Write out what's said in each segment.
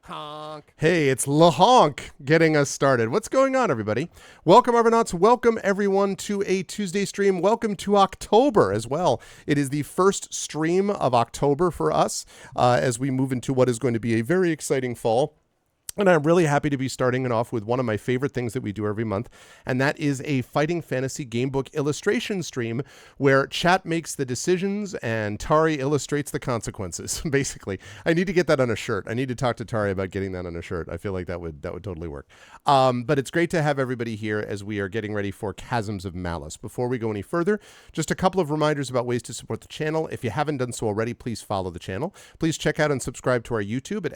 Honk. Hey, it's LaHonk getting us started. What's going on, everybody? Welcome, Argonauts. Welcome, everyone, to a Tuesday stream. Welcome to October as well. It is the first stream of October for us as we move into what is going to be a very exciting fall. And I'm really happy to be starting it off with one of my favorite things that we do every month, and that is a Fighting Fantasy Gamebook illustration stream where chat makes the decisions and Tari illustrates the consequences, basically. I need to get that on a shirt. I need to talk to Tari about getting that on a shirt. I feel like that would totally work. But it's great to have everybody here as we are getting ready for Chasms of Malice. Before we go any further, just a couple of reminders about ways to support the channel. If you haven't done so already, please follow the channel. Please check out and subscribe to our YouTube at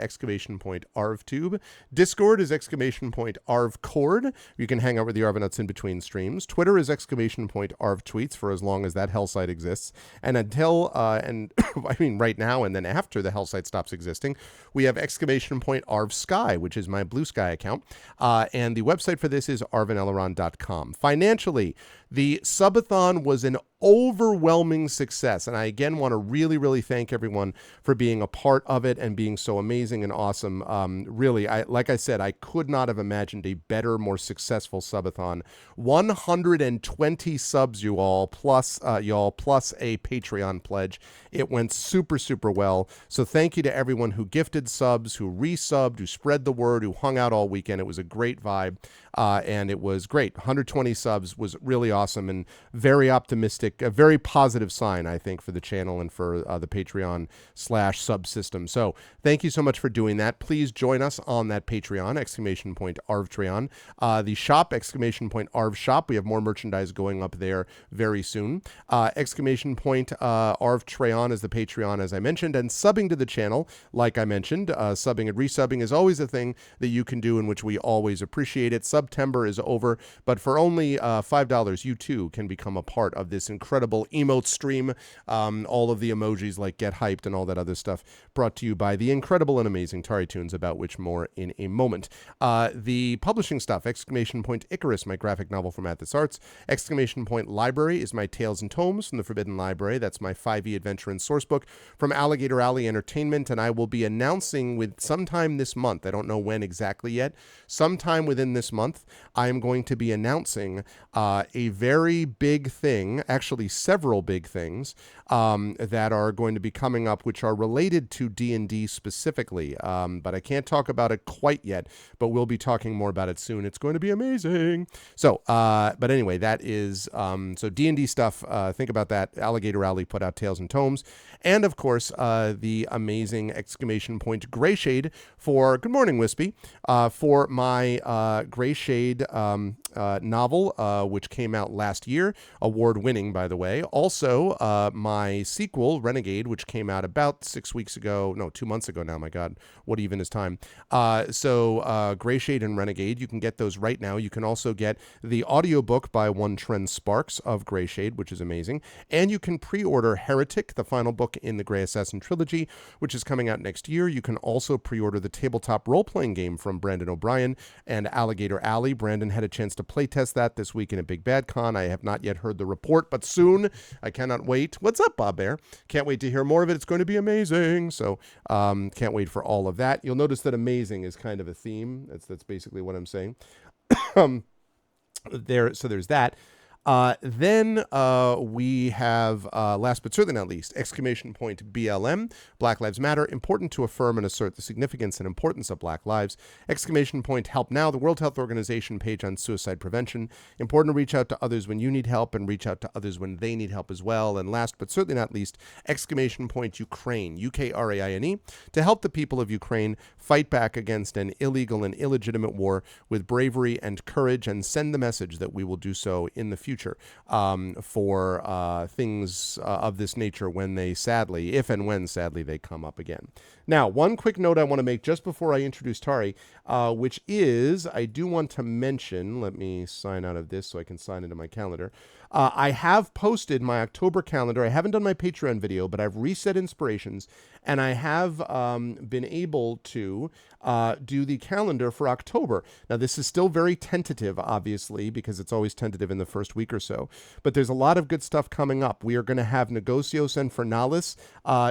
!arvtube. Discord is !arvcord. You can hang out with the Arvanauts in between streams. Twitter is !arvtweets for as long as that hell site exists. And until, right now and then after the hell site stops existing, we have !arvsky, which is my Blue Sky account. And the website for this is arvaneleron.com. Financially, the subathon was an overwhelming success. And I again want to really, really thank everyone for being a part of it and being so amazing and awesome. Really, like I said, I could not have imagined a better, more successful subathon. 120 subs, you all, plus a Patreon pledge. It went super, super well. So thank you to everyone who gifted subs, who resubbed, who spread the word, who hung out all weekend. It was a great vibe. And it was great. 120 subs was really awesome and very optimistic, a very positive sign, I think, for the channel and for the Patreon /sub system. So thank you so much for doing that. Please join us on that Patreon, !arvtreon. The shop, !arvshop. We have more merchandise going up there very soon. !arvtreon is the Patreon, as I mentioned, and subbing to the channel, like I mentioned, subbing and resubbing is always a thing that you can do in which we always appreciate it. September is over, but for only $5, you too can become a part of this incredible emote stream. All of the emojis like Get Hyped and all that other stuff brought to you by the incredible and amazing TariToons, about which more in a moment. The publishing stuff, Icarus, my graphic novel from At This Arts. Library is my Tales and Tomes from the Forbidden Library. That's my 5e adventure and source book from Alligator Alley Entertainment, and I will be announcing with sometime this month, I don't know when exactly yet, sometime within this month, I am going to be announcing a very big thing, actually several big things that are going to be coming up, which are related to D&D specifically. But I can't talk about it quite yet, but we'll be talking more about it soon. It's going to be amazing. So, but anyway, that is, so D&D stuff, think about that. Alligator Alley put out Tales and Tomes. And of course, the amazing Gray Shade for, good morning, Wispy, for my Gray Shade novel, which came out last year, award-winning, by the way. Also, my sequel, Renegade, which came out about 2 months ago now, my God, what even is time? Gray Shade and Renegade, you can get those right now. You can also get the audiobook by One Trend Sparks of Gray Shade, which is amazing. And you can pre-order Heretic, the final book in the Grey Assassin trilogy, which is coming out next year. You can also pre-order the tabletop role-playing game from Brandon O'Brien and Alligator Alley. Brandon had a chance to playtest that this week in a Big Bad Con. I have not yet heard the report, but soon. I cannot wait. What's up, Bob Bear? Can't wait to hear more of it. It's going to be amazing. So can't wait for all of that. You'll notice that amazing is kind of a theme. That's basically what I'm saying. There's that. Then we have, last but certainly not least, BLM, Black Lives Matter, important to affirm and assert the significance and importance of Black lives. Help Now, the World Health Organization page on suicide prevention. Important to reach out to others when you need help and reach out to others when they need help as well. And last but certainly not least, Ukraine, Ukraine, to help the people of Ukraine fight back against an illegal and illegitimate war with bravery and courage, and send the message that we will do so in the future. For things of this nature when they if and when sadly they come up again. Now, one quick note I want to make just before I introduce Tari, which is I do want to mention, let me sign out of this so I can sign into my calendar. I have posted my October calendar. I haven't done my Patreon video, but I've reset inspirations, and I have been able to do the calendar for October. Now, this is still very tentative, obviously, because it's always tentative in the first week or so, but there's a lot of good stuff coming up. We are going to have Negocios and Fernalis,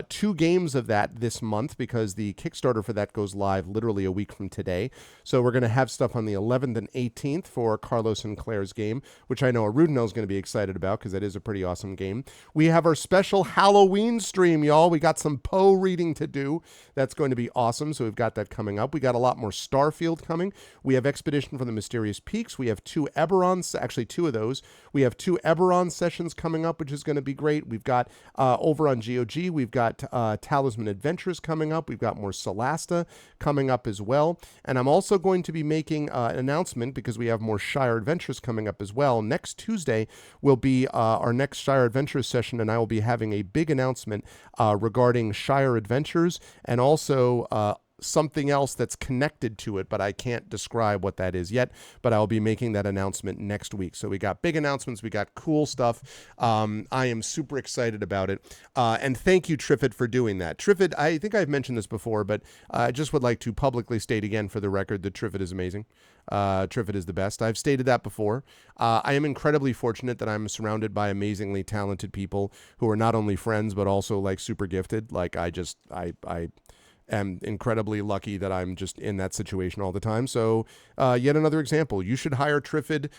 2 games of that this month, because the Kickstarter for that goes live literally a week from today. So we're going to have stuff on the 11th and 18th for Carlos and Claire's game, which I know Arudinel is going to be excited about because that is a pretty awesome game. We have our special Halloween stream, y'all. We got some Poe reading to do. That's going to be awesome. So we've got that coming up. We got a lot more Starfield coming. We have Expedition from the Mysterious Peaks. We have 2 Eberrons, actually 2 of those. We have 2 Eberron sessions coming up, which is going to be great. We've got over on GOG, we've got Talisman Adventures coming up. We've got more Solasta coming up as well. And I'm also going to be making an announcement because we have more Shire Adventures coming up as well. Next Tuesday will be our next Shire Adventures session, and I will be having a big announcement regarding Shire Adventures and also something else that's connected to it, but I can't describe what that is yet, but I'll be making that announcement next week. So we got big announcements. We got cool stuff. I am super excited about it. And thank you, Triffid, for doing that. Triffid, I think I've mentioned this before, but I just would like to publicly state again for the record that Triffid is amazing. Triffid is the best. I've stated that before. I am incredibly fortunate that I'm surrounded by amazingly talented people who are not only friends, but also like super gifted. Like I am incredibly lucky that I'm just in that situation all the time. So yet another example. You should hire Triffid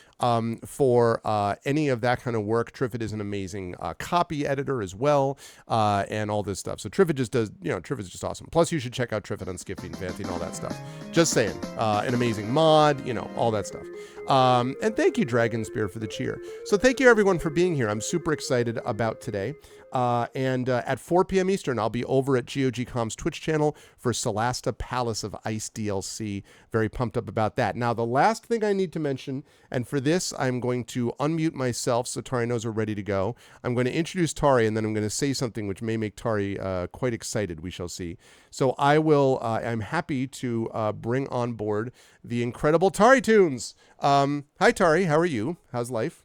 for any of that kind of work. Triffid is an amazing copy editor as well, and all this stuff. So Triffid just does, Triffid's just awesome. Plus, you should check out Triffid on Skiffy and Fancy and all that stuff. Just saying. An amazing mod, all that stuff. And thank you, Dragon Spear, for the cheer. So thank you, everyone, for being here. I'm super excited about today. And at 4 p.m. Eastern, I'll be over at GOG.com's Twitch channel for Solasta Palace of Ice DLC. Very pumped up about that. Now, the last thing I need to mention, and for this, I'm going to unmute myself so Tari knows we're ready to go. I'm going to introduce Tari, and then I'm going to say something which may make Tari quite excited. We shall see. So I'm happy to bring on board the incredible TariToons. Hi, Tari. How are you? How's life?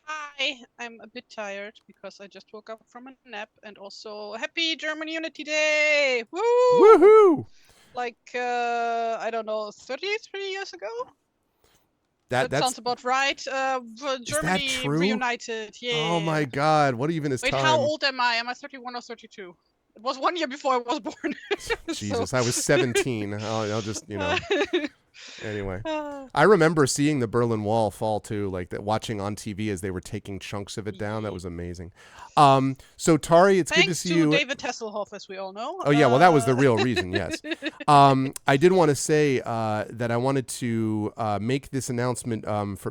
Hi, I'm a bit tired because I just woke up from a nap, and also happy German Unity Day! Woo! Woohoo! Like, I don't know, 33 years ago? That That's sounds about right. Germany reunited. Yeah. Oh my God! What even is Wait, time? how old am I? Am I 31 or 32? It was 1 year before I was born. Jesus, I was 17. I'll just, Anyway, I remember seeing the Berlin Wall fall too, like that, watching on TV as they were taking chunks of it down. That was amazing. So Tari, it's good to see you. David Hasselhoff, as we all know. Oh yeah, well that was the real reason. Yes. I did want to say that I wanted to make this announcement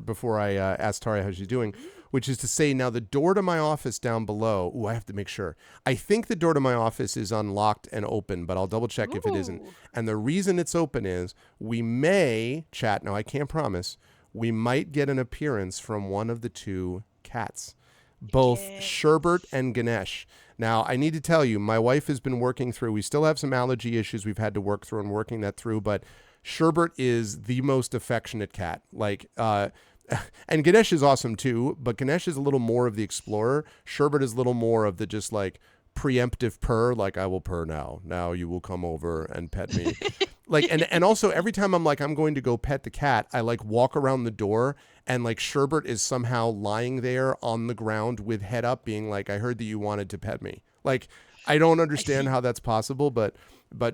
before I asked Tari how she's doing. Which is to say, now the door to my office down below, I have to make sure. I think the door to my office is unlocked and open, but I'll double check if it isn't. And the reason it's open is we may, chat, now I can't promise, we might get an appearance from one of the 2 cats, both Sherbert and Ganesh. Now, I need to tell you, my wife has been working through, we still have some allergy issues we've had to work through and working that through, but Sherbert is the most affectionate cat. Like, and Ganesh is awesome too, but Ganesh is a little more of the explorer. Sherbert is a little more of the just like preemptive purr, like I will purr now. Now you will come over and pet me. Like, and also every time I'm going to go pet the cat, I like walk around the door and like Sherbert is somehow lying there on the ground with head up being like, I heard that you wanted to pet me. Like, I don't understand how that's possible, but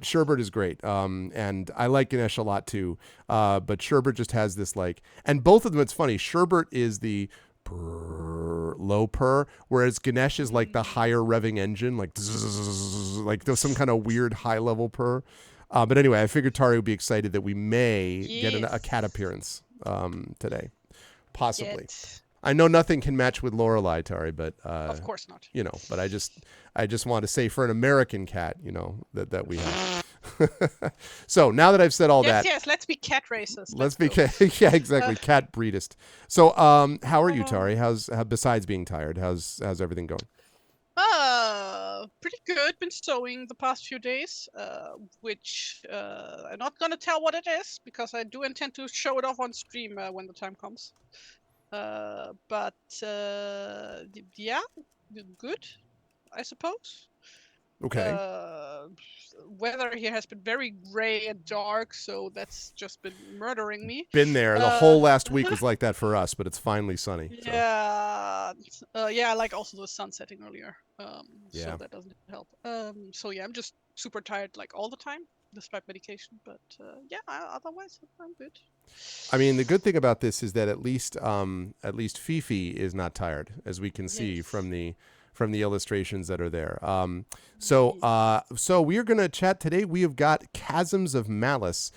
Sherbert is great. And I like Ganesh a lot too. But Sherbert just has this like, and both of them, it's funny. Sherbert is the purr, low purr, whereas Ganesh is like the higher revving engine, like like there's some kind of weird high level purr. But anyway, I figured Tari would be excited that we may get a cat appearance today, possibly. I know nothing can match with Lorelei, Tari, but of course not. But I just want to say for an American cat, that we have. So now that I've said all that, yes, let's be cat racist. Let's be yeah, exactly, cat breedist. So, how are you, Tari? Besides being tired, how's everything going? Pretty good. Been sewing the past few days, which I'm not gonna tell what it is because I do intend to show it off on stream when the time comes. But yeah, good, I suppose. Okay. Weather here has been very gray and dark, so that's just been murdering me. Been there. The Uh, whole last week was like that for us, but it's finally sunny. So yeah, yeah, like also the sun setting earlier. So yeah. that doesn't help. So yeah, I'm just super tired like all the time, despite medication. But yeah, otherwise I'm good. I mean, the good thing about this is that at least Fifi is not tired, as we can see Yes. from the illustrations that are there. Yes. So we are going to chat today. We have got Chasms of Malice.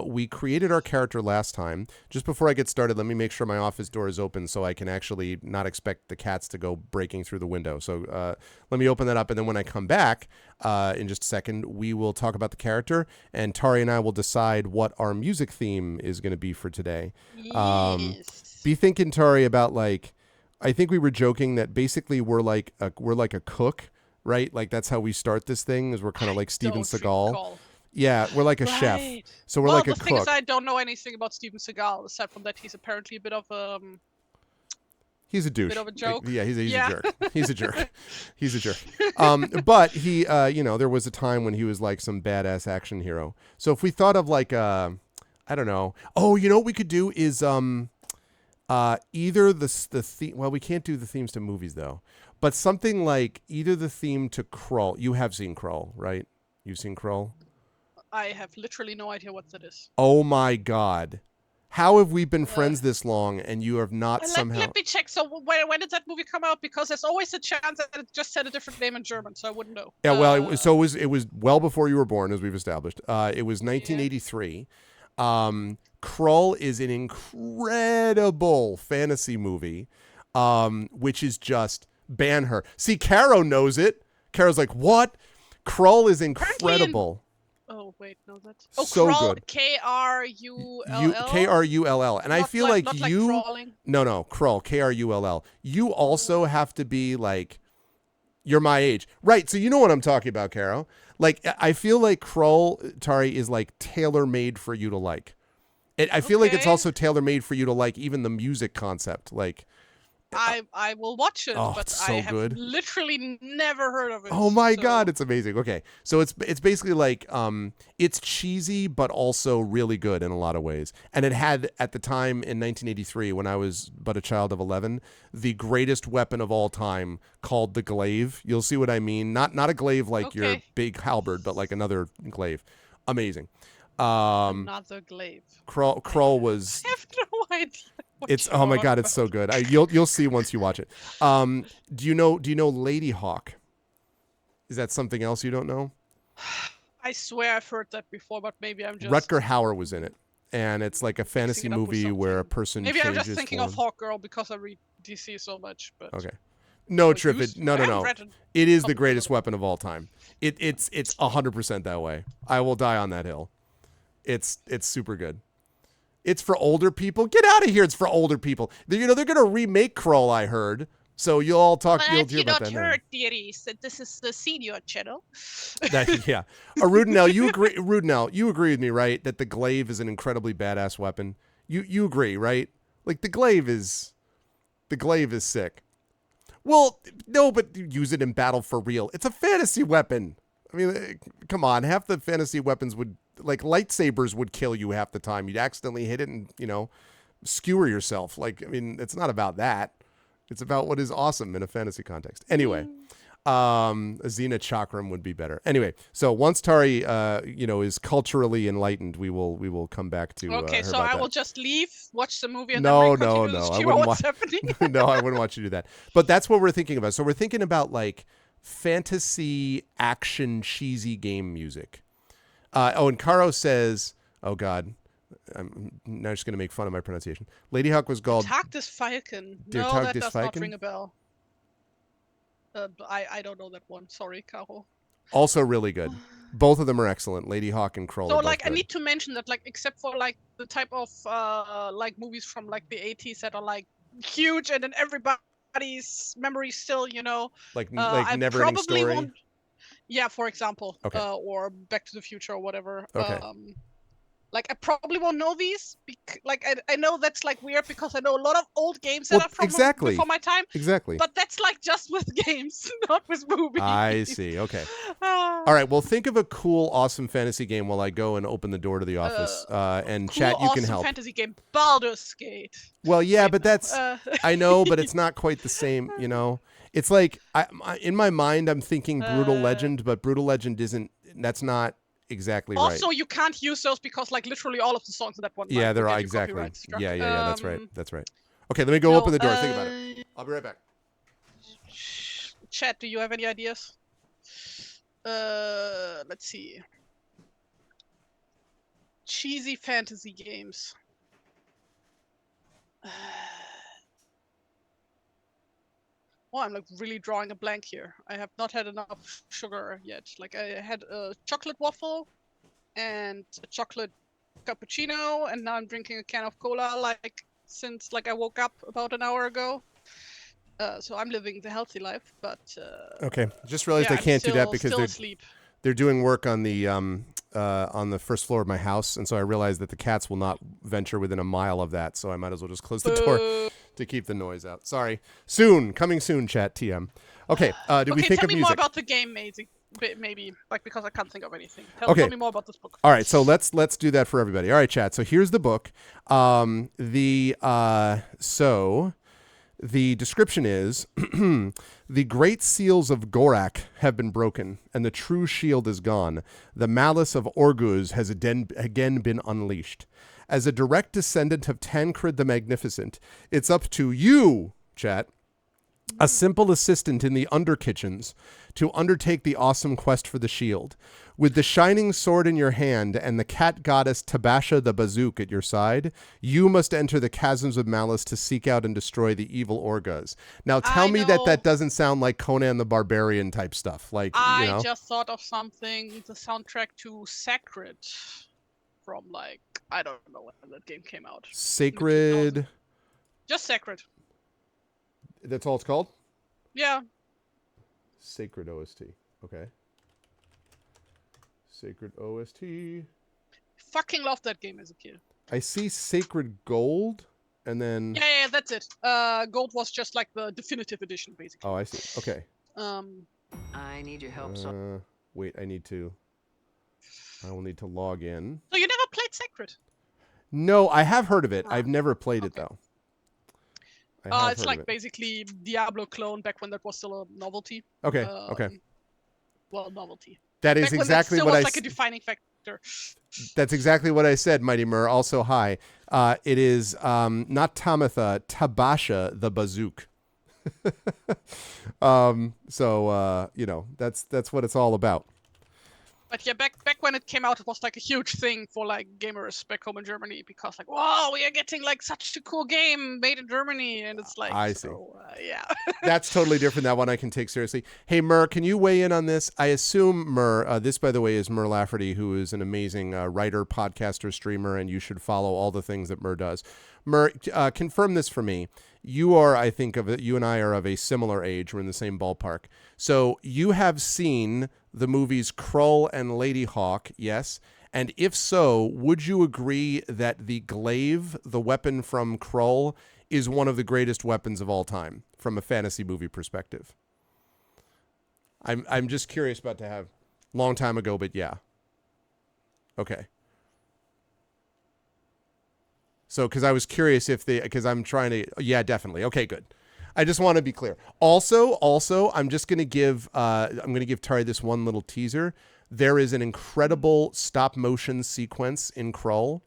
We created our character last time. Just before I get started, let me make sure my office door is open so I can actually not expect the cats to go breaking through the window. So let me open that up, and then when I come back in just a second, we will talk about the character, and Tari and I will decide what our music theme is going to be for today. Yes. Be thinking, Tari, about like, I think we were joking that basically we're like a cook, right? Like that's how we start this thing, is we're kind of I like Steven don't Seagal. recall. Yeah, we're like a chef. Right. So we're Well, like a the thing is, cook. I don't know anything about Steven Seagal aside from that he's apparently a He's a bit douche. of a joke. Yeah, he's a Yeah. jerk. He's a jerk. He's a jerk. But he, there was a time when he was like some badass action hero. So if we thought of like, I don't know. Oh, you know what we could do is either the theme. Well, we can't do the themes to movies though. But something like either the theme to Krull. You have seen Krull, right? You've seen Krull? I have literally no idea what that is. Oh my God. How have we been Uh, friends this long and you have not somehow. let me check. So when did that movie come out? Because there's always a chance that it just said a different name in German, so I wouldn't know. Yeah, well, it was well before you were born, as we've established. It was Yeah. 1983. Krull is an incredible fantasy movie, which is just ban her. See, Caro knows it. Caro's like, what? Krull is incredible. Oh wait, no, that's So Krull, good. Krull, and I Not feel like not like you. crawling. No, Krull, Krull. You also have to be like, you're my age. Right. So you know what I'm talking about, Caro. Like, I feel like Krull, Tari, is like tailor-made for you to like. I feel like it's Okay. also tailor-made for you to like even the music concept. Like, I will watch it, oh, but it's I so have good. literally never heard of it. Oh my God, So it's amazing. Okay. So it's basically like it's cheesy but also really good in a lot of ways. And it had at the time in 1983 when I was but a child of 11, the greatest weapon of all time called the glaive. You'll see what I mean. Not a glaive like your okay, big halberd, but like another glaive. Amazing. another glaive. Krull was I have no idea what it's you're oh my on God, it's so about. good. You'll see once you watch it. Do you know Lady Hawk? Is that something else you don't know? I swear I've heard that before, but maybe I'm Rutger just Hauer was in it, and it's like a mixing fantasy it up with movie where a something. person Maybe I'm just changes thinking of form. Hawk Girl because I read DC so much, but Okay, no, or Trip. used to. No, I no, haven't no. read a It is the couple of greatest them. weapon of all time. It's 100% that way. I will die on that hill. It's super good. It's for older people. Get out of here. It's for older people. They're gonna remake Krull. I heard. So you'll But hear you about not that then. heard, dearies, that this is the senior channel. That yeah. Rudenell, you agree? Rudenell, you agree with me, right? That the glaive is an incredibly badass weapon. You agree, right? Like the glaive is sick. Well, no, but use it in battle for real. It's a fantasy weapon. I mean, come on. Half the fantasy weapons would like lightsabers would kill you half the time. You'd accidentally hit it and skewer yourself. Like, I mean, it's not about that. It's about what is awesome in a fantasy context. Anyway, a Xena Chakram would be better. Anyway, so once Tari, is culturally enlightened, we will come back to Okay, her so about I will that. just leave, watch the movie, and then No, no, continue the no. I stream on wouldn't what's want. happening. No, I wouldn't want you to do that. But that's what we're thinking about. So we're thinking about like fantasy action cheesy game music. And Caro says, "Oh God, I'm now just gonna make fun of my pronunciation. Lady Hawk was Der called Tag des Falken. Der No, Tag that des does not Falken. ring a bell. I don't know that one. Sorry, Caro. Also really good. Both of them are excellent. Lady Hawk and Krull So are both like I good. need to mention that like except for like the type of like movies from like the 80s that are like huge and then everybody's memory still, Like I Never Ending probably Story. won't. Yeah, for example, Okay. or Back to the Future or whatever. Okay. Like I probably won't know these. Like I know that's like weird because I know a lot of old games that Well, are from exactly. before my time. Exactly. But that's like just with games, not with movies. I see. Okay. Ah. All right. Well, think of a cool, awesome fantasy game while I go and open the door to the office. And Cool, chat, you can awesome help. fantasy game, Baldur's Gate. Well, yeah, Wait, but no. that's I know, but it's not quite the same. You know, it's like in my mind, I'm thinking Brutal Legend, but Brutal Legend isn't. That's not exactly right. Also, you can't use those because like literally all of the songs in that one. Yeah, will they're get you exactly. copyright struck. Yeah. That's right. That's right. Okay, let me go open the door. Think about it. I'll be right back. Chat, do you have any ideas? Let's see. Cheesy fantasy games. Oh, I'm like really drawing a blank here. I have not had enough sugar yet. Like I had a chocolate waffle and a chocolate cappuccino, and now I'm drinking a can of cola like since like I woke up about an hour ago. So I'm living the healthy life, but okay. Just realized yeah, I can't do that because still asleep. they're doing work on the first floor of my house, and so I realized that the cats will not venture within a mile of that, so I might as well just close the door to keep the noise out. Sorry. Coming soon, chat TM. Okay. Did we think tell of me music? more about the game, maybe like because I can't think of anything. Tell me more about this book. All right, so let's do that for everybody. All right, chat. So here's the book. The description is the great seals of Gorak have been broken, and the true shield is gone. The malice of Orguz has again been unleashed. As a direct descendant of Tancred the Magnificent, it's up to you, chat, a simple assistant in the under kitchens, to undertake the awesome quest for the shield. With the shining sword in your hand and the cat goddess Tabasha the Bazook at your side, you must enter the Chasms of Malice to seek out and destroy the evil Orgas. Now tell me that doesn't sound like Conan the Barbarian type stuff. Like, I just thought of something, the soundtrack to Sacred from like, I don't know when that game came out. Sacred. Just Sacred. That's all it's called? Yeah. Sacred OST. Okay. Sacred OST. Fucking loved that game as a kid. I see Sacred Gold, and then... Yeah, that's it. Gold was just like the definitive edition, basically. Oh, I see. Okay. I need your help, wait, I will need to log in. So you never played Sacred? No, I have heard of it. I've never played it, though. It's like basically Diablo clone back when that was still a novelty. Okay, Well, novelty. That is exactly what I... like a defining factor. That's exactly what I said, Mighty Mur. Also, hi. It is not Tamatha, Tabasha the Bazook. That's what it's all about. But yeah, back when it came out, it was like a huge thing for like gamers back home in Germany because like, wow, we are getting like such a cool game made in Germany, and it's like, I see. Yeah. That's totally different. That one I can take seriously. Hey, Mur, can you weigh in on this? I assume Mur, this by the way is Mur Lafferty, who is an amazing writer, podcaster, streamer, and you should follow all the things that Mur does. Mur, confirm this for me. You and I are of a similar age. We're in the same ballpark. So you have seen the movies Krull and Lady Hawk, yes? And if so, would you agree that the glaive, the weapon from Krull, is one of the greatest weapons of all time from a fantasy movie perspective? I'm just curious about to have long time ago, but yeah. Okay. So, because I was curious because I'm trying to, yeah, definitely. Okay, good. I just want to be clear. Also, I'm just going to give Tari this one little teaser. There is an incredible stop motion sequence in Krull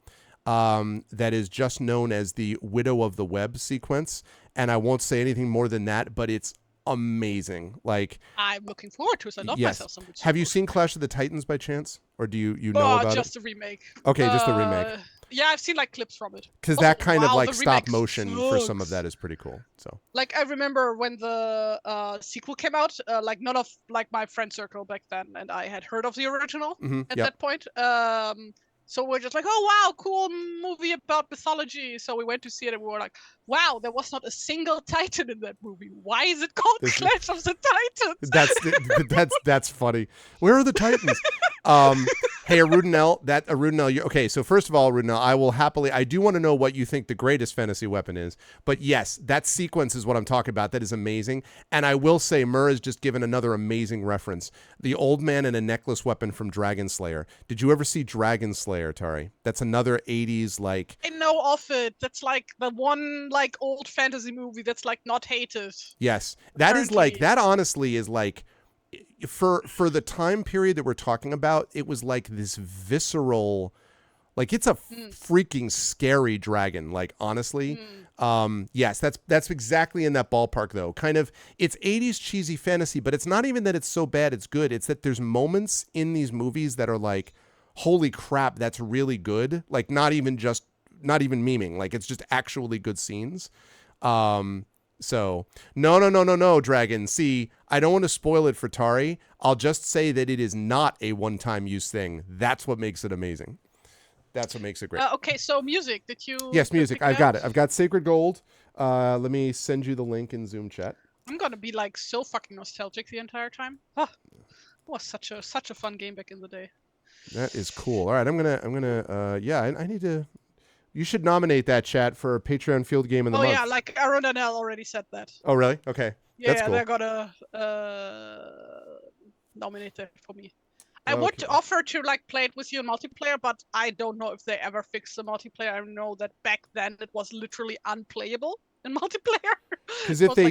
that is just known as the Widow of the Web sequence. And I won't say anything more than that, but it's amazing. Like, I'm looking forward to it. I love myself some. Have you seen Clash of the Titans by chance? Or do you know about it? Just the remake. Okay, just the remake. Yeah, I've seen like clips from it. Because that kind of like stop motion for some of that is pretty cool. So like I remember when the sequel came out, like none of like my friend circle back then and I had heard of the original at that point. So we're just like, oh wow, cool movie about mythology. So we went to see it and we were like, wow, there was not a single Titan in that movie. Why is it called Clash of the Titans? That's funny. Where are the Titans? Hey, Arudinel, okay, so first of all, Arudinel, I do want to know what you think the greatest fantasy weapon is, but yes, that sequence is what I'm talking about. That is amazing. And I will say, Mur has just given another amazing reference. The old man in a necklace weapon from Dragon Slayer. Did you ever see Dragon Slayer, Tari? That's another 80s, like... I know of it. That's like the one like old fantasy movie that's like not hated. Yes. That is like, that honestly is like, for the time period that we're talking about, it was like this visceral, like it's a freaking scary dragon, like honestly. Yes, that's exactly in that ballpark though. Kind of, it's 80s cheesy fantasy, but it's not even that it's so bad it's good. It's that there's moments in these movies that are like, holy crap, that's really good. Like not even memeing, like it's just actually good scenes. So no, Dragon. See, I don't want to spoil it for Tari. I'll just say that it is not a one-time use thing. That's what makes it amazing. That's what makes it great. Okay, so music. Did you? Yes, music. I've got it. I've got Sacred Gold. Let me send you the link in Zoom chat. I'm gonna be like so fucking nostalgic the entire time. It was such a fun game back in the day. That is cool. All right, I'm gonna. Yeah, I need to. You should nominate that, chat, for a Patreon Field Game of the Month. Oh yeah, like Aaron and L already said that. Oh really? Okay. Yeah, that's cool. they're gonna nominate that for me. I would offer to like play it with you in multiplayer, but I don't know if they ever fixed the multiplayer. I know that back then it was literally unplayable in multiplayer. Because if they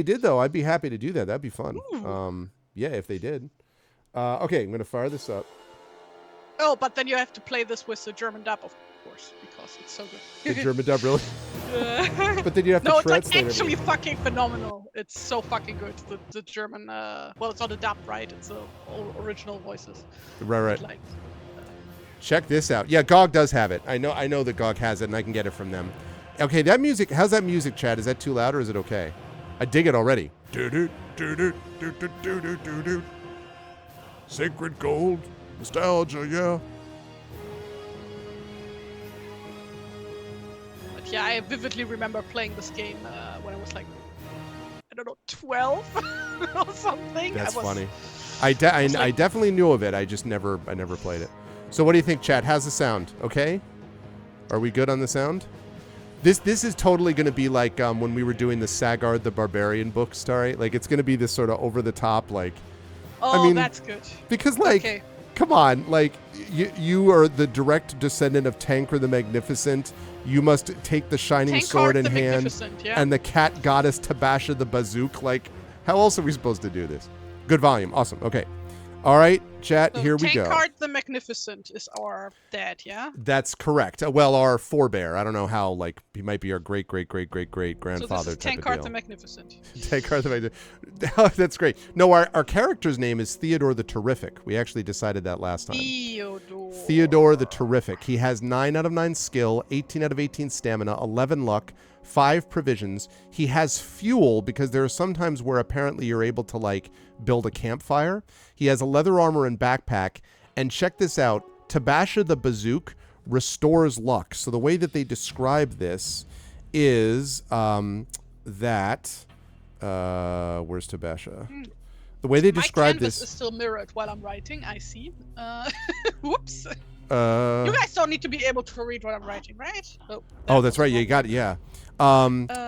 did though, I'd be happy to do that. That'd be fun. Yeah, if they did. Okay, I'm gonna fire this up. Oh, but then you have to play this with the German dub, of course, because it's so good. The German dub, really? But then you have to translate it. No, it's like actually fucking phenomenal. It's so fucking good. The German, well, it's not a dub, right? It's the original voices. Right. Like, check this out. Yeah, GOG does have it. I know that GOG has it, and I can get it from them. Okay, that music. How's that music, Chad? Is that too loud or is it okay? I dig it already. Sacred Gold. Nostalgia, yeah. But yeah, I vividly remember playing this game when I was like, I don't know, 12 or something. That's funny. I definitely knew of it. I never played it. So what do you think, chat? How's the sound? Okay? Are we good on the sound? This is totally going to be like when we were doing the Sagard the Barbarian book story. Like it's going to be this sort of over the top, like. Oh, I mean, that's good. Because like. Okay. Come on, like, you are the direct descendant of Tancred the Magnificent. You must take the shining sword in hand, and the cat goddess Tabasha the Bazook. Like, how else are we supposed to do this? Good volume. Awesome. Okay. All right, chat, here we go. Tancred the Magnificent is our dad, yeah? That's correct. Well, our forebear. I don't know how, like, he might be our great-great-great-great-great-grandfather so this is type of Tancred deal. the Magnificent. Tancred the Magnificent. Oh, that's great. No, our character's name is Theodore the Terrific. We actually decided that last time. Theodore the Terrific. He has 9 out of 9 skill, 18 out of 18 stamina, 11 luck, 5 provisions. He has fuel because there are some times where apparently you're able to, like, build a campfire. He has a leather armor and backpack. And check this out. Tabasha the Bazook restores luck. So the way that they describe this is that... where's Tabasha? The way they describe this... is still mirrored while I'm writing, I see. Whoops. You guys don't need to be able to read what I'm writing, right? Oh, that's right. Yeah, you got it. Yeah.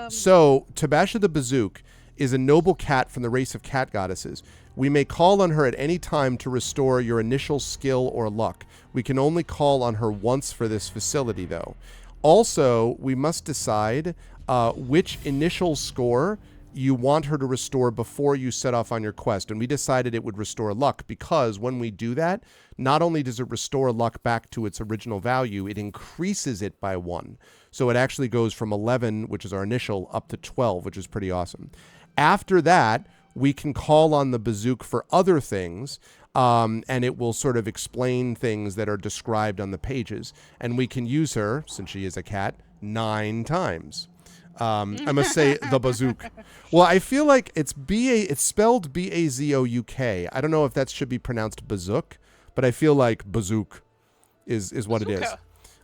So Tabasha the Bazook is a noble cat from the race of cat goddesses. We may call on her at any time to restore your initial skill or luck. We can only call on her once for this facility, though. Also, we must decide which initial score you want her to restore before you set off on your quest. And we decided it would restore luck because when we do that, not only does it restore luck back to its original value, it increases it by 1. So it actually goes from 11, which is our initial, up to 12, which is pretty awesome. After that, we can call on the Bazook for other things, and it will sort of explain things that are described on the pages. And we can use her, since she is a cat, 9 times. I must say the Bazook. Well, I feel like it's spelled B-A-Z-O-U-K. I don't know if that should be pronounced Bazook, but I feel like Bazook is what it is.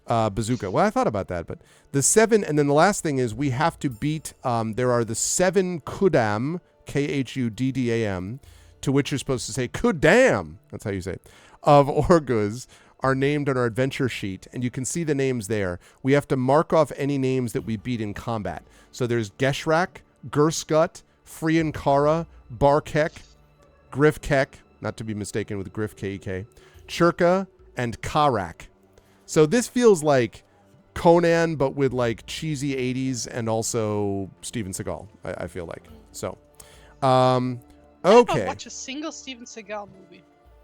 Bazooka. Well, I thought about that, but the 7, and then the last thing is we have to beat, there are the 7 Kudam, Khuddam, to which you're supposed to say, "Good damn," that's how you say it, of Orguz are named on our adventure sheet, and you can see the names there. We have to mark off any names that we beat in combat. So there's Geshrak, Gurskut, Friankara, Barkek, Grifkek, not to be mistaken with Grif K-E-K, Churka, and Karak. So this feels like Conan, but with like cheesy 80s and also Steven Seagal, I feel like. So, I okay. watch a single Steven Seagal movie.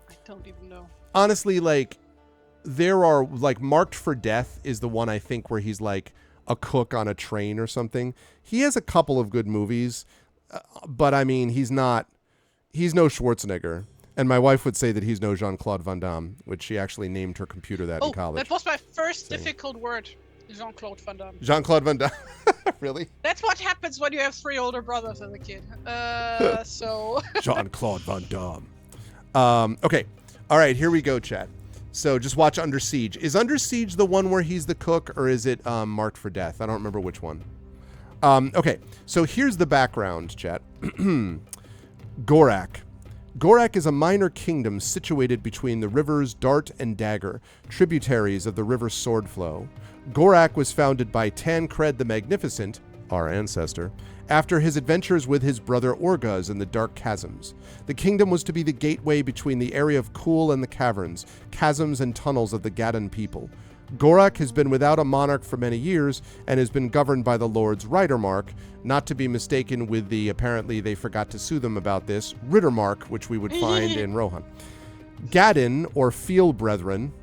I don't even know. Honestly, like, there are, like, Marked for Death is the one I think where he's like a cook on a train or something. He has a couple of good movies, but I mean, he's no Schwarzenegger. And my wife would say that he's no Jean-Claude Van Damme, which she actually named her computer that in college. That was my first difficult word. Jean-Claude Van Damme. Jean-Claude Van Damme. Really? That's what happens when you have 3 older brothers as a kid. So... Jean-Claude Van Damme. Okay. All right, here we go, chat. So just watch Under Siege. Is Under Siege the one where he's the cook, or is it Marked for Death? I don't remember which one. Okay, so here's the background, chat. Gorak. Gorak is a minor kingdom situated between the rivers Dart and Dagger, tributaries of the river Swordflow. Gorak was founded by Tancred the Magnificent, our ancestor, after his adventures with his brother Orguz in the Dark Chasms. The kingdom was to be the gateway between the area of Kul and the caverns, chasms and tunnels of the Gaddan people. Gorak has been without a monarch for many years and has been governed by the Lord's Ridermark, not to be mistaken with the, apparently they forgot to sue them about this, Rittermark, which we would find in Rohan. Gaddan, or Field Brethren,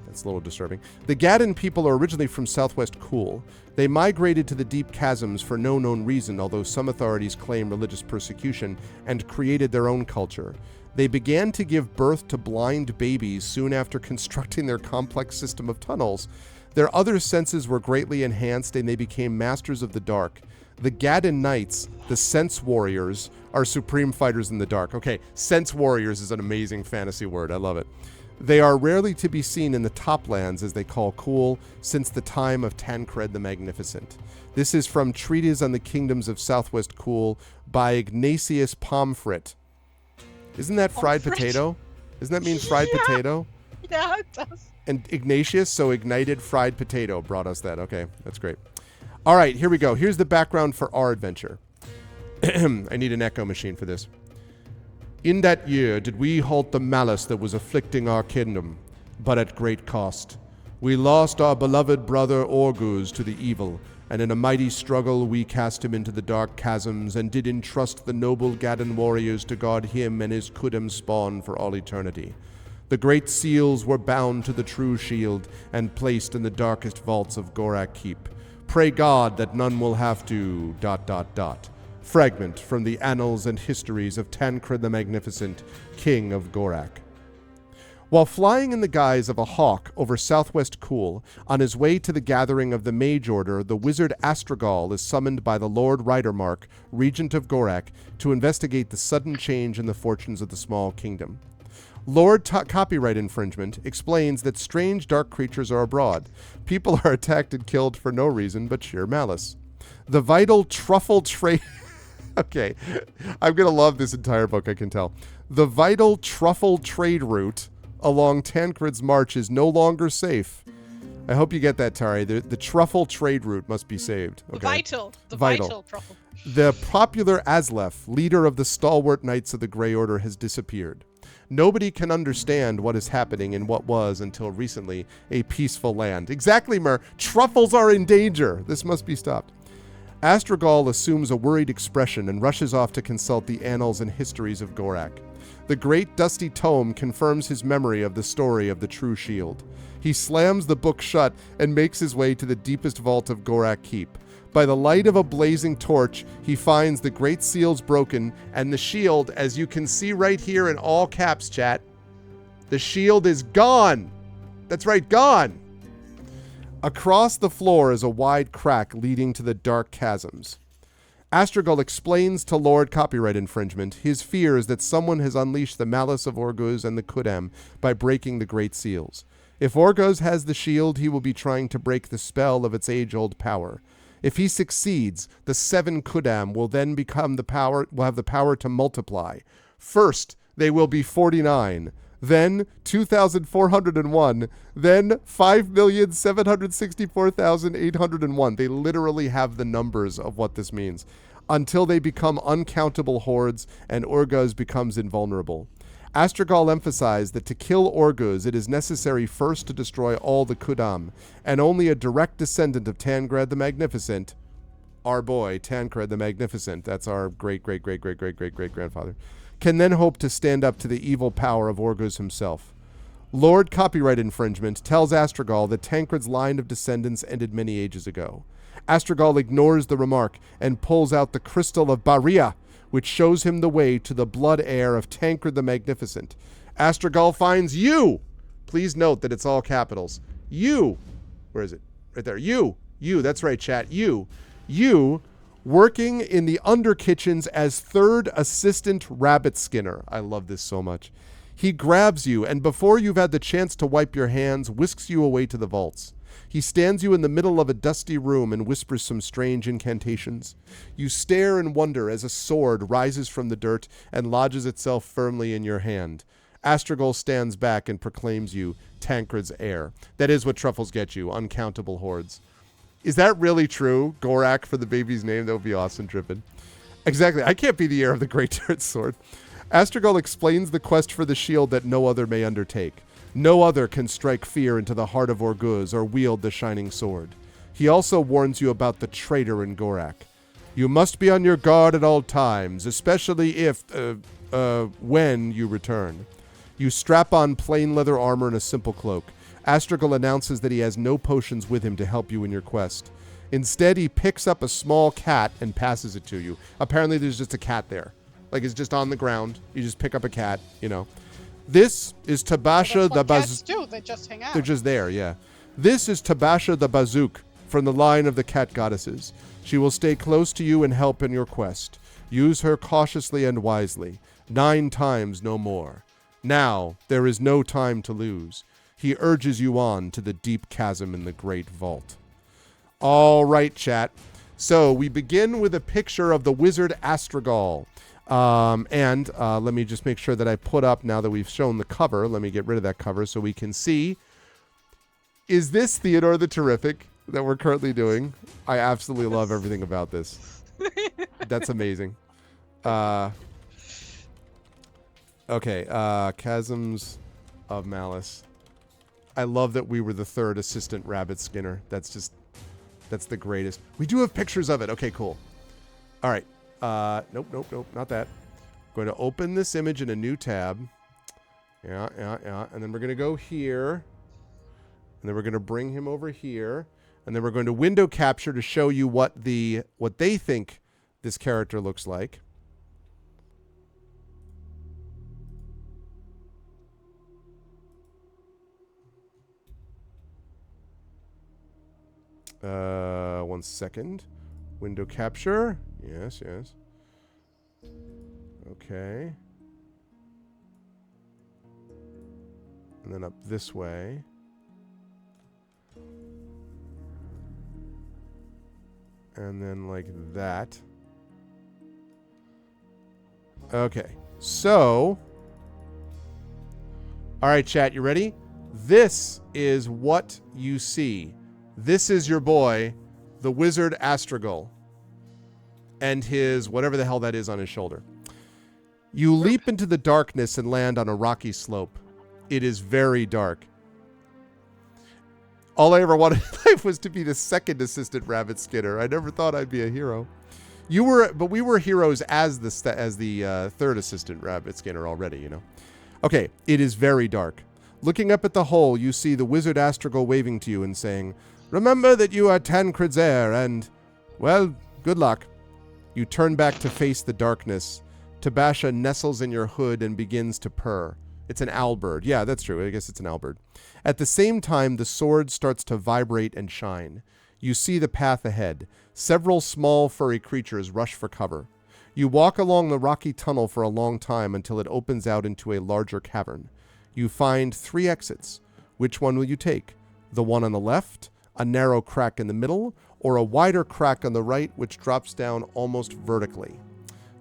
that's a little disturbing. The Gaddan people are originally from southwest Kul. They migrated to the deep chasms for no known reason, although some authorities claim religious persecution, and created their own culture. They began to give birth to blind babies soon after constructing their complex system of tunnels. Their other senses were greatly enhanced, and they became masters of the dark. The Gaddan Knights, the Sense Warriors, are supreme fighters in the dark. Okay, Sense Warriors is an amazing fantasy word. I love it. They are rarely to be seen in the Toplands, as they call Kul, since the time of Tancred the Magnificent. This is from Treatise on the Kingdoms of Southwest Kul by Ignatius Pomfret. Isn't that fried potato? Doesn't that mean fried potato? Yeah, it does. And Ignatius, so ignited fried potato, brought us that. Okay, that's great. All right, here we go. Here's the background for our adventure. I need an echo machine for this. In that year did we halt the malice that was afflicting our kingdom, but at great cost. We lost our beloved brother Orguz to the evil, and in a mighty struggle we cast him into the dark chasms, and did entrust the noble Gaddan warriors to guard him and his Kudem spawn for all eternity. The great seals were bound to the true shield, and placed in the darkest vaults of Gorak Keep. Pray God that none will have to... ... Fragment from the annals and histories of Tancred the Magnificent, King of Gorak. While flying in the guise of a hawk over southwest Kul, on his way to the gathering of the Mage Order, the wizard Astragal is summoned by the Lord Ridermark, regent of Gorak, to investigate the sudden change in the fortunes of the small kingdom. Lord Copyright Infringement explains that strange dark creatures are abroad. People are attacked and killed for no reason but sheer malice. The vital truffle trade... Okay, I'm going to love this entire book, I can tell. The vital truffle trade route along Tancred's march is no longer safe. I hope you get that, Tari. The truffle trade route must be saved. Okay? The vital truffle. The popular Aslef, leader of the stalwart Knights of the Grey Order, has disappeared. Nobody can understand what is happening in what was, until recently, a peaceful land. Exactly, Mer. Truffles are in danger. This must be stopped. Astragal assumes a worried expression and rushes off to consult the annals and histories of Gorak. The great dusty tome confirms his memory of the story of the true shield. He slams the book shut and makes his way to the deepest vault of Gorak Keep. By the light of a blazing torch, he finds the great seals broken, and the shield, as you can see right here in all caps, chat, the shield is gone. That's right, gone. Across the floor is a wide crack leading to the dark chasms. Astragal explains to Lord Copyright Infringement his fears that someone has unleashed the malice of Orguz and the Kudem by breaking the great seals. If Orguz has the shield, he will be trying to break the spell of its age-old power. If he succeeds, the 7 Kudam will then have the power to multiply. First, they will be 49. Then 2,401. Then 5,764,801. They literally have the numbers of what this means. Until they become uncountable hordes and Orguz becomes invulnerable. Astragal emphasized that to kill Orguz, it is necessary first to destroy all the Kudam, and only a direct descendant of Tancred the Magnificent, our boy, Tancred the Magnificent, that's our great-great-great-great-great-great-great-grandfather, can then hope to stand up to the evil power of Orguz himself. Lord Copyright Infringement tells Astragal that Tancred's line of descendants ended many ages ago. Astragal ignores the remark and pulls out the Crystal of Baria, which shows him the way to the blood heir of Tancred the Magnificent. Astragal finds you. Please note that it's all capitals. You. Where is it? Right there. You. That's right, chat. You, working in the under kitchens as third assistant rabbit skinner. I love this so much. He grabs you, and before you've had the chance to wipe your hands, whisks you away to the vaults. He stands you in the middle of a dusty room and whispers some strange incantations. You stare in wonder as a sword rises from the dirt and lodges itself firmly in your hand. Astragal stands back and proclaims you Tancred's heir. That is what truffles get you, uncountable hordes. Is that really true? Gorak for the baby's name? That would be awesome, Trippin. Exactly. I can't be the heir of the Great Dirt Sword. Astragal explains the quest for the shield that no other may undertake. No other can strike fear into the heart of Orguz or wield the shining sword. He also warns you about the traitor in Gorak. You must be on your guard at all times, especially when you return. You strap on plain leather armor and a simple cloak. Astragal announces that he has no potions with him to help you in your quest. Instead, he picks up a small cat and passes it to you. Apparently, there's just a cat there. Like, it's just on the ground. You just pick up a cat, you know. This is Tabasha the Bazook. They just hang out. They're just there, yeah. This is Tabasha the Bazook from the line of the cat goddesses. She will stay close to you and help in your quest. Use her cautiously and wisely. 9 times, no more. Now, there is no time to lose. He urges you on to the deep chasm in the great vault. All right, chat. So we begin with a picture of the wizard Astragal. And let me just make sure that I put up, now that we've shown the cover, let me get rid of that cover so we can see. Is this Theodore the Terrific that we're currently doing? I absolutely love everything about this. That's amazing. Okay, Chasms of Malice. I love that we were the third assistant rabbit skinner. That's the greatest. We do have pictures of it. Okay, cool. All right. Nope, not that. I'm going to open this image in a new tab. Yeah. And then we're going to go here. And then we're going to bring him over here. And then we're going to window capture to show you what they think this character looks like. One second. Window capture. Yes. Okay. And then up this way. And then like that. Okay. So. All right, chat, you ready? This is what you see. This is your boy, the wizard Astragal, and his whatever the hell that is on his shoulder. You leap into the darkness and land on a rocky slope. It is very dark. All I ever wanted in life was to be the second assistant rabbit skinner. I never thought I'd be a hero. But we were heroes as the third assistant rabbit skinner already, you know. Okay, it is very dark. Looking up at the hole, you see the wizard Astragal waving to you and saying, "Remember that you are Tancred's heir and, well, good luck." You turn back to face the darkness. Tabasha nestles in your hood and begins to purr. It's an owlbird. Yeah, that's true. I guess it's an owlbird. At the same time, the sword starts to vibrate and shine. You see the path ahead. Several small furry creatures rush for cover. You walk along the rocky tunnel for a long time until it opens out into a larger cavern. You find 3 exits. Which one will you take? The one on the left, a narrow crack in the middle, or a wider crack on the right which drops down almost vertically?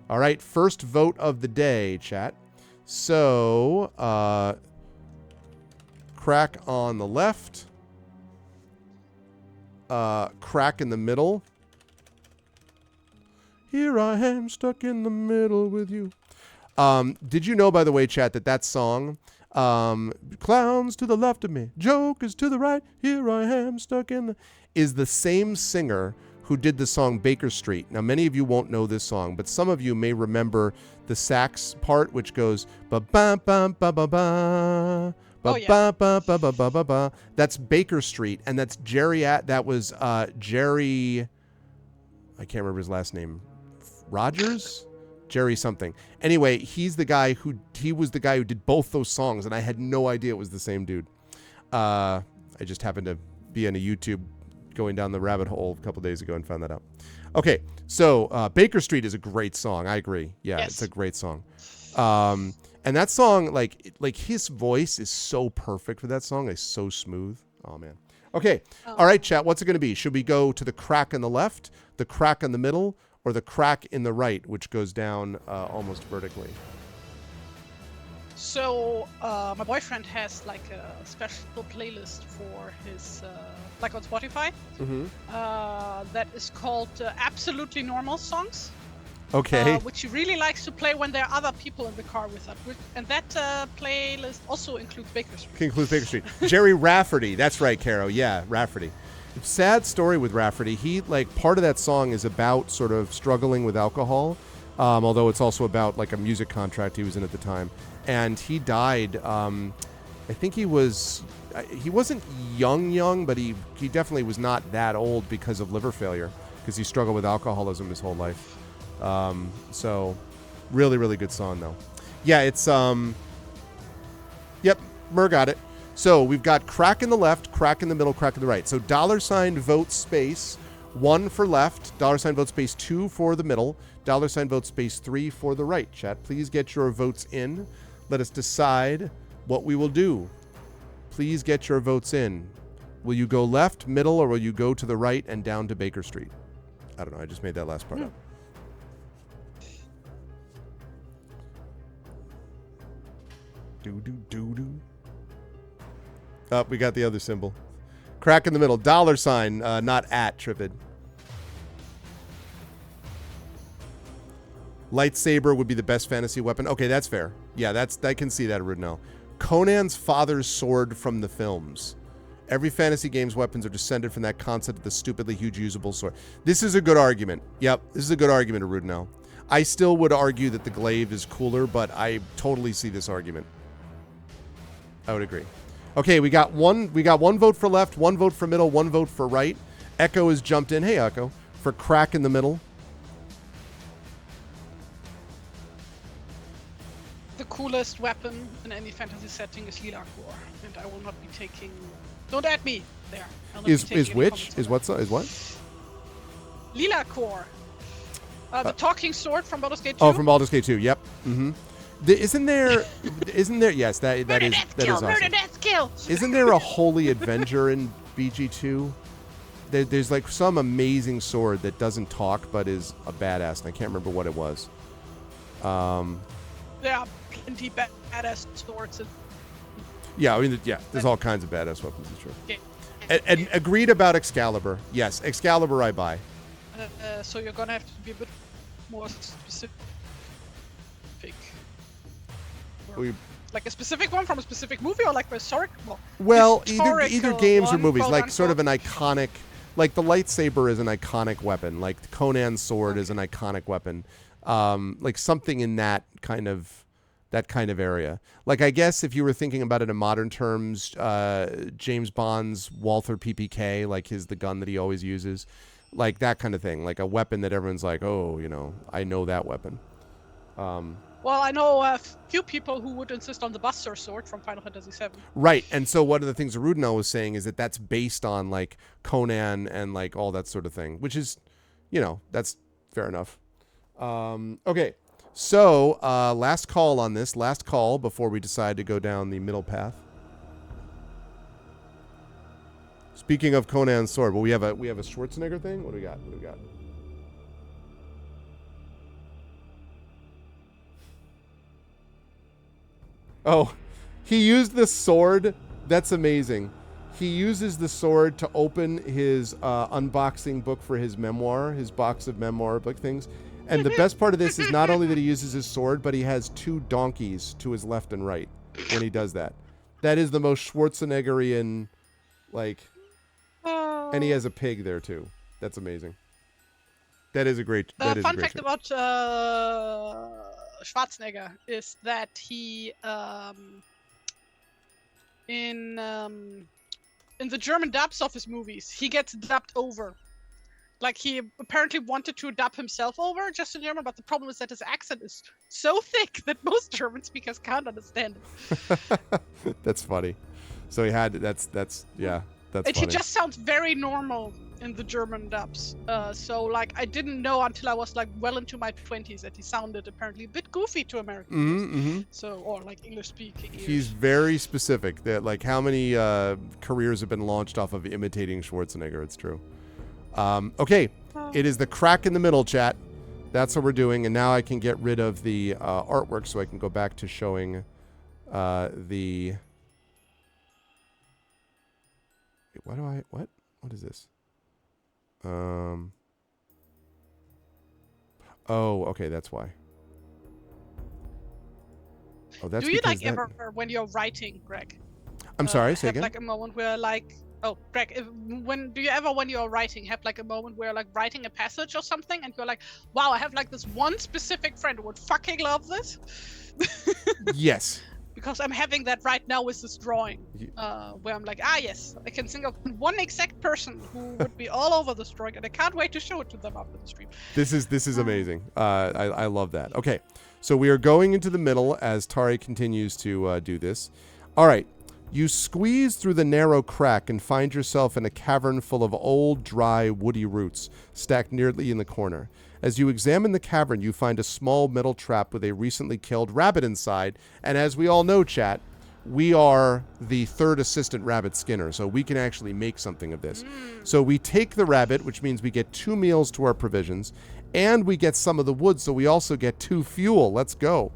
All right, first vote of the day, chat. So, crack on the left. Crack in the middle. Here I am stuck in the middle with you. Did you know, by the way, chat, that song, clowns to the left of me, jokers to the right, here I am stuck in the, is the same singer who did the song Baker Street. Now, many of you won't know this song, but some of you may remember the sax part, which goes ba ba ba ba ba ba. Ba ba ba ba ba ba ba ba. That's Baker Street, and that's Jerry. That was Jerry. I can't remember his last name. Rogers, Jerry something. Anyway, he was the guy who did both those songs, and I had no idea it was the same dude. I just happened to be on a YouTube going down the rabbit hole a couple days ago and found that out. Okay, so Baker Street is a great song. I agree. Yeah, yes. It's a great song. And that song, like his voice is so perfect for that song. It's so smooth. Oh, man. Okay. All right, chat. What's it going to be? Should we go to the crack on the left, the crack in the middle, or the crack in the right, which goes down almost vertically? So my boyfriend has like a special playlist for his, like on Spotify, that is called Absolutely Normal Songs. Okay. Which he really likes to play when there are other people in the car with us. And that playlist also includes Baker Street. Includes Baker Street. Jerry Rafferty. That's right, Caro. Yeah, Rafferty. Sad story with Rafferty. He, like, part of that song is about sort of struggling with alcohol, although it's also about, like, a music contract he was in at the time. And he died, I think he wasn't young, but he definitely was not that old because of liver failure, because he struggled with alcoholism his whole life. So really, really good song though. Yeah, it's, yep, Mur got it. So we've got crack in the left, crack in the middle, crack in the right. So $ vote space 1 for left, $ vote space 2 for the middle, $ vote space 3 for the right. Chat, please get your votes in. Let us decide what we will do. Please get your votes in. Will you go left, middle, or will you go to the right and down to Baker Street? I don't know. I just made that last part up. Do. Oh, we got the other symbol. Crack in the middle. $, not at, Tripid. Lightsaber would be the best fantasy weapon. Okay, that's fair. Yeah, I can see that, Rudnell. Conan's father's sword from the films. Every fantasy game's weapons are descended from that concept of the stupidly huge usable sword. This is a good argument. Yep, this is a good argument, Rudnell. I still would argue that the glaive is cooler, but I totally see this argument. I would agree. Okay, we got one vote for left, 1 vote for middle, 1 vote for right. Echo has jumped in. Hey, Echo. For crack in the middle. The coolest weapon in any fantasy setting is Lila Core, and I will not be taking. Don't add me there. Is which? Is what? Lila Core. The talking sword from Baldur's Gate 2. Oh, from Baldur's Gate 2. Yep. Mm-hmm. Isn't there? Yes, that is awesome. Murder, death, kill. Isn't there a Holy Avenger in BG2? There's like some amazing sword that doesn't talk but is a badass, and I can't remember what it was. There are plenty badass swords. Yeah, I mean, yeah, there's all kinds of badass weapons. It's true. And agreed about Excalibur. Yes, Excalibur I buy. So you're gonna have to be a bit more specific. Like a specific one from a specific movie, or like a historic? Well, either games or movies, like sort of an iconic, like the lightsaber is an iconic weapon, like Conan's sword is an iconic weapon, like something in that kind of area. Like I guess if you were thinking about it in modern terms, James Bond's Walther PPK, like the gun that he always uses, like that kind of thing, like a weapon that everyone's like, oh, I know that weapon. Well, I know a few people who would insist on the Buster sword from Final Fantasy VII. Right, and so one of the things Rudnell was saying is that that's based on like Conan and like all that sort of thing, which is, that's fair enough. Okay, so last call on this, last call before we decide to go down the middle path. Speaking of Conan's sword, well, we have a Schwarzenegger thing. What do we got? Oh, he used the sword. That's amazing. He uses the sword to open his unboxing book for his memoir, his box of memoir book things. And the best part of this is not only that he uses his sword, but he has 2 donkeys to his left and right when he does that. That is the most Schwarzeneggerian, like, and he has a pig there too. That's amazing. That is a great. That is a Fun great fact shot. about Schwarzenegger is that he in the German dubs of his movies, he gets dubbed over. Like, he apparently wanted to dub himself over just in German, but the problem is that his accent is so thick that most German speakers can't understand it. That's funny. So he had that's yeah, that's And funny. he just sounds very normal in the German dubs. So, like, I didn't know until I was, like, well into my 20s that he sounded apparently a bit goofy to American ears. So, or, like, English-speaking ears. He's very specific. That, like, how many careers have been launched off of imitating Schwarzenegger? It's true. Okay, it is the crack in the middle, chat. That's what we're doing, and now I can get rid of the artwork so I can go back to showing the... Wait, why do I... What? What is this? Oh, okay, that's why. Oh, that's Do you, like, because that... ever, when you're writing, Greg? I'm sorry, say have, again? like, a moment where, like... Oh, Greg, do you ever, when you're writing, have, like, a moment where, like, writing a passage or something, and you're like, wow, I have, like, this one specific friend who would fucking love this? Yes. Because I'm having that right now with this drawing, where I'm like, ah, yes, I can think of one exact person who would be all over this drawing, and I can't wait to show it to them after the stream. This is amazing. I love that. Okay, so we are going into the middle as Tari continues to do this. All right, you squeeze through the narrow crack and find yourself in a cavern full of old, dry, woody roots stacked nearly in the corner. As you examine the cavern, you find a small metal trap with a recently killed rabbit inside. And as we all know, chat, we are the 3rd assistant rabbit skinner, so we can actually make something of this. So we take the rabbit, which means we get 2 meals to our provisions, and we get some of the wood, so we also get 2 fuel. Let's go.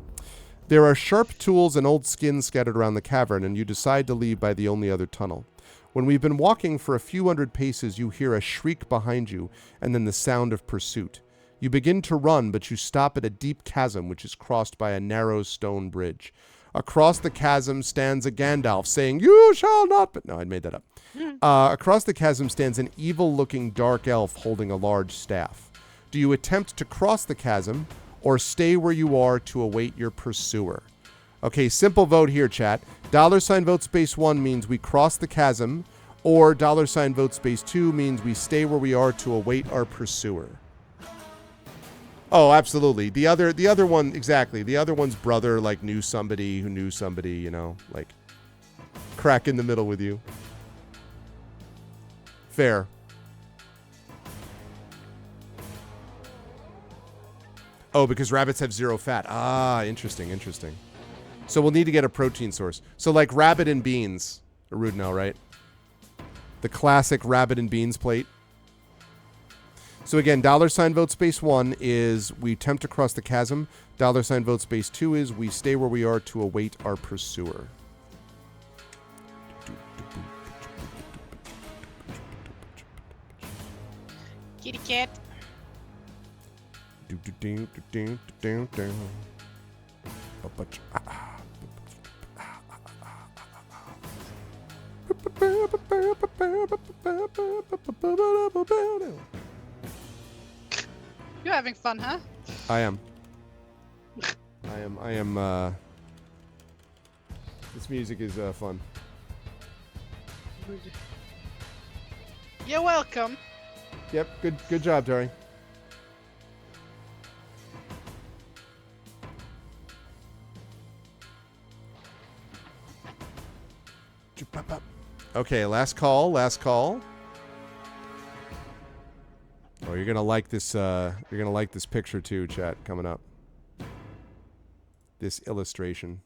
There are sharp tools and old skins scattered around the cavern, and you decide to leave by the only other tunnel. When we've been walking for a few hundred paces, you hear a shriek behind you, and then the sound of pursuit. You begin to run, but you stop at a deep chasm which is crossed by a narrow stone bridge. Across the chasm stands a Gandalf saying, "You shall not..." But no, I made that up. Across the chasm stands an evil-looking dark elf holding a large staff. Do you attempt to cross the chasm or stay where you are to await your pursuer? Okay, simple vote here, chat. $vote space 1 means we cross the chasm, or $vote space 2 means we stay where we are to await our pursuer. Oh, absolutely. The other one, exactly. The other one's brother, like, knew somebody who knew somebody, you know, like, crack in the middle with you. Fair. Oh, because rabbits have 0 fat. Ah, interesting, interesting. So we'll need to get a protein source. So, like, rabbit and beans. Arudno, right? The classic rabbit and beans plate. So again, $vote space 1 is we attempt to cross the chasm. $vote space 2 is we stay where we are to await our pursuer. Kitty cat. You're having fun, huh? I am. This music is fun. You're welcome. Yep, good job, Tari. Okay, last call. Oh, you're gonna like this. You're gonna like this picture too, chat. Coming up. This illustration.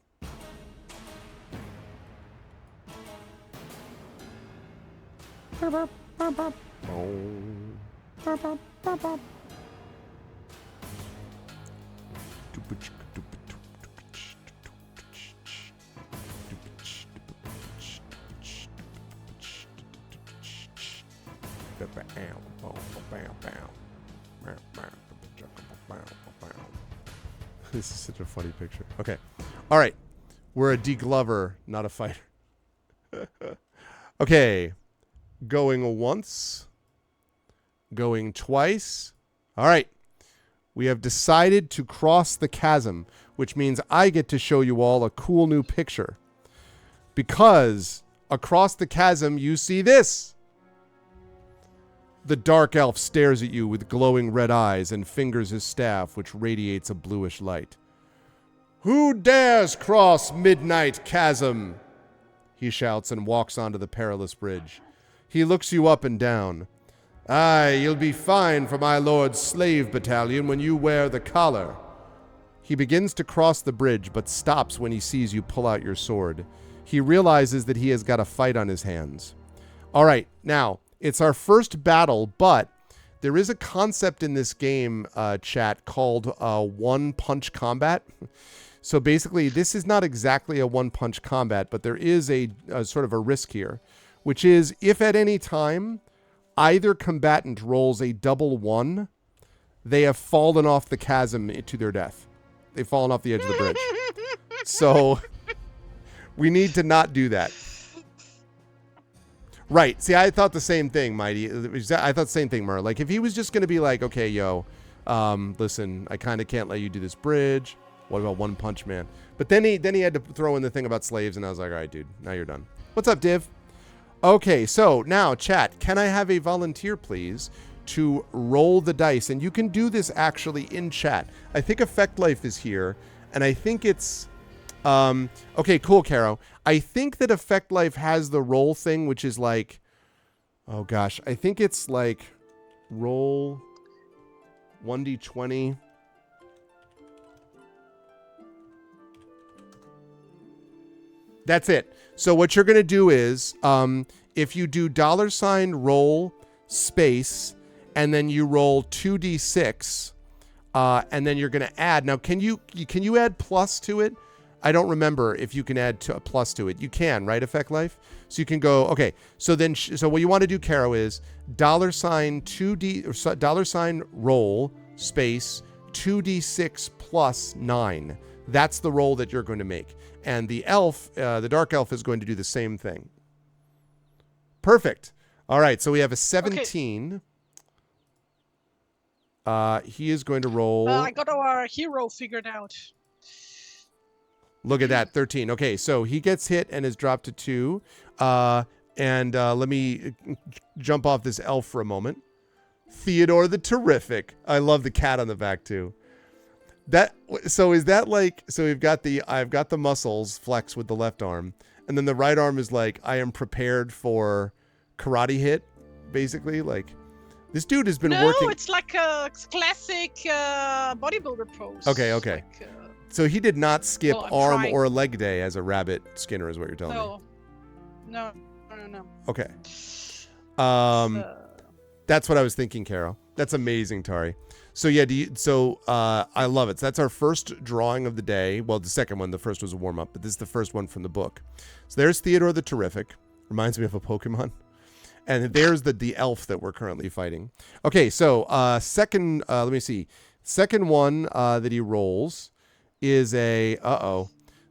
This is such a funny picture. Okay. All right. We're a deglover, not a fighter. Okay. Going once. Going twice. All right. We have decided to cross the chasm, which means I get to show you all a cool new picture. Because across the chasm, you see this. The dark elf stares at you with glowing red eyes and fingers his staff, which radiates a bluish light. Who dares cross midnight chasm? He shouts and walks onto the perilous bridge. He looks you up and down. Aye, you'll be fine for my lord's slave battalion when you wear the collar. He begins to cross the bridge, but stops when he sees you pull out your sword. He realizes that he has got a fight on his hands. All right, now, it's our first battle, but there is a concept in this game, chat, called one-punch combat. So basically, this is not exactly a one-punch combat, but there is a sort of a risk here, which is if at any time either combatant rolls a double one, they have fallen off the chasm to their death. They've fallen off the edge of the bridge. So we need to not do that. Right. See, I thought the same thing, Mighty. I thought the same thing, Mer. Like, if he was just going to be like, okay, yo, listen, I kind of can't let you do this bridge. What about One Punch Man? But then he had to throw in the thing about slaves, and I was like, all right, dude, now you're done. What's up, Div? Okay, so now, chat, can I have a volunteer, please, to roll the dice? And you can do this actually in chat. I think Effect Life is here, and I think it's... okay, cool, Caro. I think that Effect Life has the roll thing, which is like... Oh, gosh. I think it's like roll 1d20. That's it. So what you're going to do is, if you do $roll space, and then you roll 2d6, and then you're going to add. Now, can you add plus to it? I don't remember if you can add a plus to it. You can, right, Effect Life? So you can go, okay. So then, so what you want to do, Caro, is $2d, or roll space 2d6 plus 9. That's the roll that you're going to make. And the elf, the dark elf, is going to do the same thing. Perfect. All right, so we have a 17. Okay. He is going to roll... I got our hero figured out. Look at that, 13. Okay, so he gets hit and is dropped to 2. And let me jump off this elf for a moment. Theodore the Terrific. I love the cat on the back, too. So is that like, so I've got the muscles flex with the left arm, and then the right arm is like, I am prepared for karate hit, basically. Like, this dude has been working. No, it's like a classic bodybuilder pose. Okay. Like, so he did not skip arm trying. or leg day as a rabbit Skinner, is what you're telling me. No. Okay. That's what I was thinking, Caro. That's amazing, Tari. So yeah, I love it. So that's our first drawing of the day. Well, the second one, the first was a warm-up, but this is the first one from the book. So there's Theodore the Terrific. Reminds me of a Pokemon. And there's the elf that we're currently fighting. Okay, so second, let me see. Second one that he rolls is a,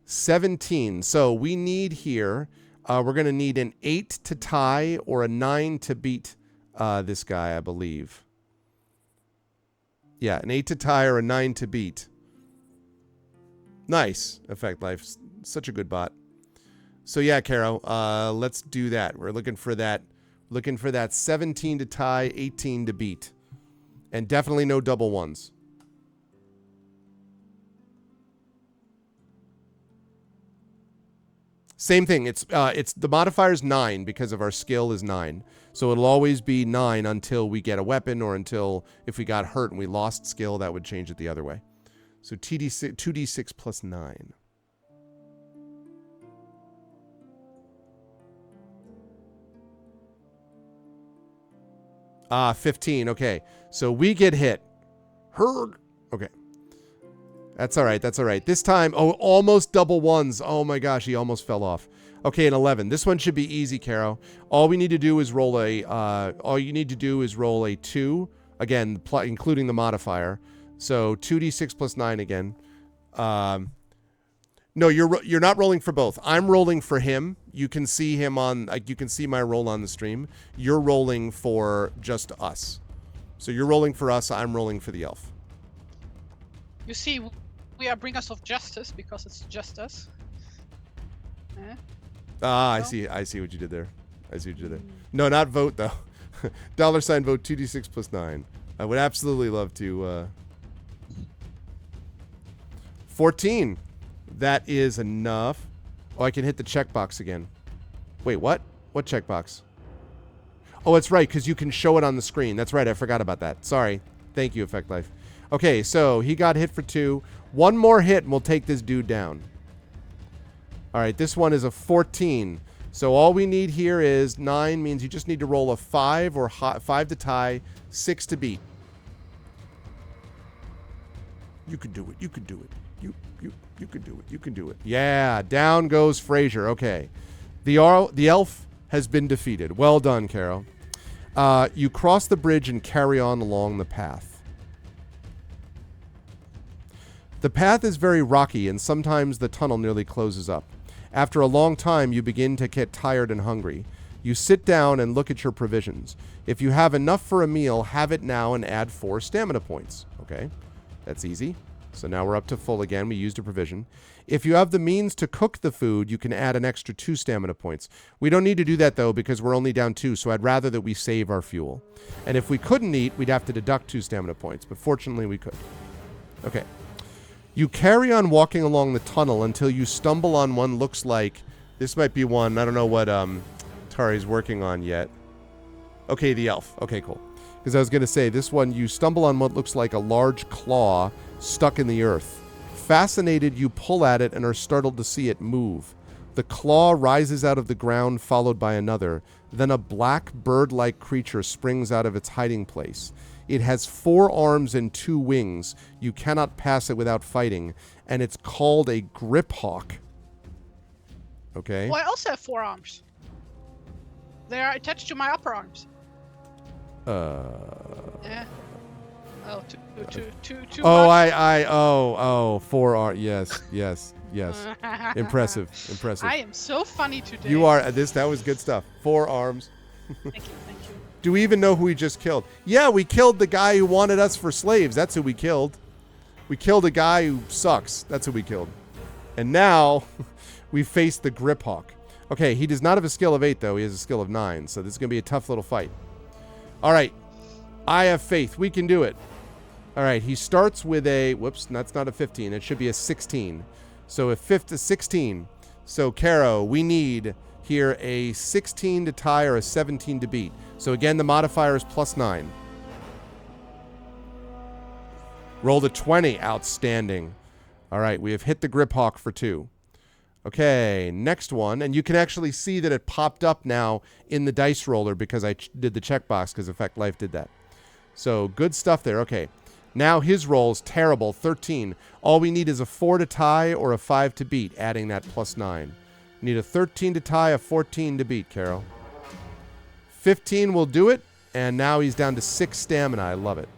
17. So we need here, we're going to need an 8 to tie or a 9 to beat this guy, I believe. Yeah, an 8 to tie or a 9 to beat. Nice. Effect Life. Such a good bot. So yeah, Caro, let's do that. We're looking for that 17 to tie, 18 to beat. And definitely no double ones. Same thing. It's the modifier's 9 because of our skill is 9. So it'll always be 9 until we get a weapon, or until if we got hurt and we lost skill, that would change it the other way. So 2d6 plus 9. Ah, 15. Okay. So we get hit. Okay. That's all right. That's all right. This time, oh, almost double ones. Oh my gosh, he almost fell off. Okay, an 11. This one should be easy, Caro. All we need to do is roll a. All you need to do is roll a 2. Again, including the modifier. So 2d6 plus 9 again. No, you're not rolling for both. I'm rolling for him. You can see him on. You can see my roll on the stream. You're rolling for just us. So you're rolling for us. I'm rolling for the elf. You see, we are bringers of justice because it's just us. Eh? Ah, No? I see what you did there. I see what you did there. No, not vote though. $ vote 2d6 plus 9. I would absolutely love to. 14. That is enough. Oh, I can hit the checkbox again. Wait, what? What checkbox? Oh, it's right, because you can show it on the screen. That's right, I forgot about that. Sorry. Thank you, Effect Life. Okay, so he got hit for 2. One more hit and we'll take this dude down. All right, this one is a 14. So all we need here is 9 means you just need to roll a 5 or 5 to tie, 6 to beat. You can do it. You can do it. You can do it. You can do it. Yeah, down goes Frazier. Okay. The elf has been defeated. Well done, Caro. You cross the bridge and carry on along the path. The path is very rocky, and sometimes the tunnel nearly closes up. After a long time, you begin to get tired and hungry. You sit down and look at your provisions. If you have enough for a meal, have it now and add 4 stamina points. Okay, that's easy. So now we're up to full again. We used a provision. If you have the means to cook the food, you can add an extra 2 stamina points. We don't need to do that, though, because we're only down 2, so I'd rather that we save our fuel. And if we couldn't eat, we'd have to deduct 2 stamina points, but fortunately we could. Okay. You carry on walking along the tunnel until you stumble on one looks like... This might be one. I don't know what Tari's working on yet. Okay, the elf. Okay, cool. Because I was going to say, this one, you stumble on what looks like a large claw stuck in the earth. Fascinated, you pull at it and are startled to see it move. The claw rises out of the ground, followed by another. Then a black bird-like creature springs out of its hiding place. It has 4 arms and 2 wings. You cannot pass it without fighting. And it's called a grip hawk. Okay. Well, I also have 4 arms. They are attached to my upper arms. Yeah. Oh, two. Oh, 4 arms. Yes. Impressive. I am so funny today. You are. That was good stuff. 4 arms. Thank you. Do we even know who we just killed? Yeah, we killed the guy who wanted us for slaves. That's who we killed. We killed a guy who sucks. That's who we killed. And now we face the grip hawk. Okay, he does not have a skill of 8, though. He has a skill of 9. So this is going to be a tough little fight. All right. I have faith. We can do it. All right. He starts with a... Whoops, that's not a 15. It should be a 16. So a 16. So, Caro, we need here a 16 to tie or a 17 to beat. So again, the modifier is plus 9. Rolled a 20. Outstanding. All right, we have hit the grip hawk for 2. Okay, next one. And you can actually see that it popped up now in the dice roller because I did the checkbox because Effect Life did that. So good stuff there. Okay, now his roll is terrible. 13. All we need is a 4 to tie or a 5 to beat, adding that plus 9. Need a 13 to tie, a 14 to beat, Caro. 15 will do it, and now he's down to 6 stamina. I love it.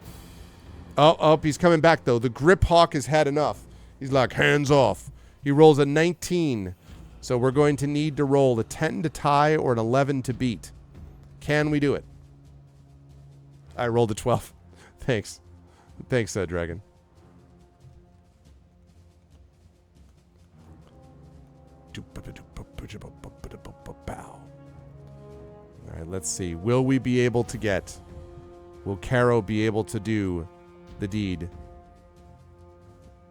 Oh, he's coming back, though. The grip hawk has had enough. He's like, hands off. He rolls a 19, so we're going to need to roll a 10 to tie or an 11 to beat. Can we do it? I rolled a 12. Thanks, Dragon. All right, let's see. Will we be able to get... Will Caro be able to do the deed?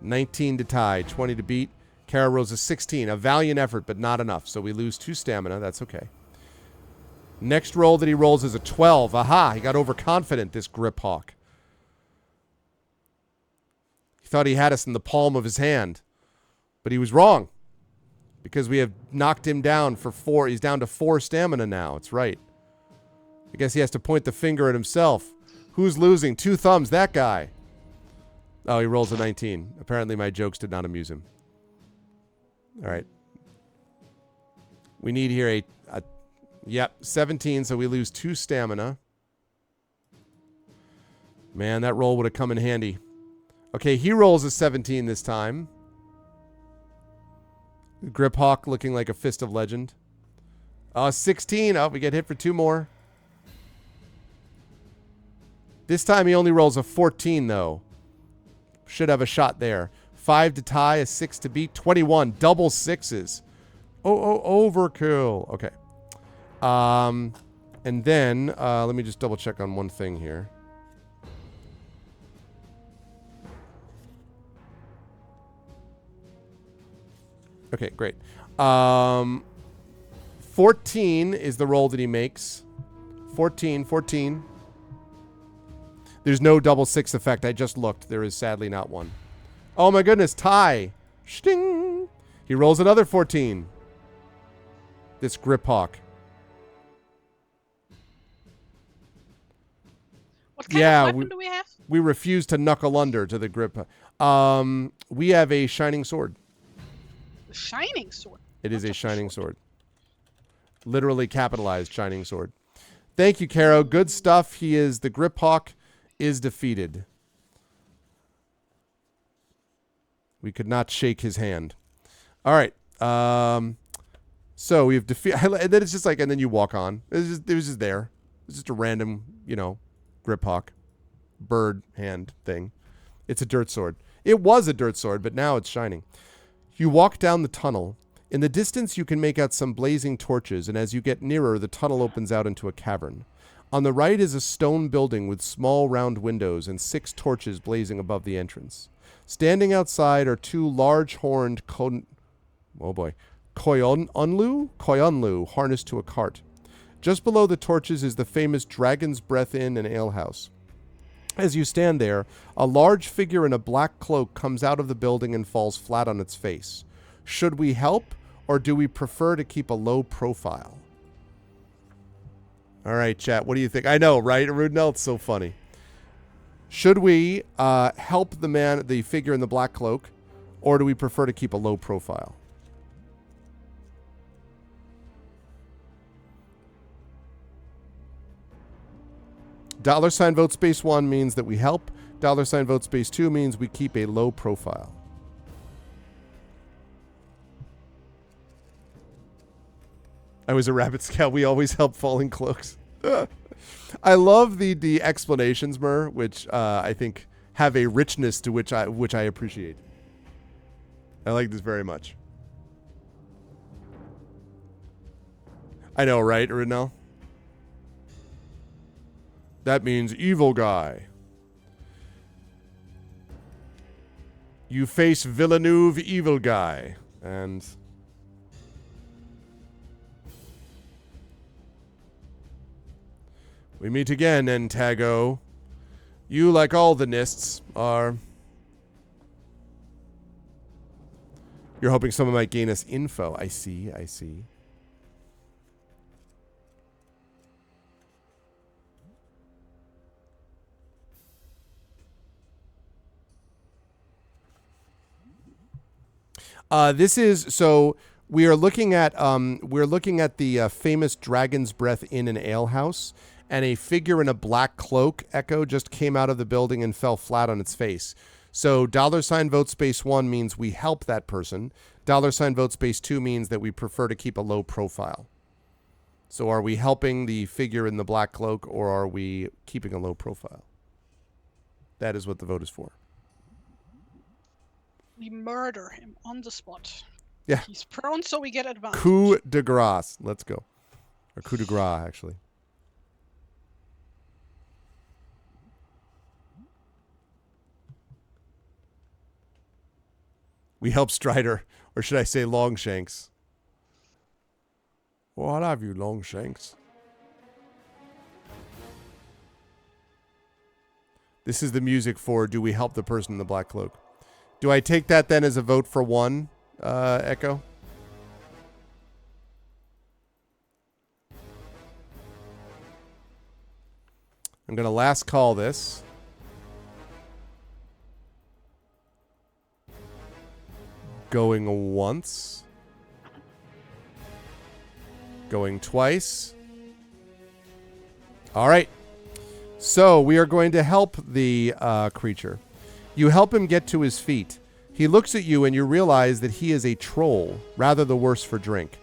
19 to tie, 20 to beat. Caro rolls a 16. A valiant effort, but not enough. So we lose 2 stamina. That's okay. Next roll that he rolls is a 12. Aha! He got overconfident, this grip hawk. He thought he had us in the palm of his hand. But he was wrong. Because we have knocked him down for 4. He's down to 4 stamina now. It's right. I guess he has to point the finger at himself. Who's losing? 2 thumbs. That guy. Oh, he rolls a 19. Apparently my jokes did not amuse him. All right. We need here yep, 17, so we lose 2 stamina. Man, that roll would have come in handy. Okay, he rolls a 17 this time. Grip Hawk looking like a fist of legend. 16. Oh, we get hit for 2 more. This time he only rolls a 14, though. Should have a shot there. 5 to tie, a 6 to beat. 21. Double sixes. Oh, overkill. Okay. And then, let me just double check on one thing here. Okay, great. 14 is the roll that he makes. 14. There's no double 6 effect. I just looked. There is sadly not one. Oh my goodness, tie. Sting. He rolls another 14. This Grip Hawk. What kind of weapon do we have? We refuse to knuckle under to the Grip. We have a shining sword. A shining sword. It is a shining sword. Literally capitalized shining sword. Thank you, Caro. Good stuff. The Grip Hawk is defeated. We could not shake his hand. All right. So we've defeated, and then it's just like, and then you walk on. It was just there. It's just a random, Grip Hawk bird hand thing. It's a dirt sword. It was a dirt sword, but now it's shining. You walk down the tunnel. In the distance, you can make out some blazing torches, and as you get nearer, the tunnel opens out into a cavern. On the right is a stone building with small round windows and 6 torches blazing above the entrance. Standing outside are 2 large-horned koyunlu harnessed to a cart. Just below the torches is the famous Dragon's Breath Inn and Alehouse. As you stand there, a large figure in a black cloak comes out of the building and falls flat on its face. Should we help, or do we prefer to keep a low profile? All right, chat, what do you think? I know, right? Rudnell, it's so funny. Should we help the figure in the black cloak, or do we prefer to keep a low profile? $ vote space 1 means that we help. $ vote space 2 means we keep a low profile. I was a rabbit scout. We always help falling cloaks. I love the explanations, Mur, which I think have a richness to which I appreciate. I like this very much. I know, right, Rinell? That means evil guy. You face Villeneuve evil guy. And we meet again, Entago. You, like all the Nists, are... You're hoping someone might gain us info. I see. This is so we are looking at the famous Dragon's Breath Inn and Alehouse, and a figure in a black cloak, Echo, just came out of the building and fell flat on its face. So $ vote space 1 means we help that person. $ vote space 2 means that we prefer to keep a low profile. So are we helping the figure in the black cloak, or are we keeping a low profile? That is what the vote is for. We murder him on the spot. Yeah. He's prone, so we get advantage. Coup de grace. Let's go. Or coup de grace, actually. We help Strider, or should I say Longshanks? What have you, Longshanks? This is the music for Do We Help the Person in the Black Cloak? Do I take that then as a vote for 1, Echo? I'm going to last call this. Going once. Going twice. All right. So we are going to help the creature. You help him get to his feet. He looks at you and you realize that he is a troll, rather the worse for drink.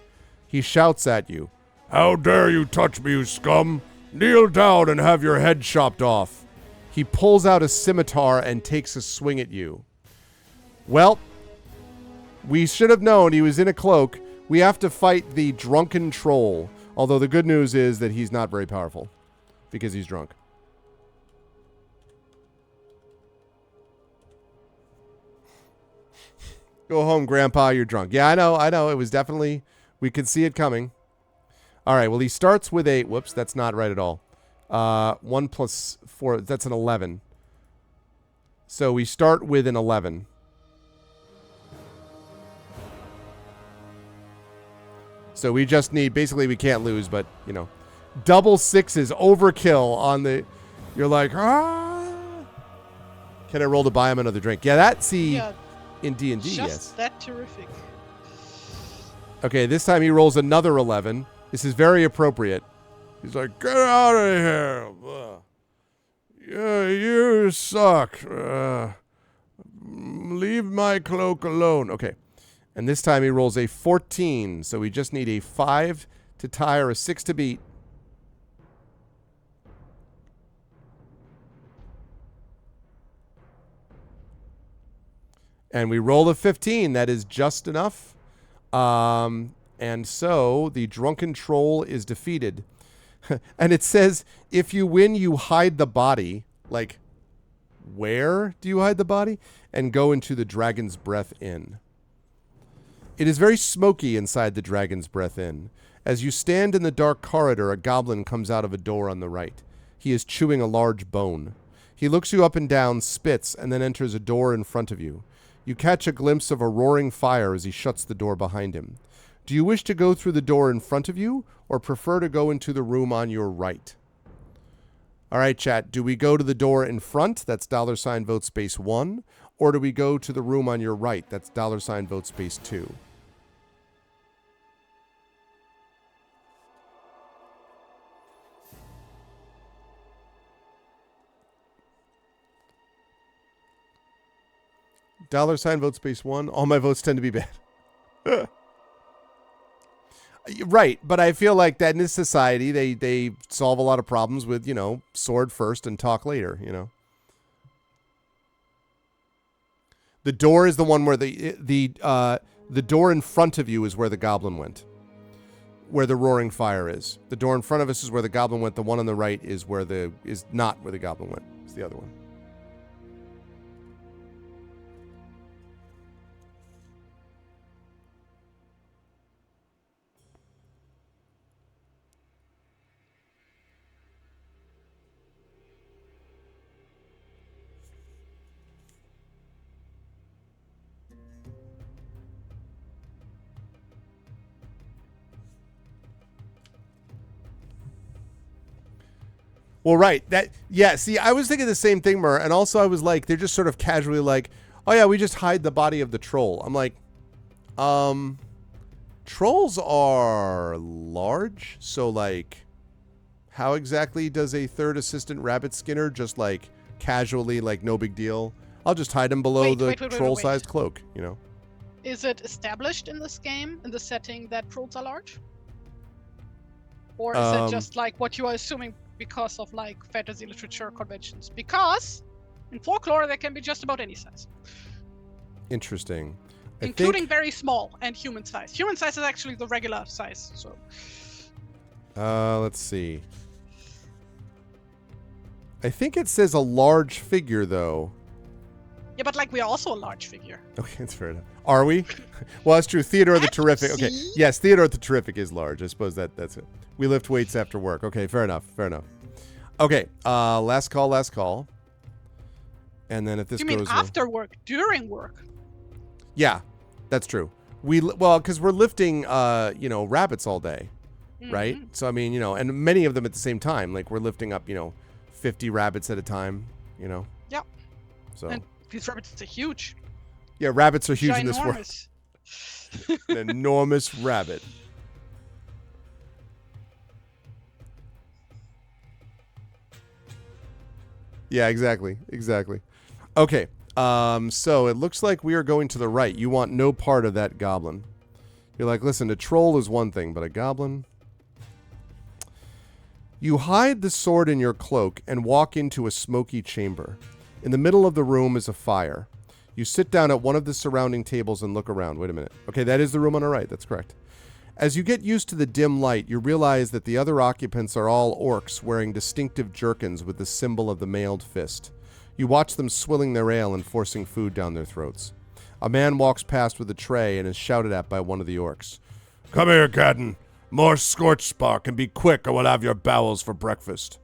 He shouts at you. How dare you touch me, you scum? Kneel down and have your head chopped off. He pulls out a scimitar and takes a swing at you. Well, we should have known he was in a cloak. We have to fight the drunken troll. Although the good news is that he's not very powerful because he's drunk. Go home, Grandpa, you're drunk. Yeah, I know. It was definitely, we could see it coming. All right, well, he starts with a, whoops, that's not right at all. 1 plus 4, that's an 11. So we start with an 11. So we just need, basically we can't lose, but, you know. Double sixes, overkill on the, you're like, ah. Can I roll to buy him another drink? Yeah, that's in D&D, yes. Just that terrific. Okay, this time he rolls another 11. This is very appropriate. He's like, get out of here. Yeah, you suck. Leave my cloak alone. Okay. And this time he rolls a 14. So we just need a 5 to tie or a 6 to beat. And we roll a 15. That is just enough. And so the drunken troll is defeated. And it says, if you win, you hide the body. Like, where do you hide the body? And go into the Dragon's Breath Inn. It is very smoky inside the Dragon's Breath Inn. As you stand in the dark corridor, a goblin comes out of a door on the right. He is chewing a large bone. He looks you up and down, spits, and then enters a door in front of you. You catch a glimpse of a roaring fire as he shuts the door behind him. Do you wish to go through the door in front of you, or prefer to go into the room on your right? All right, chat. Do we go to the door in front? That's $ vote space 1. Or do we go to the room on your right? That's $ vote space 2. $ vote space 1. All my votes tend to be bad. Right, but I feel like that in this society, they solve a lot of problems with, you know, sword first and talk later, you know. The door is the one where the door in front of you is where the goblin went, where the roaring fire is. The door in front of us is where the goblin went. The one on the right is not where the goblin went. It's the other one. Well, right. See, I was thinking the same thing, Mur, and also I was like, they're just sort of casually like, oh yeah, we just hide the body of the troll. I'm like, trolls are large, so like, how exactly does a third assistant rabbit skinner just like casually, like no big deal? I'll just hide him below the troll-sized cloak, you know? Is it established in this game, in the setting, that trolls are large? Or is it just like what you are assuming because of like fantasy literature conventions? Because in folklore they can be just about any size. Interesting. Including very small and human size. Human size is actually the regular size, so. Let's see. I think it says a large figure though. Yeah, but like we are also a large figure. Okay, that's fair enough. Are we? Well, that's true. Theodore the Terrific. Okay, yes, Theodore the Terrific is large. I suppose that's it. We lift weights after work. Okay, fair enough. Fair enough. Okay, last call. And then if this goes... You mean after work, during work? Yeah, that's true. Because we're lifting, rabbits all day, right? So, I mean, and many of them at the same time. Like, we're lifting up, 50 rabbits at a time, Yeah. So... And these rabbits are huge. Yeah, rabbits are huge in this world. An enormous rabbit. Yeah, exactly. Okay. So it looks like we are going to the right. You want no part of that goblin. You're like, listen, a troll is one thing, but a goblin? You hide the sword in your cloak and walk into a smoky chamber. In the middle of the room is a fire. You sit down at one of the surrounding tables and look around. Wait a minute. Okay, that is the room on our right. That's correct. As you get used to the dim light, you realize that the other occupants are all orcs wearing distinctive jerkins with the symbol of the mailed fist. You watch them swilling their ale and forcing food down their throats. A man walks past with a tray and is shouted at by one of the orcs. Come here, Cadden. More scorched spark, and be quick or we'll have your bowels for breakfast.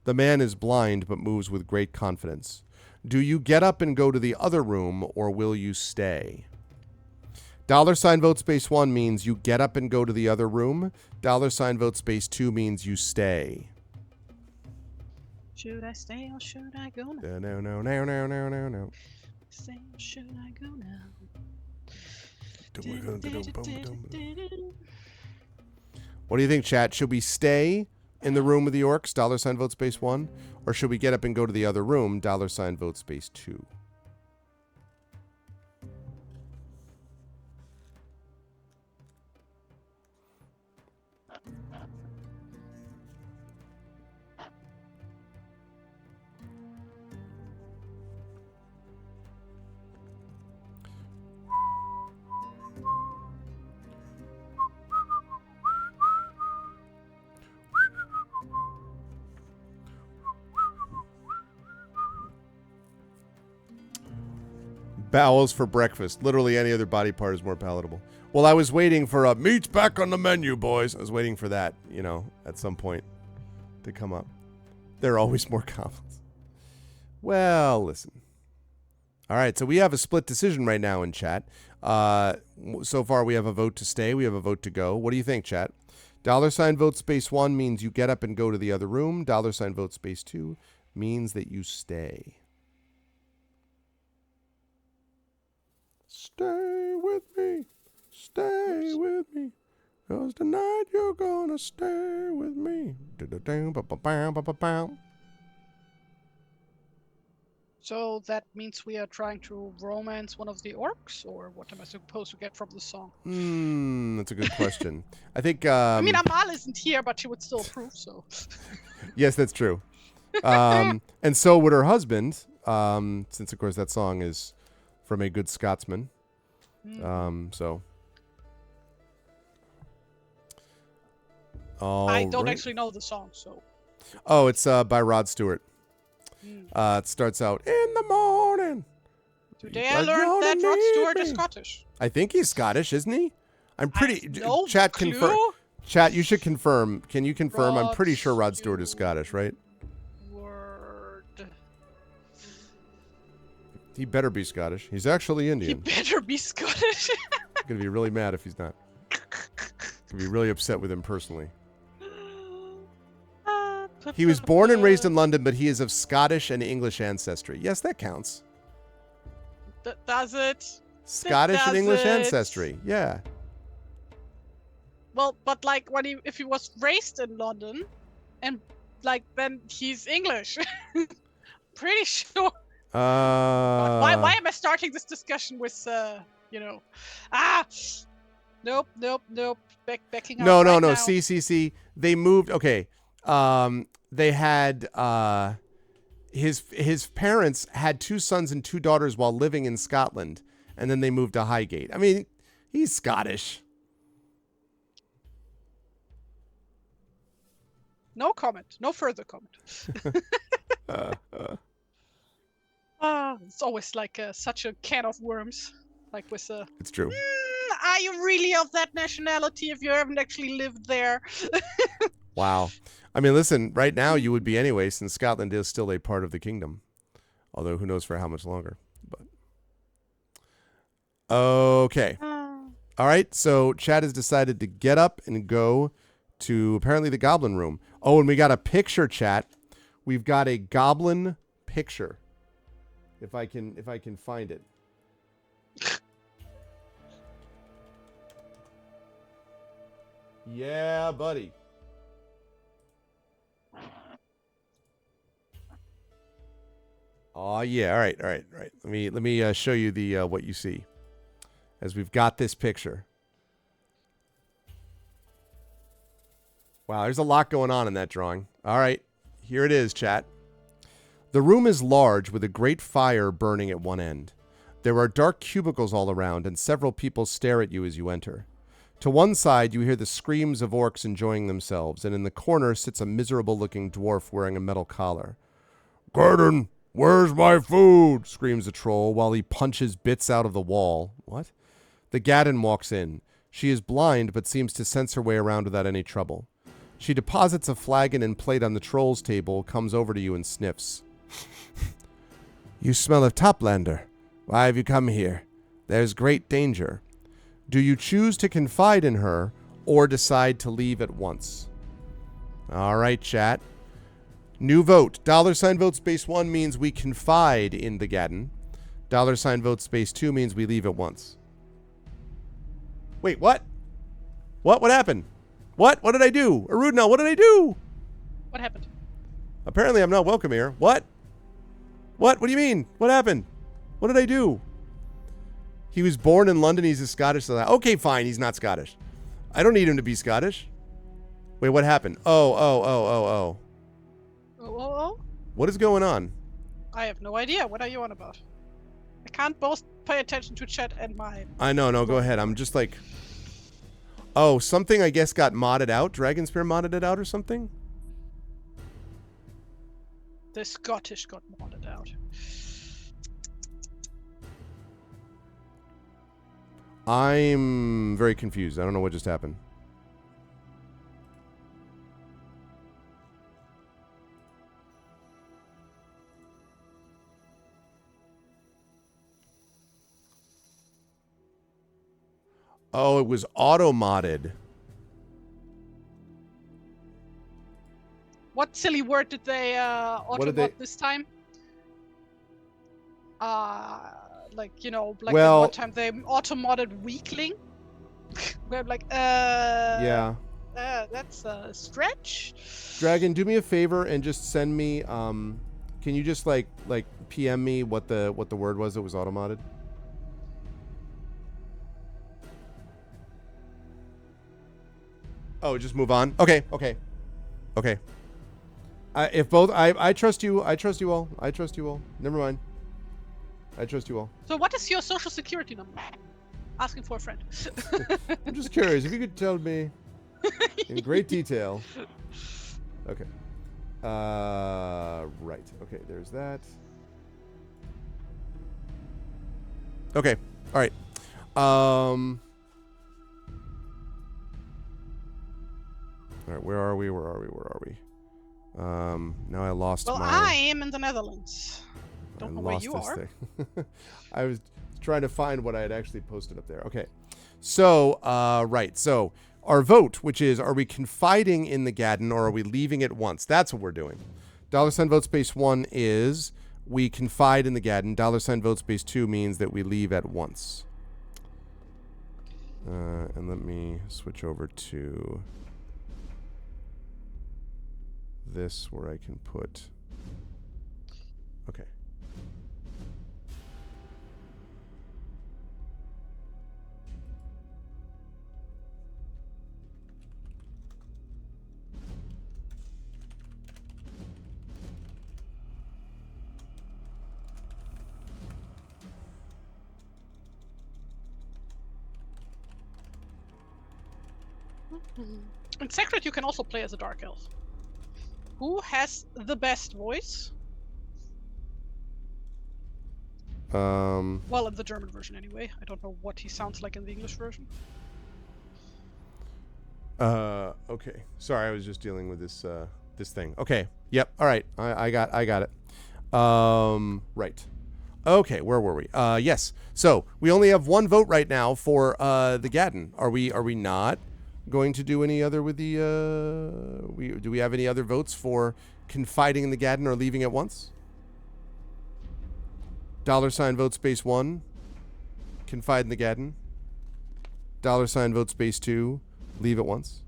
The man is blind but moves with great confidence. Do you get up and go to the other room, or will you stay? $vote space 1 means you get up and go to the other room. $vote space 2 means you stay. Should I stay or should I go now? No. Stay or should I go now? What do you think, chat? Should we stay in the room with the orcs? $vote space 1. Or should we get up and go to the other room? $vote space 2. Bowels for breakfast. Literally any other body part is more palatable. Well, I was waiting for meat's back on the menu, boys. I was waiting for that, at some point to come up. There are always more comments. Well, listen. All right, so we have a split decision right now in chat. So far, we have a vote to stay. We have a vote to go. What do you think, chat? $vote space 1 means you get up and go to the other room. $vote space 2 means that you stay. Stay with me. Stay with me. 'Cause tonight you're gonna stay with me. So that means we are trying to romance one of the orcs, or what am I supposed to get from the song? That's a good question. I think. I mean, Amal isn't here, but she would still approve. So. Yes, that's true. And so would her husband, since of course that song is from a good Scotsman. So. I don't actually know the song, so. Oh, it's by Rod Stewart. It starts out in the morning. Today I learned that Rod Stewart is Scottish. I think he's Scottish, isn't he? I'm pretty. No Chat clue. confirm. Chat, you should confirm. Can you confirm? I'm pretty sure Rod Stewart is Scottish, right? Word. He better be Scottish. He's actually He Indian. better be Scottish. I'm gonna be really mad if he's not. Gonna be really upset with him personally. He was born and raised in London, but he is of Scottish and English ancestry. Yes, that counts. Does it? Scottish and English Does it? ancestry. Yeah. Well, but like if he was raised in London, and like then he's English. Pretty sure. Why am I starting this discussion with Nope. Backing out. No. now. See. They moved. Okay. They had his parents had 2 sons and 2 daughters while living in Scotland, and then they moved to Highgate. I mean, he's Scottish. No comment. No further comment. It's always like such a can of worms. Like with It's true. Are you really of that nationality if you haven't actually lived there? Wow. I mean, listen, right now you would be anyway, since Scotland is still a part of the kingdom. Although who knows for how much longer. But okay. All right, so Chad has decided to get up and go to apparently the goblin room. Oh, and we got a picture, chat. We've got a goblin picture. If I can find it. Yeah, buddy. Oh yeah. All right. Let me show you the what you see as we've got this picture. Wow, there's a lot going on in that drawing. All right, here it is, chat. The room is large with a great fire burning at one end. There are dark cubicles all around, and several people stare at you as you enter. To one side, you hear the screams of orcs enjoying themselves, and in the corner sits a miserable-looking dwarf wearing a metal collar. "Garden, where's my food?" screams the troll while he punches bits out of the wall. What? The Gaddon walks in. She is blind, but seems to sense her way around without any trouble. She deposits a flagon and plate on the troll's table, comes over to you and sniffs. "You smell of Toplander. Why have you come here? There's great danger." Do you choose to confide in her or decide to leave at once? All right, chat. New vote. $ vote space 1 means we confide in the Gaddon. $ vote space 2 means we leave at once. Wait, what? What happened? What did I do? Arudna, what did I do? What happened? Apparently I'm not welcome here. What? What do you mean? What happened? What did I do? He was born in London. He's a Scottish. Okay, fine. He's not Scottish. I don't need him to be Scottish. Wait, what happened? Oh. Oh. What is going on? I have no idea. What are you on about? I can't both pay attention to chat and my... I know. No, go ahead. I'm just like... Oh, something I guess got modded out. Dragon Spear modded it out or something? The Scottish got modded out. I'm very confused. I don't know what just happened. Oh, it was auto-modded. What silly word did they auto-mod this time? Like, you know, like well, the one time they auto-modded weakling. Where I'm like, yeah. That's a stretch. Dragon, do me a favor and just send me, can you just like PM me what the word was that was auto-modded? Oh, just move on. Okay. If both, I trust you. I trust you all. Never mind. I trust you all. So what is your social security number? Asking for a friend. I'm just curious if you could tell me in great detail. Okay. Right. Okay, there's that. Okay. All right. All right, where are we? Now I lost my... Well, I am in the Netherlands. Don't know where you are. I was trying to find what I had actually posted up there. Okay. So, right. So, our vote, which is, are we confiding in the Gaddon or are we leaving it once? That's what we're doing. $ vote space 1 is we confide in the Gaddon. $ vote space 2 means that we leave at once. And let me switch over to this where I can put... Okay. In Secret, you can also play as a Dark Elf. Who has the best voice? Well, in the German version anyway. I don't know what he sounds like in the English version. Okay. Sorry, I was just dealing with this this thing. Okay. Yep. All right. I got it. Right. Okay, where were we? Yes. So, we only have one vote right now for the Gaddon. Are we not going to do any other with the do we have any other votes for confiding in the Gaddon or leaving at once? $ vote space 1, confide in the Gaddon. $ vote space 2, leave at once.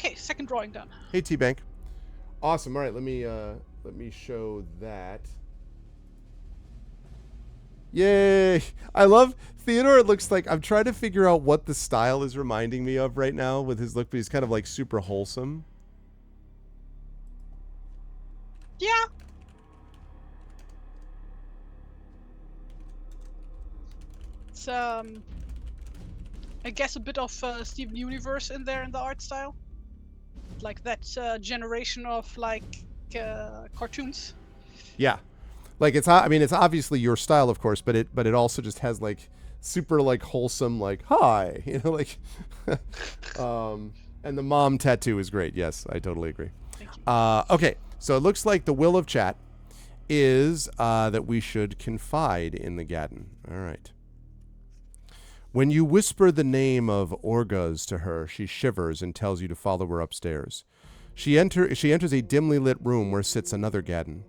Okay, second drawing done. Hey, T-Bank. Awesome. All right, let me show that. Yay! I love Theodore. It looks like I'm trying to figure out what the style is reminding me of right now with his look, but he's kind of like super wholesome. Yeah. It's I guess a bit of Steven Universe in there in the art style, like that generation of like cartoons. Yeah, like it's. I mean, it's obviously your style, of course, but it also just has like super like wholesome like hi, you know, like. And the mom tattoo is great. Yes, I totally agree. Thank you. Okay, so it looks like the will of chat is that we should confide in the Gaddon. All right. When you whisper the name of Orguz to her, she shivers and tells you to follow her upstairs. She enters a dimly lit room where sits another Gaddon.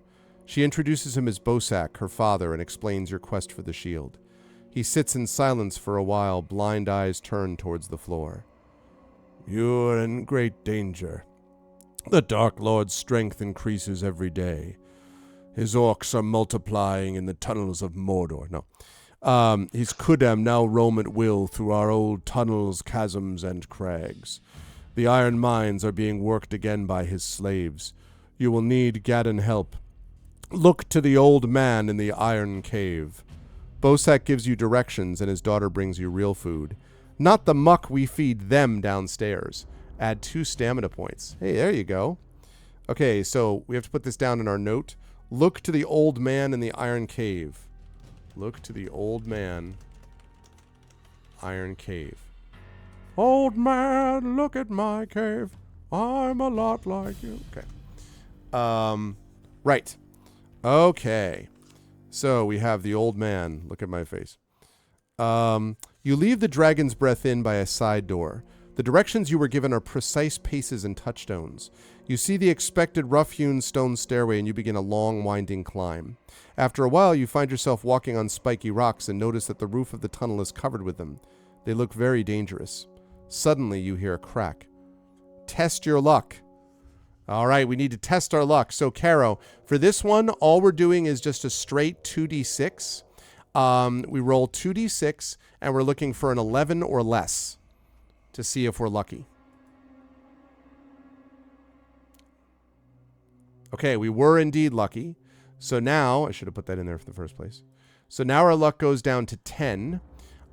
She introduces him as Bosak, her father, and explains your quest for the shield. He sits in silence for a while, blind eyes turned towards the floor. You are in great danger. The Dark Lord's strength increases every day. His orcs are multiplying in the tunnels of Mordor. No. His Kudam now roam at will through our old tunnels, chasms, and crags. The iron mines are being worked again by his slaves. You will need Gaddon help. Look to the old man in the iron cave. Bosak gives you directions, and his daughter brings you real food. Not the muck we feed them downstairs. Add 2 stamina points. Hey, there you go. Okay, so we have to put this down in our note. Look to the old man in the iron cave. Look to the old man. Iron cave. Old man, look at my cave. I'm a lot like you. Okay. Right. Okay. So we have the old man. Look at my face. You leave the Dragon's Breath Inn by a side door. The directions you were given are precise paces and touchstones. You see the expected rough-hewn stone stairway and you begin a long, winding climb. After a while, you find yourself walking on spiky rocks and notice that the roof of the tunnel is covered with them. They look very dangerous. Suddenly, you hear a crack. Test your luck. All right, we need to test our luck. So, Caro, for this one, all we're doing is just a straight 2d6. We roll 2d6, and we're looking for an 11 or less to see if we're lucky. Okay, we were indeed lucky. So now, I should have put that in there for the first place. So now our luck goes down to 10.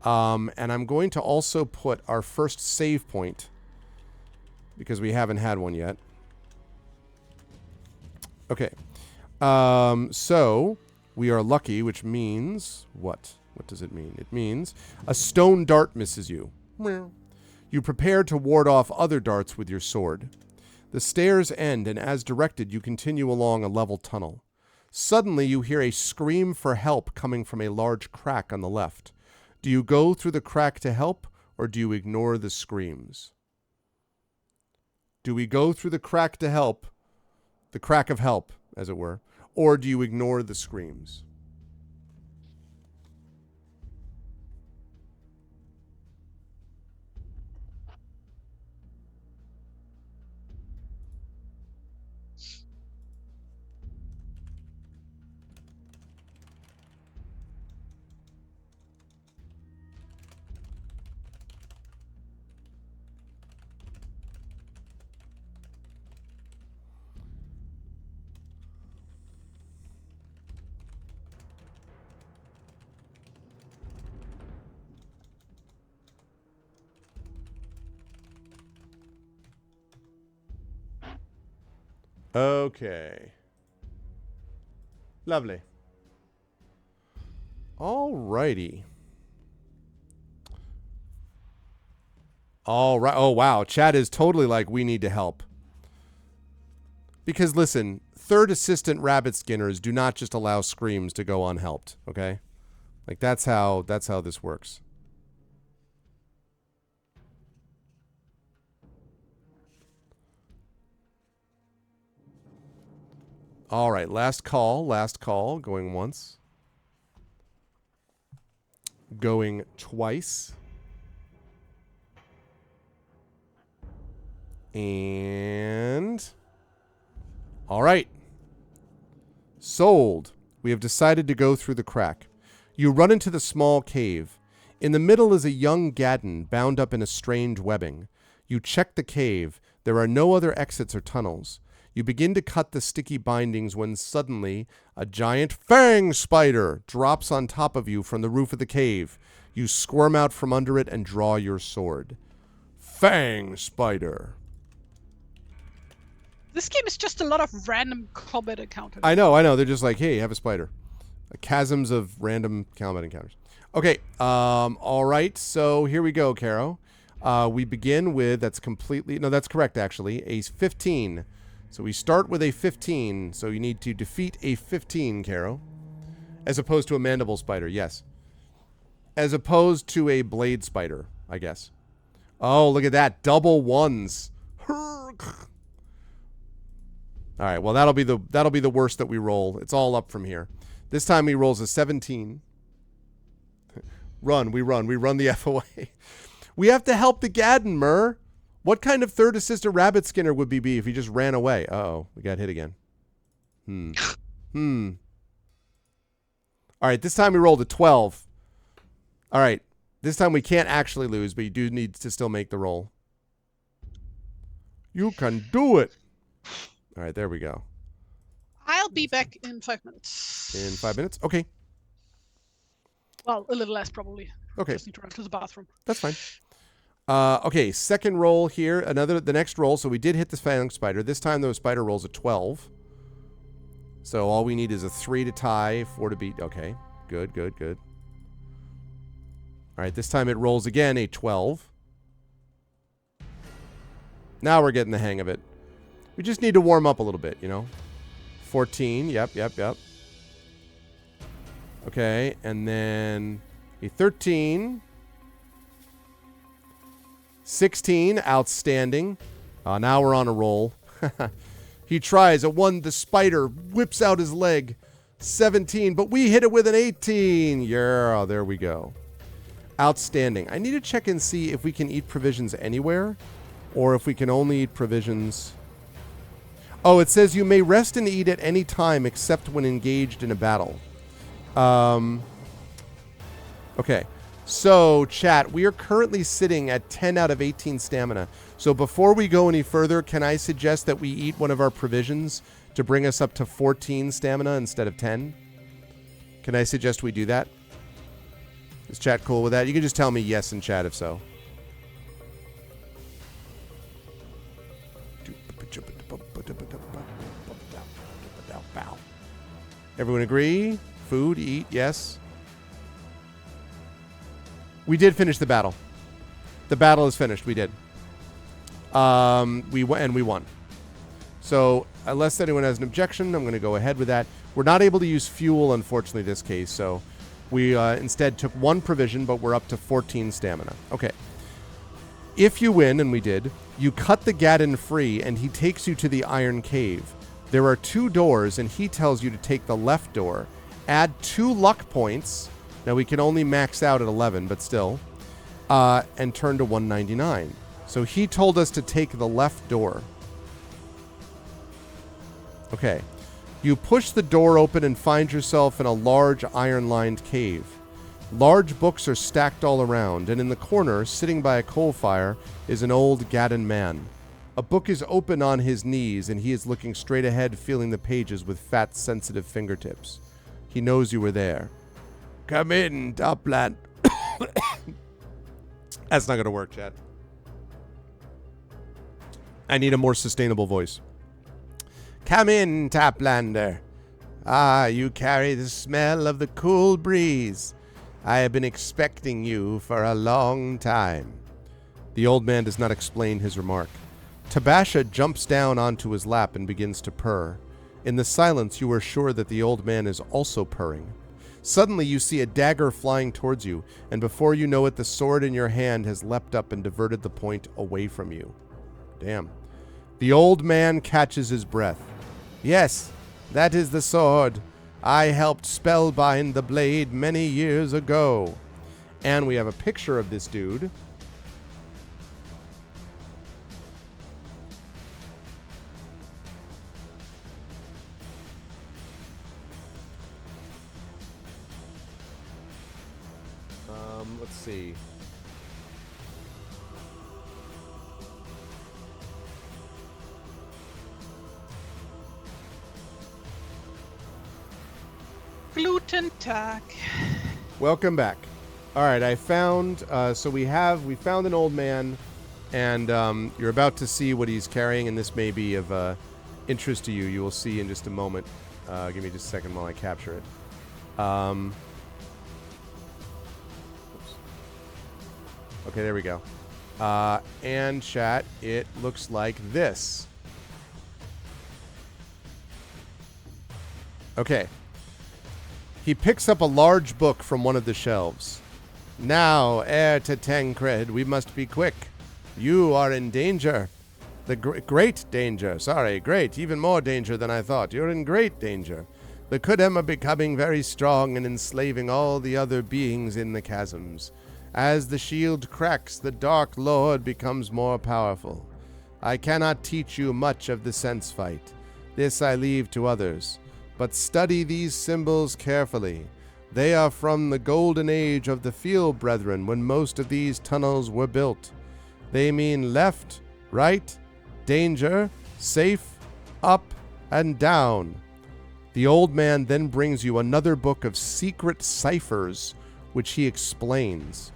And I'm going to also put our first save point, because we haven't had one yet. Okay. So we are lucky, which means what? What does it mean? It means a stone dart misses you. You prepare to ward off other darts with your sword. The stairs end, and as directed, you continue along a level tunnel. Suddenly, you hear a scream for help coming from a large crack on the left. Do you go through the crack to help, or do you ignore the screams? Do we go through the crack to help, the crack of help, as it were, or do you ignore the screams? Okay. Lovely. Alrighty. All right. Oh, wow. Chat is totally like, we need to help. Because listen, third assistant rabbit skinners do not just allow screams to go unhelped, okay? Like that's how this works. All right, last call, going once. Going twice. And... all right. Sold. We have decided to go through the crack. You run into the small cave. In the middle is a young Gadden bound up in a strange webbing. You check the cave. There are no other exits or tunnels. You begin to cut the sticky bindings when suddenly a giant fang spider drops on top of you from the roof of the cave. You squirm out from under it and draw your sword. Fang spider. This game is just a lot of random combat encounters. I know. They're just like, hey, have a spider. Chasms of random combat encounters. Okay, all right. So here we go, Caro. We begin with, that's correct, actually, a 15. So we start with a 15. So you need to defeat a 15, Caro. As opposed to a mandible spider, yes. As opposed to a blade spider, I guess. Oh, look at that. Double ones. All right, well, that'll be the worst that we roll. It's all up from here. This time he rolls a 17. We run the F away. We have to help the Gadden, Mur. What kind of third assistant rabbit skinner would he be if he just ran away? Uh-oh, we got hit again. All right, this time we rolled a 12. All right, this time we can't actually lose, but you do need to still make the roll. You can do it. All right, there we go. I'll be back in 5 minutes. In 5 minutes? Okay. Well, a little less probably. Okay. Just need to run to the bathroom. That's fine. Okay, second roll here. The next roll. So we did hit the fang spider. This time the spider rolls a 12. So all we need is a 3 to tie, 4 to beat. Okay, good. All right, this time it rolls again, a 12. Now we're getting the hang of it. We just need to warm up a little bit, 14, yep. Okay, and then a 13. 16, outstanding. Now we're on a roll. He tries. At 1, the spider whips out his leg. 17, but we hit it with an 18. Yeah, there we go. Outstanding. I need to check and see if we can eat provisions anywhere, or if we can only eat provisions... Oh, it says you may rest and eat at any time except when engaged in a battle. Okay. So, chat, we are currently sitting at 10 out of 18 stamina. So before we go any further, can I suggest that we eat one of our provisions to bring us up to 14 stamina instead of 10? Can I suggest we do that? Is chat cool with that? You can just tell me yes in chat if so. Everyone agree? Food, eat, yes. We did finish the battle. The battle is finished. We did. We won. So unless anyone has an objection, I'm going to go ahead with that. We're not able to use fuel, unfortunately, this case. So we instead took 1 provision, but we're up to 14 stamina. Okay. If you win, and we did, you cut the Gadden free, and he takes you to the Iron Cave. There are 2 doors, and he tells you to take the left door. Add 2 luck points. Now, we can only max out at 11, but still. And turn to 199. So he told us to take the left door. Okay. You push the door open and find yourself in a large iron-lined cave. Large books are stacked all around, and in the corner, sitting by a coal fire, is an old Gadden man. A book is open on his knees, and he is looking straight ahead, feeling the pages with fat, sensitive fingertips. He knows you were there. Come in, Topland. That's not going to work, Chad. I need a more sustainable voice. Come in, Toplander. Ah, you carry the smell of the cool breeze. I have been expecting you for a long time. The old man does not explain his remark. Tabasha jumps down onto his lap and begins to purr. In the silence, you are sure that the old man is also purring. Suddenly, you see a dagger flying towards you, and before you know it, the sword in your hand has leapt up and diverted the point away from you. Damn. The old man catches his breath. Yes, that is the sword. I helped spellbind the blade many years ago. And we have a picture of this dude. see. Gluten tag. Welcome back. All right, I found. So we found an old man, and you're about to see what he's carrying, and this may be of interest to you. You will see in just a moment. Give me just a second while I capture it. Oops. Okay, there we go. And chat, it looks like this. Okay. He picks up a large book from one of the shelves. Now, heir to Tancred, we must be quick. You are in danger. The great danger. Sorry, great. Even more danger than I thought. You're in great danger. The Kudem are becoming very strong and enslaving all the other beings in the chasms. As the shield cracks, the Dark Lord becomes more powerful. I cannot teach you much of the sense fight. This I leave to others. But study these symbols carefully. They are from the golden age of the Field Brethren, when most of these tunnels were built. They mean left, right, danger, safe, up, and down. The old man then brings you another book of secret ciphers, which he explains.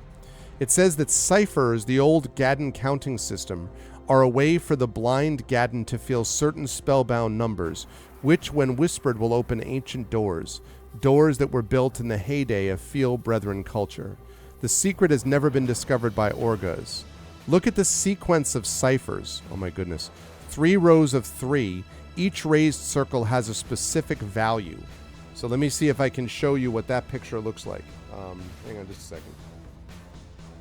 It says that ciphers, the old Gadden counting system, are a way for the blind Gadden to feel certain spellbound numbers, which, when whispered, will open ancient doors that were built in the heyday of Field Brethren culture. The secret has never been discovered by Orgas. Look at the sequence of ciphers. Oh my goodness. 3 rows of 3. Each raised circle has a specific value. So let me see if I can show you what that picture looks like. Hang on just a second.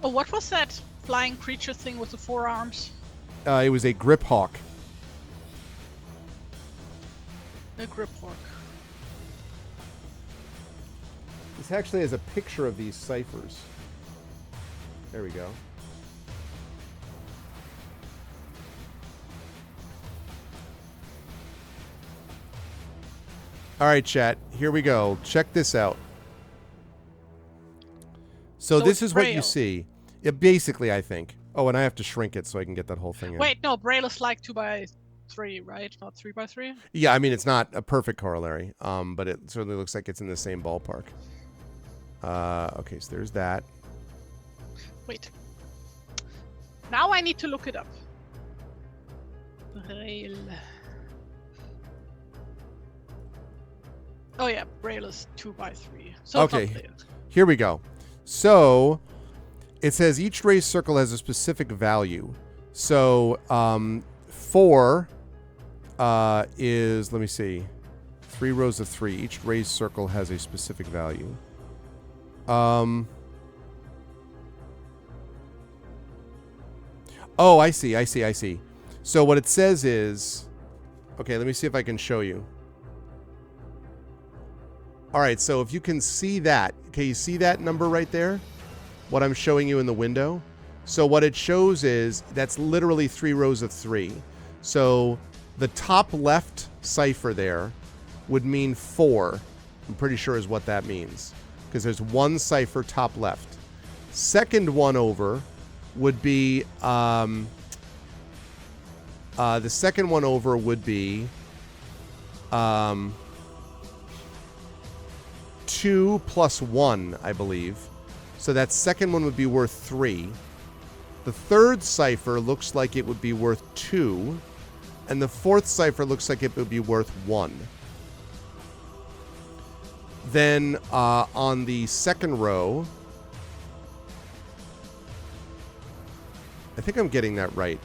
Oh, what was that flying creature thing with the 4 arms? It was a grip hawk. A grip hawk. This actually has a picture of these ciphers. There we go. All right, chat. Here we go. Check this out. So this is what you see. It basically, I think. Oh, and I have to shrink it so I can get that whole thing in. Wait, no, Braille is like 2x3, right? Not 3x3? Yeah, I mean, it's not a perfect corollary, but it certainly looks like it's in the same ballpark. Okay, so there's that. Wait. Now I need to look it up. Braille. Oh yeah, Braille is 2x3. So okay, here we go. So it says each raised circle has a specific value. So 4 is, let me see, 3 rows of 3. Each raised circle has a specific value. Oh, I see. So what it says is, okay, let me see if I can show you. All right, so if you can see that, okay, you see that number right there? What I'm showing you in the window? So what it shows is, that's literally 3 rows of 3. So the top left cipher there would mean 4. I'm pretty sure is what that means. Because there's 1 cipher top left. Second one over would be, the second one over would be 2 plus 1, I believe. So that second one would be worth 3. The third cipher looks like it would be worth 2. And the fourth cipher looks like it would be worth 1. Then on the second row, I think I'm getting that right.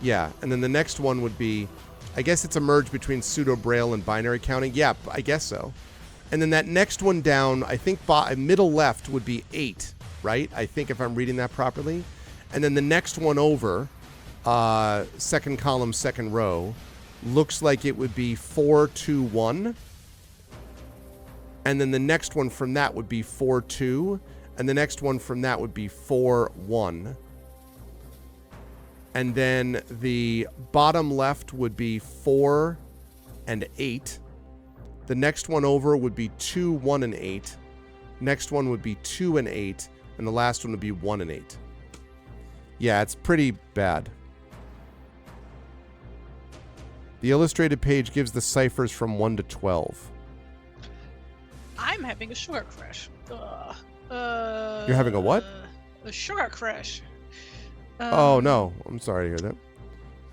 Yeah, and then the next one would be, I guess it's a merge between pseudo-braille and binary counting. Yeah, I guess so. And then that next one down, I think middle left would be 8, right? I think if I'm reading that properly. And then the next one over, second column, second row, looks like it would be 4, 2, 1. And then the next one from that would be 4, 2. And the next one from that would be 4, 1. And then the bottom left would be 4 and 8. The next one over would be 2, 1, and 8. Next one would be 2 and 8. and the last one would be 1 and 8. Yeah, it's pretty bad. The illustrated page gives the ciphers from 1 to 12. I'm having a sugar crash. You're having a what? A sugar crash. Oh, no. I'm sorry to hear that.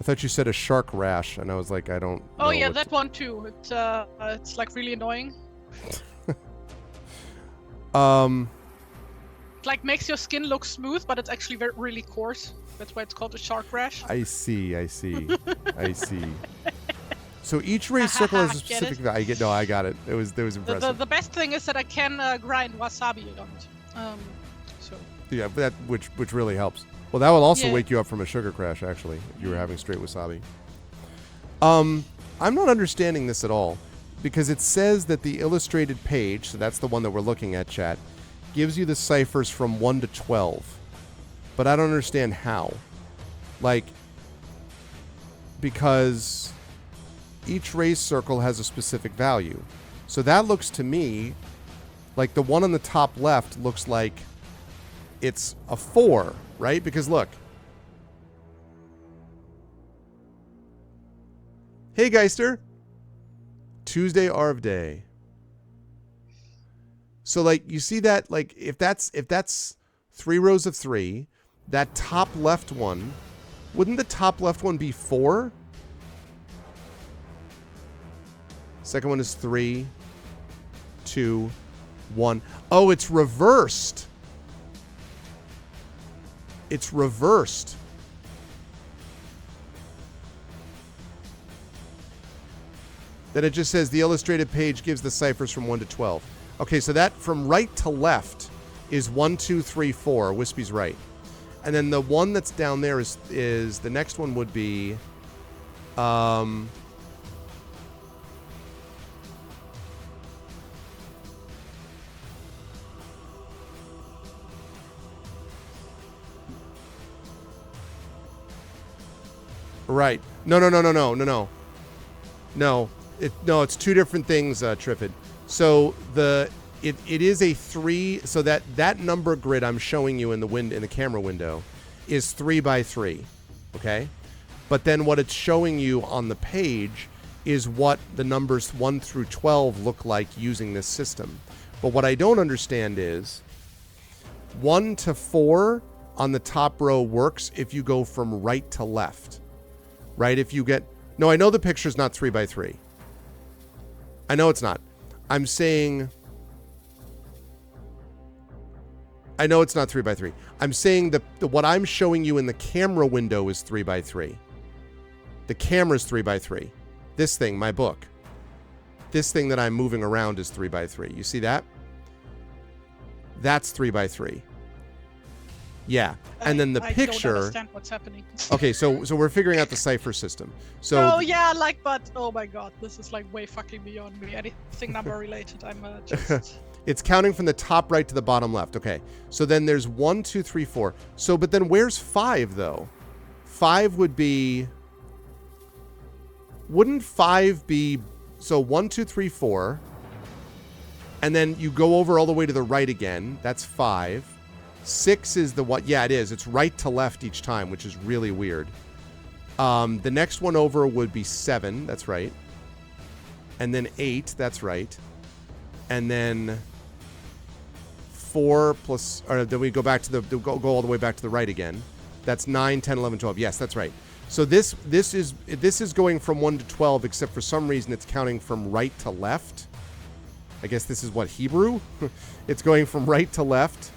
I thought you said a shark rash, and I was like, I don't know. Oh, yeah, that one too. It's like really annoying. It like makes your skin look smooth, but it's actually really coarse. That's why it's called a shark rash. I see. I see. So each race circle has a specific value. I got it. It was impressive. The best thing is that I can grind wasabi on it. So. Yeah, that which really helps. Well, that will also wake you up from a sugar crash, actually, if you were having straight wasabi. I'm not understanding this at all, because it says that the illustrated page, so that's the one that we're looking at, chat, gives you the ciphers from 1 to 12. But I don't understand how. Like, because each race circle has a specific value. So that looks to me like the one on the top left looks like it's a 4, right? Because look. Hey, Geister. Tuesday Arv Day. So, like, you see that, like, if that's 3 rows of 3, that top left one, wouldn't the top left one be 4? Second one is 3, 2, 1. Oh, it's reversed. It's reversed. Then it just says the illustrated page gives the ciphers from 1 to 12. Okay, so that from right to left is 1, 2, 3, 4. Wispy's right. And then the one that's down there is the next one would be right. No. No, it's two different things, Triffid. So it is a 3. So that number grid I'm showing you in the camera window is 3 by 3. Okay, but then what it's showing you on the page is what the numbers 1 through 12 look like using this system. But what I don't understand is 1 to 4 on the top row works if you go from right to left. Right? If you get... No, I know the picture's not 3 by 3. I know it's not. I'm saying... I know it's not 3 by 3. I'm saying what I'm showing you in the camera window is 3 by 3. The camera's 3 by 3. This thing, my book. This thing that I'm moving around is 3 by 3. You see that? That's 3 by 3. Yeah, and then the picture. I don't understand what's happening. Okay, so we're figuring out the cipher system. So. Oh yeah, but oh my god, this is like way fucking beyond me. Anything number related, I'm just. It's counting from the top right to the bottom left. Okay, so then there's 1, 2, 3, 4. So, but then where's 5 though? 5 would be. Wouldn't 5 be? So 1, 2, 3, 4. And then you go over all the way to the right again. That's 5. 6 is the what? Yeah, it is. It's right to left each time, which is really weird. The next one over would be 7. That's right. And then 8. That's right. And then 4 plus... Or then we go back to go all the way back to the right again. That's 9, 10, 11, 12. Yes, that's right. So this is going from 1 to 12, except for some reason it's counting from right to left. I guess this is what, Hebrew? It's going from right to left.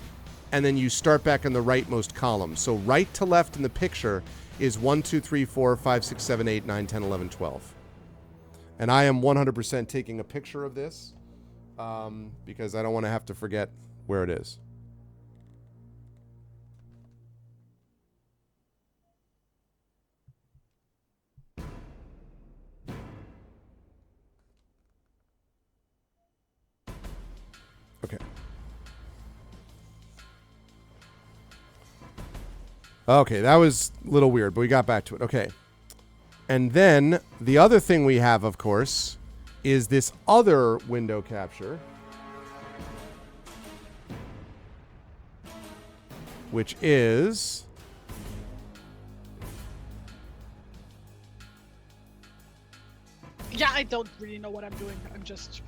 And then you start back in the rightmost column. So right to left in the picture is 1, 2, 3, 4, 5, 6, 7, 8, 9, 10, 11, 12. And I am 100% taking a picture of this because I don't want to have to forget where it is. Okay. Okay, that was a little weird, but we got back to it. Okay. And then the other thing we have, of course, is this other window capture. which is... Yeah, I don't really know what I'm doing. I'm just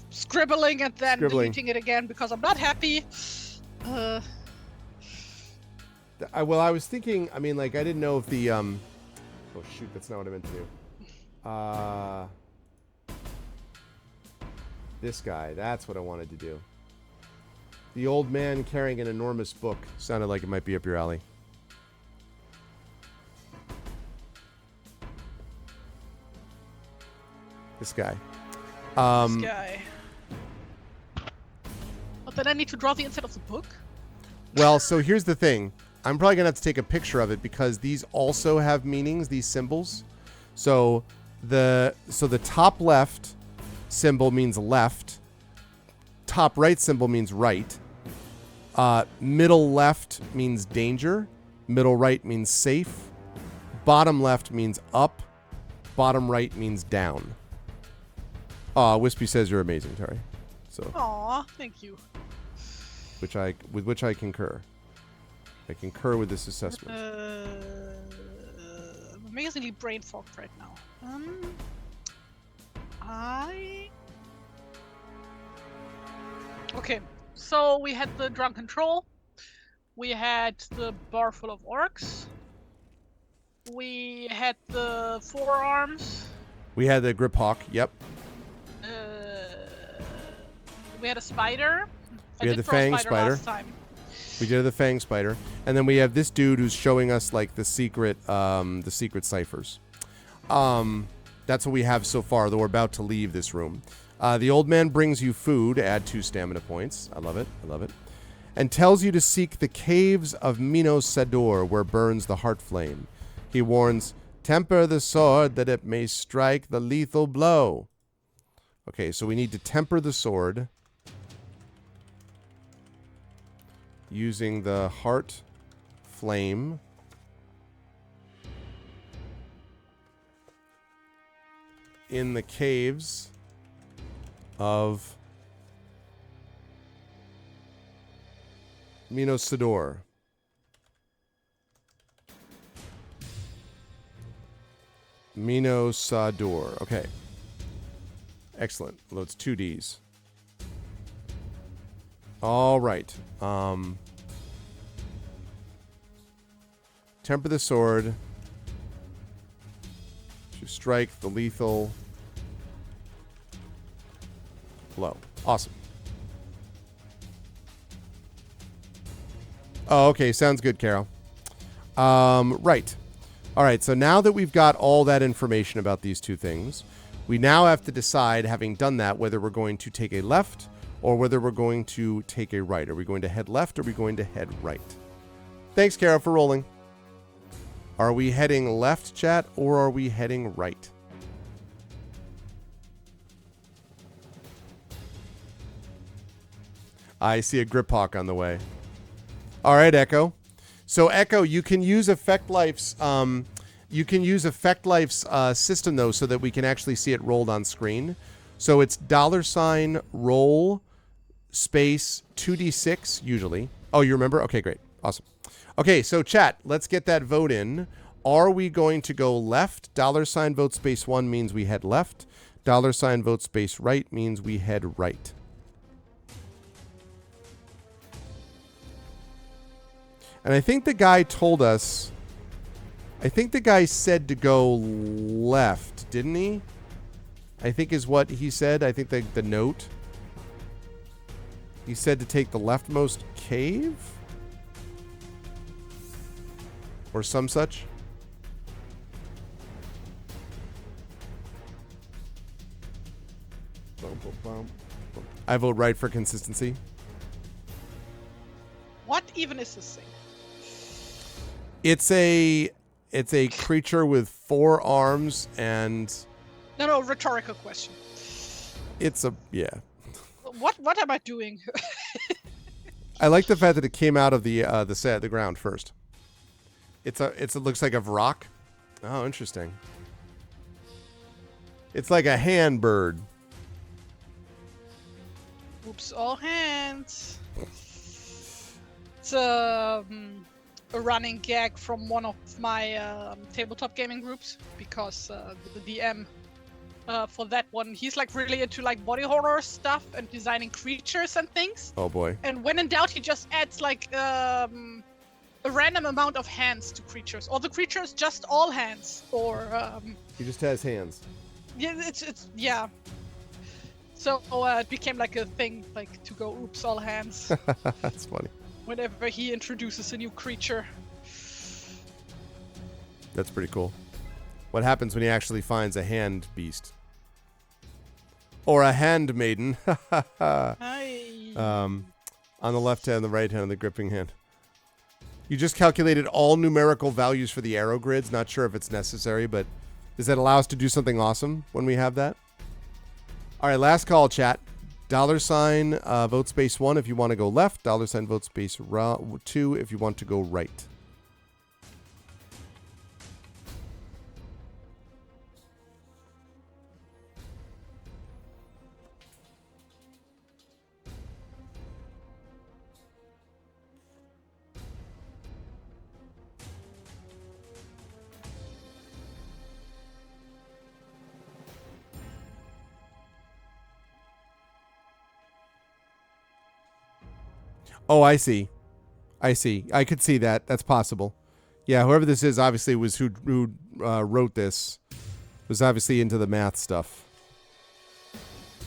scribbling and then Scribbling. deleting it again because I'm not happy. Well, I was thinking, I mean, like, I didn't know if the, oh, shoot, that's not what I meant to do. This guy, that's what I wanted to do. The old man carrying an enormous book. Sounded like it might be up your alley. This guy. This guy. But then I need to draw the inside of the book? Well, so here's the thing. I'm probably going to have to take a picture of it because these also have meanings, these symbols. So the top left symbol means left. Top right symbol means right. Middle left means danger. Middle right means safe. Bottom left means up. Bottom right means down. Wispy says you're amazing, Tari. So, Aw, thank you. with which I concur. I concur with this assessment. I'm amazingly brain fogged right now. Okay, so we had the drunken troll. We had the bar full of orcs. We had the forearms. We had the grip hawk. Yep. We had a spider. We had the fang spider. Last time. We did the fang spider, and then we have this dude who's showing us like the secret ciphers. That's what we have so far. Though we're about to leave this room. The old man brings you food. Add 2 stamina points. I love it. I love it. And tells you to seek the caves of Minos Sador, where burns the heart flame. He warns, temper the sword that it may strike the lethal blow. Okay, so we need to temper the sword using the heart flame. In the caves of Minos Sador. Minos Sador. Okay. Excellent. Well, it's 2 Ds. All right. Temper the sword to strike the lethal blow. Awesome. Oh, okay. Sounds good, Carol. Right. All right. So now that we've got all that information about these 2 things, we now have to decide, having done that, whether we're going to take a left or whether we're going to take a right. Are we going to head left or are we going to head right? Thanks, Carol, for rolling. Are we heading left, chat, or are we heading right? I see a grip hawk on the way. All right, Echo. So, Echo, you can use Effect Life's system though, so that we can actually see it rolled on screen. So it's $roll space 2d6 usually. Oh, you remember? Okay, great, awesome. Okay, so chat, let's get that vote in. Are we going to go left? $vote space 1 means we head left. $vote space right means we head right. And I think the guy told us, I think the guy said to go left, didn't he? I think is what he said. I think the note. He said to take the leftmost cave? Or some such? I vote right for consistency. What even is this thing? It's a creature with 4 arms and... No, rhetorical question. It's a... yeah. What am I doing? I like the fact that it came out of the ground first. It looks like a rock. Oh, interesting. It's like a hand bird. Oops, all hands. It's a running gag from one of my tabletop gaming groups because the DM for that one, he's like really into like body horror stuff and designing creatures and things. Oh boy. And when in doubt, he just adds like a random amount of hands to creatures, or the creatures just all hands, or He just has hands. yeah, it's yeah. So it became like a thing, like to go oops all hands That's funny. whenever he introduces a new creature. That's pretty cool. What happens when he actually finds a hand beast? Or a handmaiden. Hi. On the left hand, the right hand, the gripping hand. You just calculated all numerical values for the arrow grids. Not sure if it's necessary, but does that allow us to do something awesome when we have that? All right, last call, chat. $, vote space 1 if you want to go left. $, vote space 2 if you want to go right. Oh, I see. I see. I could see that. That's possible. Yeah, whoever this is obviously was who wrote this. Was obviously into the math stuff.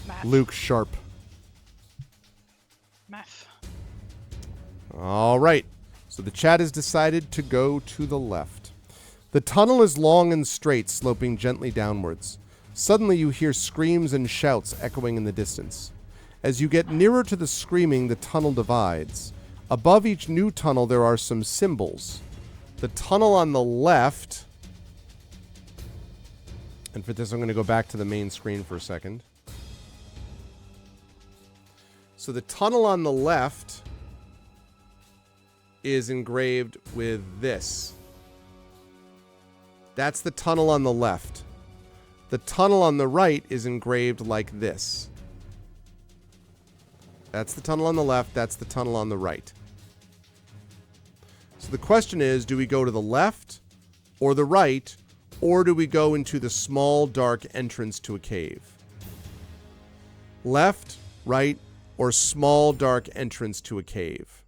Math. Luke Sharp. Math. All right. So the chat has decided to go to the left. The tunnel is long and straight, sloping gently downwards. Suddenly you hear screams and shouts echoing in the distance. As you get nearer to the screaming, the tunnel divides. Above each new tunnel, there are some symbols. The tunnel on the left... And for this, I'm going to go back to the main screen for a second. So the tunnel on the left is engraved with this. That's the tunnel on the left. The tunnel on the right is engraved like this. That's the tunnel on the left. That's the tunnel on the right. So the question is, do we go to the left or the right, or do we go into the small, dark entrance to a cave? Left, right, or small, dark entrance to a cave?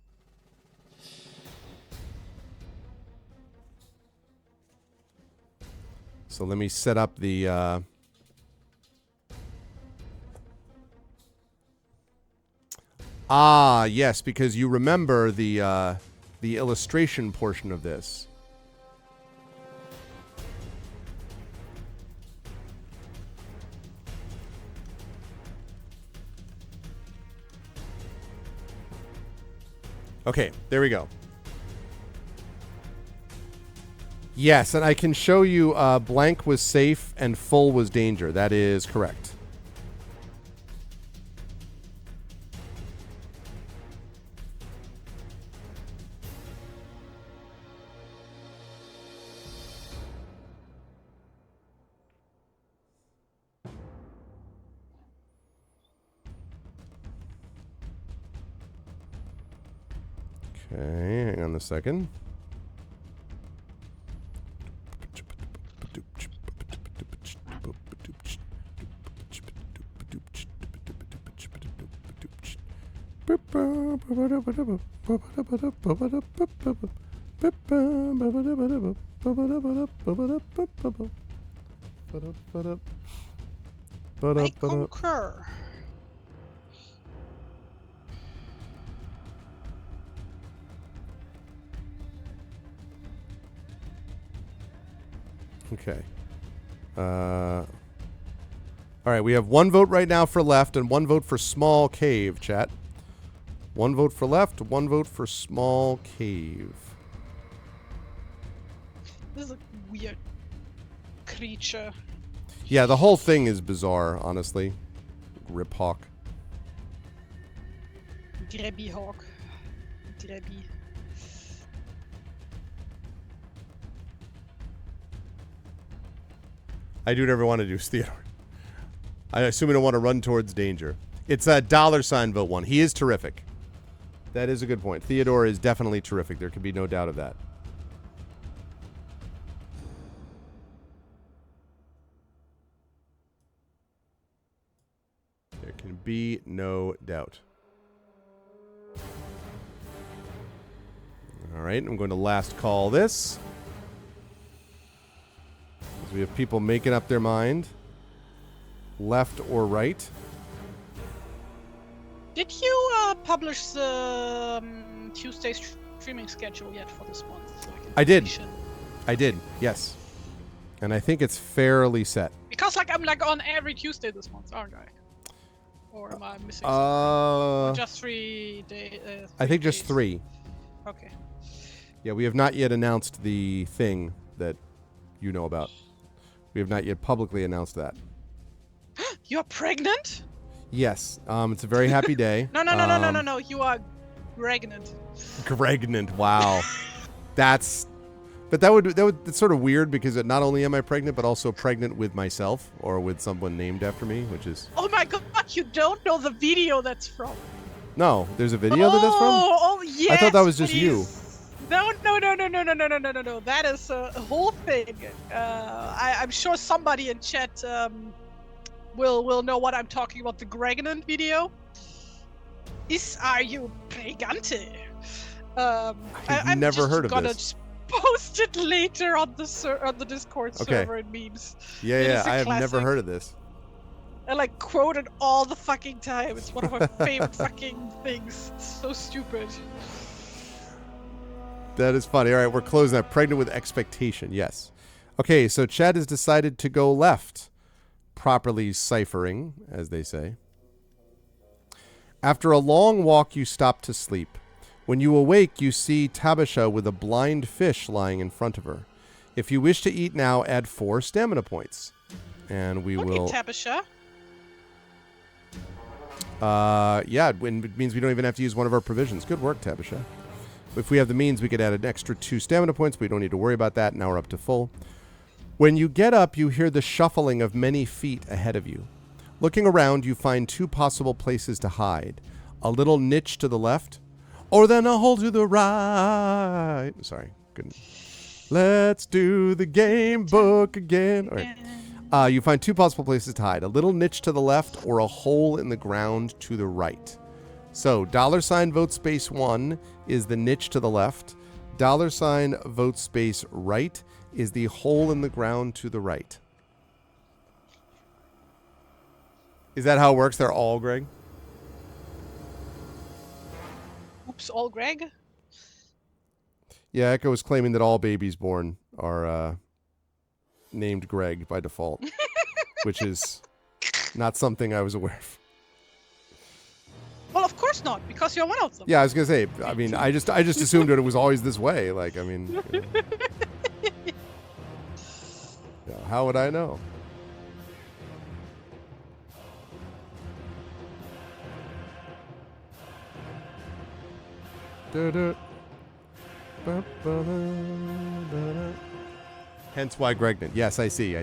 So let me set up the... yes, because you remember the illustration portion of this. Okay, there we go. Yes, and I can show you blank was safe and full was danger. That is correct. Okay, hang on a second. I concur. Okay. All right, we have one vote right now for left and one vote for small cave, chat. One vote for left, one vote for small cave. This is a weird creature. Yeah, the whole thing is bizarre, honestly. Rip Hawk. Grabby hawk. Grabby. I do whatever I want to do, Theodore. I assume we don't want to run towards danger. It's a $, vote 1. He is terrific. That is a good point. Theodore is definitely terrific. There can be no doubt of that. There can be no doubt. All right, I'm going to last call this. As we have people making up their mind. Left or right. Did you publish the Tuesday streaming schedule yet for this month? Like I did. information? I did, yes. And I think it's fairly set. Because like I'm like on every Tuesday this month, aren't I? Or am I missing something? Or just 3 days? I think just 3. Okay. Yeah, we have not yet announced the thing that you know about. We have not yet publicly announced that. You're pregnant? Yes, it's a very happy day. No. You are pregnant. Pregnant. Wow. That's it's sort of weird because not only am I pregnant, but also pregnant with myself or with someone named after me, which is. Oh my god! You don't know the video that's from. No, there's a video that that's from. Oh yes. I thought that was just please. you. No. That is a whole thing. I'm sure somebody in chat will know what I'm talking about. The Gregnant video. Are you pregante? I've never heard of gonna this. Post it later on the Discord server and memes. Yeah. I have never classic. heard of this. I like quote it all the fucking time. It's one of my favorite fucking things. It's so stupid. That is funny. All right, we're closing that. Pregnant with expectation. Yes. Okay, so Chad has decided to go left. Properly ciphering, as they say. After a long walk, you stop to sleep. When you awake, you see Tabisha with a blind fish lying in front of her. If you wish to eat now, add 4 stamina points. And we will... Tabisha. Yeah, it means we don't even have to use one of our provisions. Good work, Tabisha. If we have the means, we could add an extra 2 stamina points, but we don't need to worry about that. Now we're up to full. When you get up, you hear the shuffling of many feet ahead of you. Looking around, you find 2 possible places to hide. A little niche to the left, or then a hole to the right. Sorry, couldn't. Let's do the game book again. All right. You find 2 possible places to hide. A little niche to the left or a hole in the ground to the right. So, $ vote space 1 is the niche to the left. $ vote space right is the hole in the ground to the right. Is that how it works? They're all Greg? Oops, all Greg? Yeah, Echo is claiming that all babies born are named Greg by default, which is not something I was aware of. Well, of course not, because you're one of them. Yeah, I was gonna say. I mean, I just assumed that it was always this way. Like, I mean, how would I know? Hence why Gregnant. Yes, I see.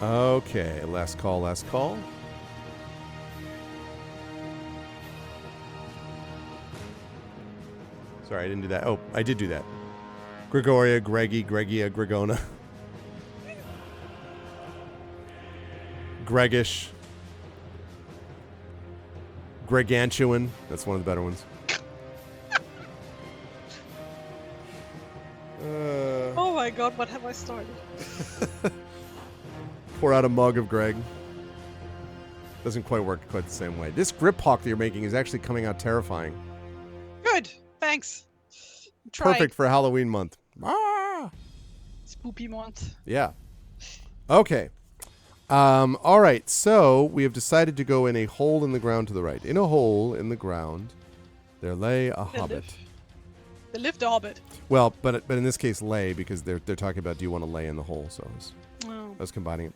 Okay, last call. Sorry, I didn't do that. Oh, I did do that. Gregoria, Gregia, Gregona. Gregish. Gregantuan. That's one of the better ones. Oh my god, what have I started? Pour out a mug of Greg. Doesn't quite work quite the same way. This grip hawk that you're making is actually coming out terrifying. Good, thanks. Tried. Perfect for Halloween month. Ah! Spoopy month. Yeah. Okay. All right. So we have decided to go in a hole in the ground to the right. In a hole in the ground, there lay a hobbit. There lived a hobbit. Well, but in this case, lay, because they're talking about do you want to lay in the hole? So I was combining it.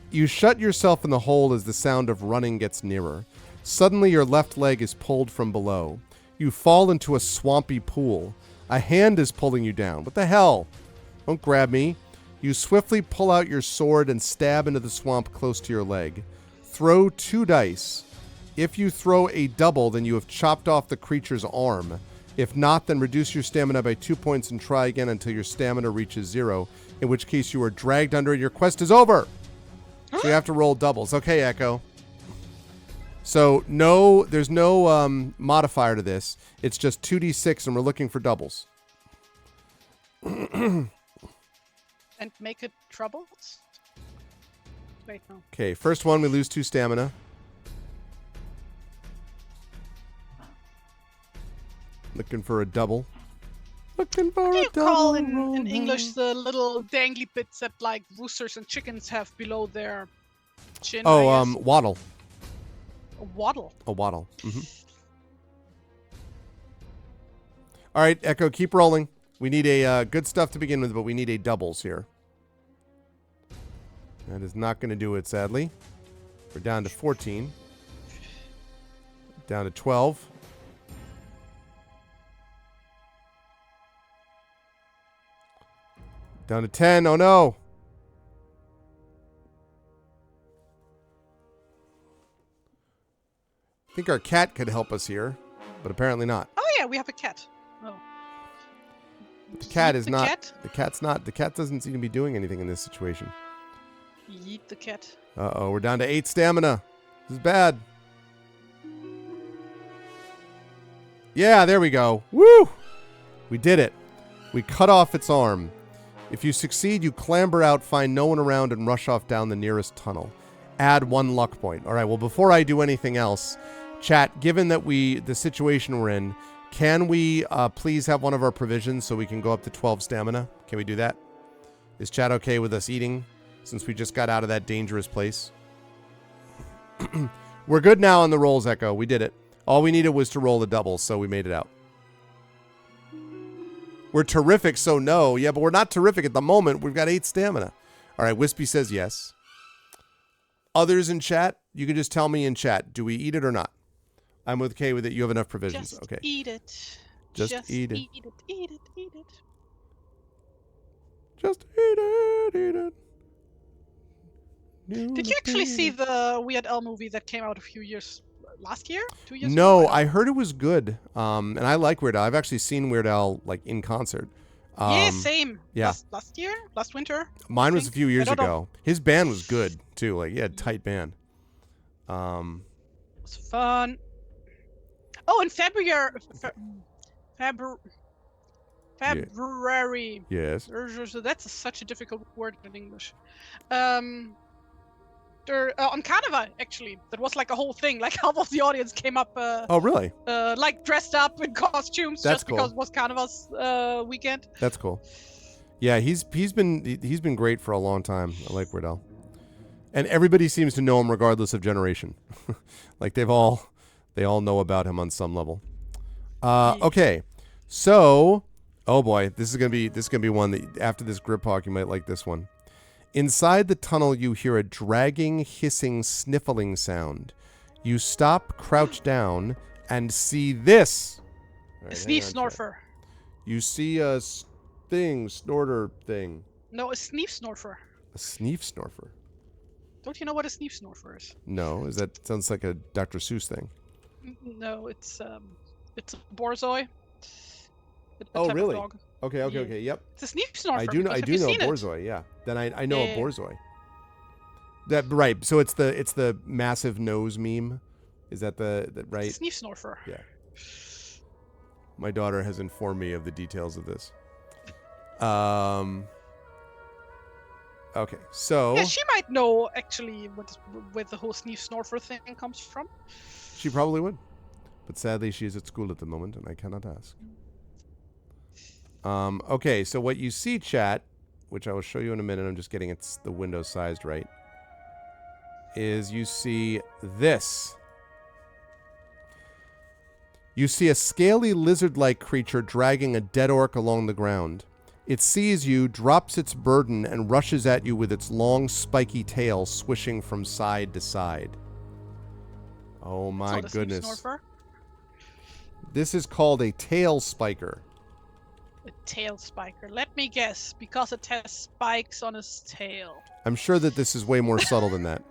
You shut yourself in the hole as the sound of running gets nearer. Suddenly, your left leg is pulled from below. You fall into a swampy pool. A hand is pulling you down. What the hell? Don't grab me. You swiftly pull out your sword and stab into the swamp close to your leg. Throw 2 dice. If you throw a double, then you have chopped off the creature's arm. If not, then reduce your stamina by 2 points and try again until your stamina reaches 0, in which case you are dragged under and your quest is over. So you have to roll doubles. Okay, Echo. So there's no modifier to this. It's just 2d6 and we're looking for doubles. And make it troubles? Wait, no. Okay, first one, we lose 2 stamina. Looking for a double. Looking for What do a you double. call in English the little dangly bits that like roosters and chickens have below their chin? I guess? Waddle. A waddle. A waddle. Mm-hmm. All right, Echo, keep rolling. We need a good stuff to begin with, but we need a doubles here. That is not going to do it, sadly. We're down to 14. Down to 12. Down to 10. Oh, no. I think our cat could help us here, but apparently not. Oh yeah, we have a cat. Oh. The cat is Yeet the not. cat? The cat's not. The cat doesn't seem to be doing anything in this situation. Yeet the cat. Uh-oh, we're down to 8 stamina. This is bad. Yeah, there we go. Woo! We did it. We cut off its arm. If you succeed, you clamber out, find no one around, and rush off down the nearest tunnel. Add 1 luck point. All right, well, before I do anything else, chat, given that the situation we're in, can we please have one of our provisions so we can go up to 12 stamina? Can we do that? Is chat okay with us eating since we just got out of that dangerous place? We're good now on the rolls, Echo. We did it. All we needed was to roll the doubles, so we made it out. We're terrific, so no. Yeah, but we're not terrific at the moment. We've got 8 stamina. All right, Wispy says yes. Others in chat, you can just tell me in chat. Do we eat it or not? I'm okay with it. You have enough provisions. Just Okay. eat it. Just eat it. Eat it. Eat it. Eat it. Just eat it. Eat it. Did you actually see the Weird Al movie that came out a few years last year? 2 years ago? No, I heard it was good. And I like Weird Al. I've actually seen Weird Al like in concert. Yeah, same. Yeah. Last year? Last winter? Mine was a few years I don't ago. His band was good too. Like he had a tight band. It was fun. Oh, in February. February. Yes. That's such a difficult word in English. On Carnival, actually, that was like a whole thing. Like half of the audience came up. Oh, really? Like dressed up in costumes That's just because cool. it was Carnival's weekend. That's cool. Yeah, he's been great for a long time. I like Weird Al. And everybody seems to know him regardless of generation. Like they all know about him on some level. Okay. So, oh boy, this is gonna be one that after this grip hawk you might like this one. Inside the tunnel you hear a dragging, hissing, sniffling sound. You stop, crouch down, and see this. All A right, sneeze hang on, chat. snorfer. You see a snorter thing. No, a sneeze snorfer. A sneef snorfer. Don't you know what a sneeze snorfer is? No, sounds like a Dr. Seuss thing. No, it's a borzoi. Oh, type of really? dog. Okay, yep. It's a sneeze snorfer. I do know a borzoi, yeah. Then I know a Yeah. borzoi. That right. So it's the massive nose meme. Is that the right? Sneeze snorfer. Yeah. My daughter has informed me of the details of this. Okay, so Yeah, she might know actually where the whole sneeze snorfer thing comes from. she probably would. But sadly she is at school at the moment and I cannot ask. Okay, so what you see, chat, which I will show you in a minute, I'm just getting the window sized right, is you see this. You see a scaly lizard-like creature dragging a dead orc along the ground. It sees you, drops its burden, and rushes at you with its long, spiky tail swishing from side to side. Oh my goodness. Snorfer. This is called a tail spiker. A tail spiker. Let me guess, because it has spikes on its tail. I'm sure that this is way more subtle than that.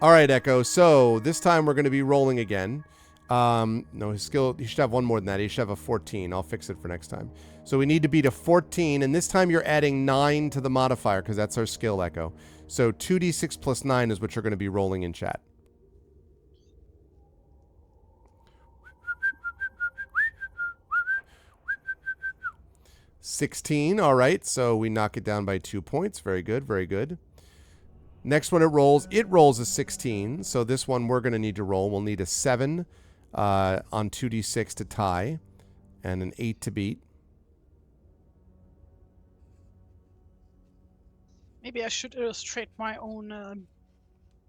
All right, Echo. So this time we're going to be rolling again. No, his skill, he should have one more than that. He should have a 14. I'll fix it for next time. So we need to beat a 14, and this time you're adding 9 to the modifier because that's our skill, Echo. So 2d6 plus 9 is what you're going to be rolling in chat. $16. All right, so we knock it down by 2 points. Very good, very good. Next one it rolls a 16. So this one we're going to need to roll. We'll need a 7 on 2d6 to tie and an 8 to beat. Maybe I should illustrate my own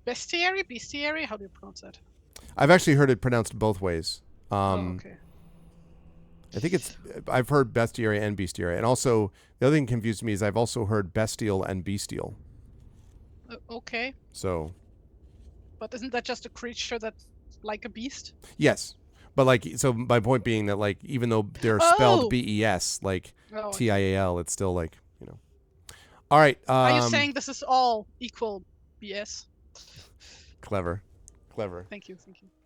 bestiary? How do you pronounce that? I've actually heard it pronounced both ways. Okay. I think I've heard bestiary and bestiary. And also, the other thing confused me is I've also heard bestial and bestial. Okay. So. But isn't that just a creature that's like a beast? Yes. But like, so my point being that like, even though they're spelled B-E-S, like T-I-A-L, it's still like, you know. All right. Are you saying this is all equal BS? Clever. Clever. Thank you.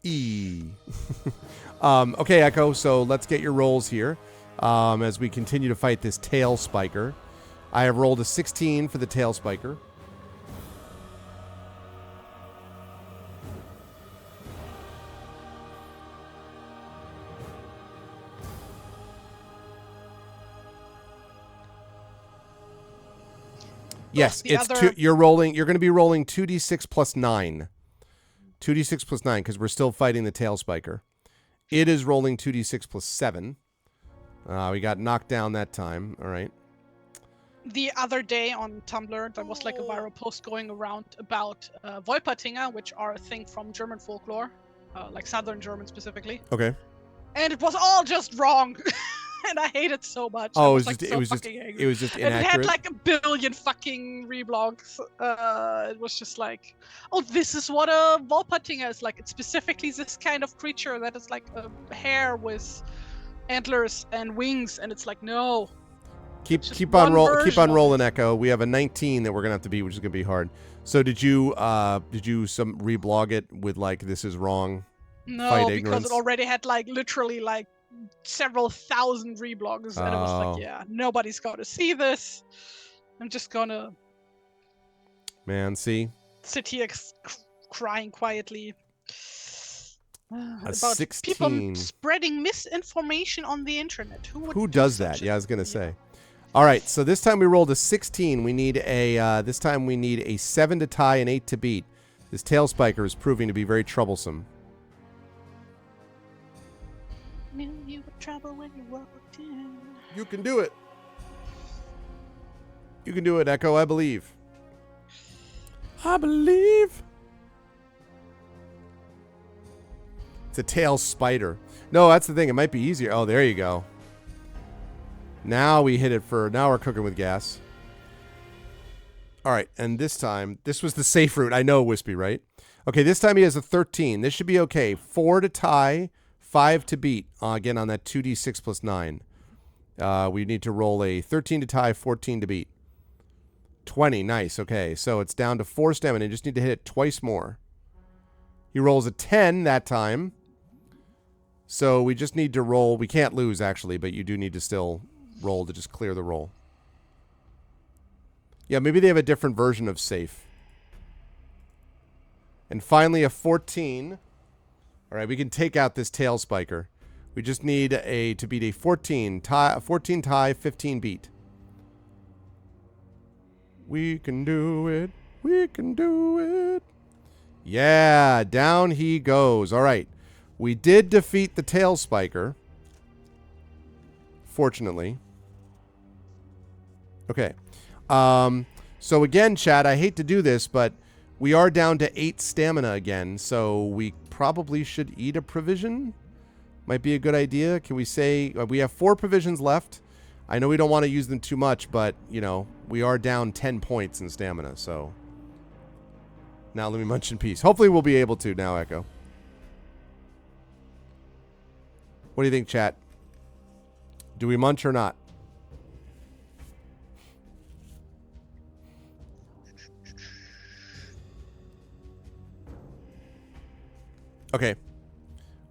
E. Okay, Echo, so let's get your rolls here as we continue to fight this tail spiker. I have rolled a 16 for the tail spiker. Yes, it's you're going to be rolling 2d6 plus 9. 2d6 plus 9 because we're still fighting the tail spiker. It is rolling 2d6 plus 7. We got knocked down that time. All right. The other day on Tumblr, there was like a viral post going around about Wolpertinger, which are a thing from German folklore, like Southern German specifically. Okay. And it was all just wrong. And I hate it so much. Oh, it was just inaccurate. And it had like a billion fucking reblogs. It was just like, oh, this is what a Wolpertinger is like. It's specifically this kind of creature that is like a hare with antlers and wings, and it's like, no. Keep on rolling, Echo. We have a 19 that we're gonna have to beat, which is gonna be hard. So did you some reblog it with like this is wrong? No, because it already had like literally like several thousand reblogs, and it was like, yeah, nobody's gonna see this. I'm just gonna sit here crying quietly about 16. people spreading misinformation on the internet. Who does that? Yeah, I was gonna say. All right, so this time we rolled a 16. We need this time we need a 7 to tie and 8 to beat. This tail spiker is proving to be very troublesome. Knew you would trouble when you walked in. You can do it. You can do it, Echo. I believe. I believe. It's a tail spider. No, that's the thing. It might be easier. Oh, there you go. Now we hit it now we're cooking with gas. All right, and this time, this was the safe route. I know, Wispy, right? Okay, this time he has a 13. This should be okay. 4 to tie, 5 to beat. Again, on that 2d6 plus 9. We need to roll a 13 to tie, 14 to beat. 20, nice. Okay, so it's down to 4 stamina. You just need to hit it twice more. He rolls a 10 that time. So we just need to roll. We can't lose, actually, but you do need to still roll to just clear the roll. Yeah, maybe they have a different version of safe. And finally, a 14. All right, we can take out this tail spiker. We just need to beat a 14 tie, 15 beat. We can do it. We can do it. Yeah, down he goes. All right. We did defeat the tail spiker. Fortunately. Okay. So again, chat, I hate to do this, but we are down to 8 stamina again, so we probably should eat a provision. Might be a good idea. Can we say we have 4 provisions left? I know we don't want to use them too much, but, you know, we are down 10 points in stamina, so. Now let me munch in peace. Hopefully we'll be able to now, Echo. What do you think, chat? Do we munch or not? Okay.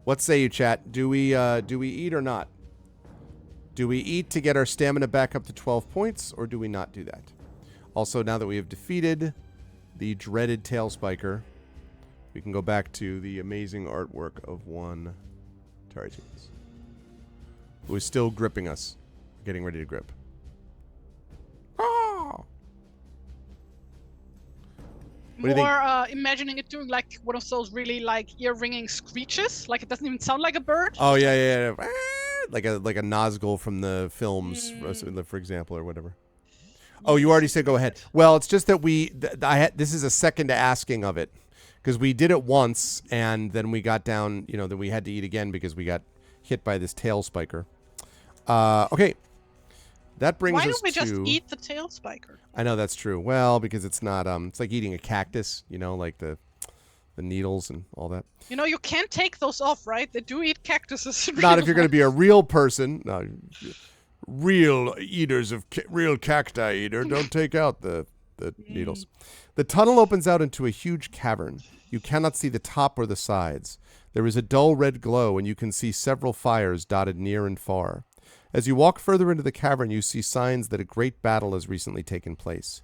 What say you, chat? Do we eat or not? Do we eat to get our stamina back up to 12 points, or do we not do that? Also, now that we have defeated the dreaded tail spiker, we can go back to the amazing artwork of one TariToons, who is still gripping us, getting ready to grip. Oh! More imagining it doing like one of those really like ear-ringing screeches, like it doesn't even sound like a bird. Oh yeah. Like a Nazgul from the films, for example, or whatever. Oh, you already said go ahead. Well, it's just that this is a second asking of it, because we did it once and then we got down. Then we had to eat again because we got hit by this tail spiker. Okay, that brings us to. Why don't we just eat the tail spiker? I know that's true. Well, because it's not. It's like eating a cactus. Like the needles and all that. You can't take those off, right? They do eat cactuses. Not if you're going to be a real person. No, real eaters of real cacti eater. Don't take out the needles. The tunnel opens out into a huge cavern. You cannot see the top or the sides. There is a dull red glow, and you can see several fires dotted near and far. As you walk further into the cavern, you see signs that a great battle has recently taken place.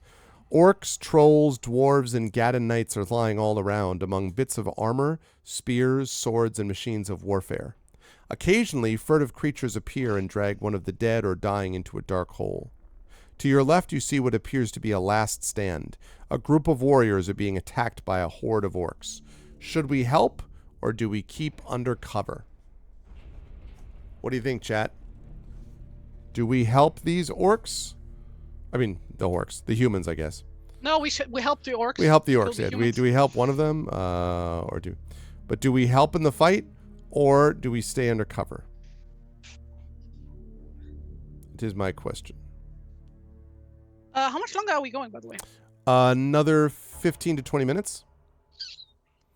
Orcs, trolls, dwarves, and Gadden knights are lying all around, among bits of armor, spears, swords, and machines of warfare. Occasionally, furtive creatures appear and drag one of the dead or dying into a dark hole. To your left, you see what appears to be a last stand. A group of warriors are being attacked by a horde of orcs. Should we help, or do we keep under cover? What do you think, chat? Do we help these orcs? I mean, the orcs. The humans, I guess. No, we help the orcs. We help the orcs, yeah. Do we help one of them? But do we help in the fight, or do we stay under cover? It is my question. How much longer are we going, by the way? Another 15 to 20 minutes.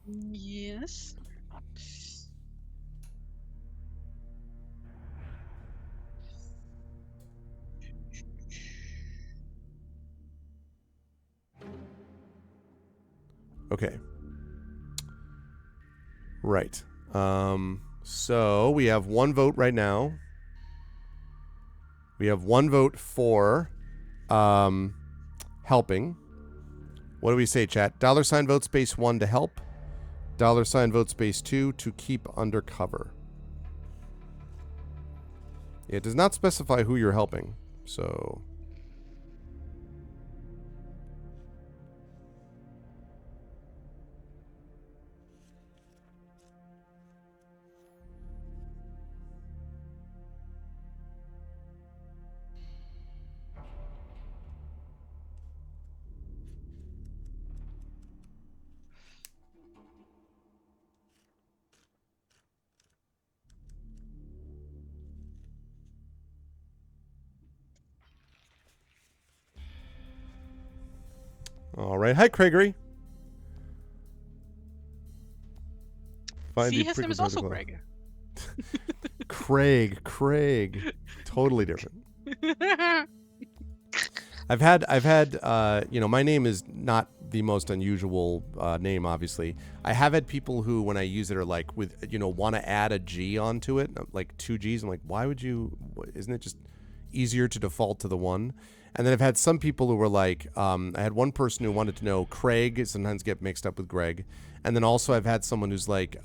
Yes. Okay. Right. So we have one vote right now. We have one vote for helping. What do we say, chat? $ vote space 1 to help. $ vote space 2 to keep under cover. It does not specify who you're helping, so... All right. Hi, Craigery. See, his name is also Craig. Craig. Totally different. I've had, my name is not the most unusual name, obviously. I have had people who, when I use it, are like, want to add a G onto it, like 2 Gs. I'm like, why would you? Isn't it just easier to default to the one? And then I've had some people who were like, I had one person who wanted to know Craig, sometimes get mixed up with Greg. And then also I've had someone who's like,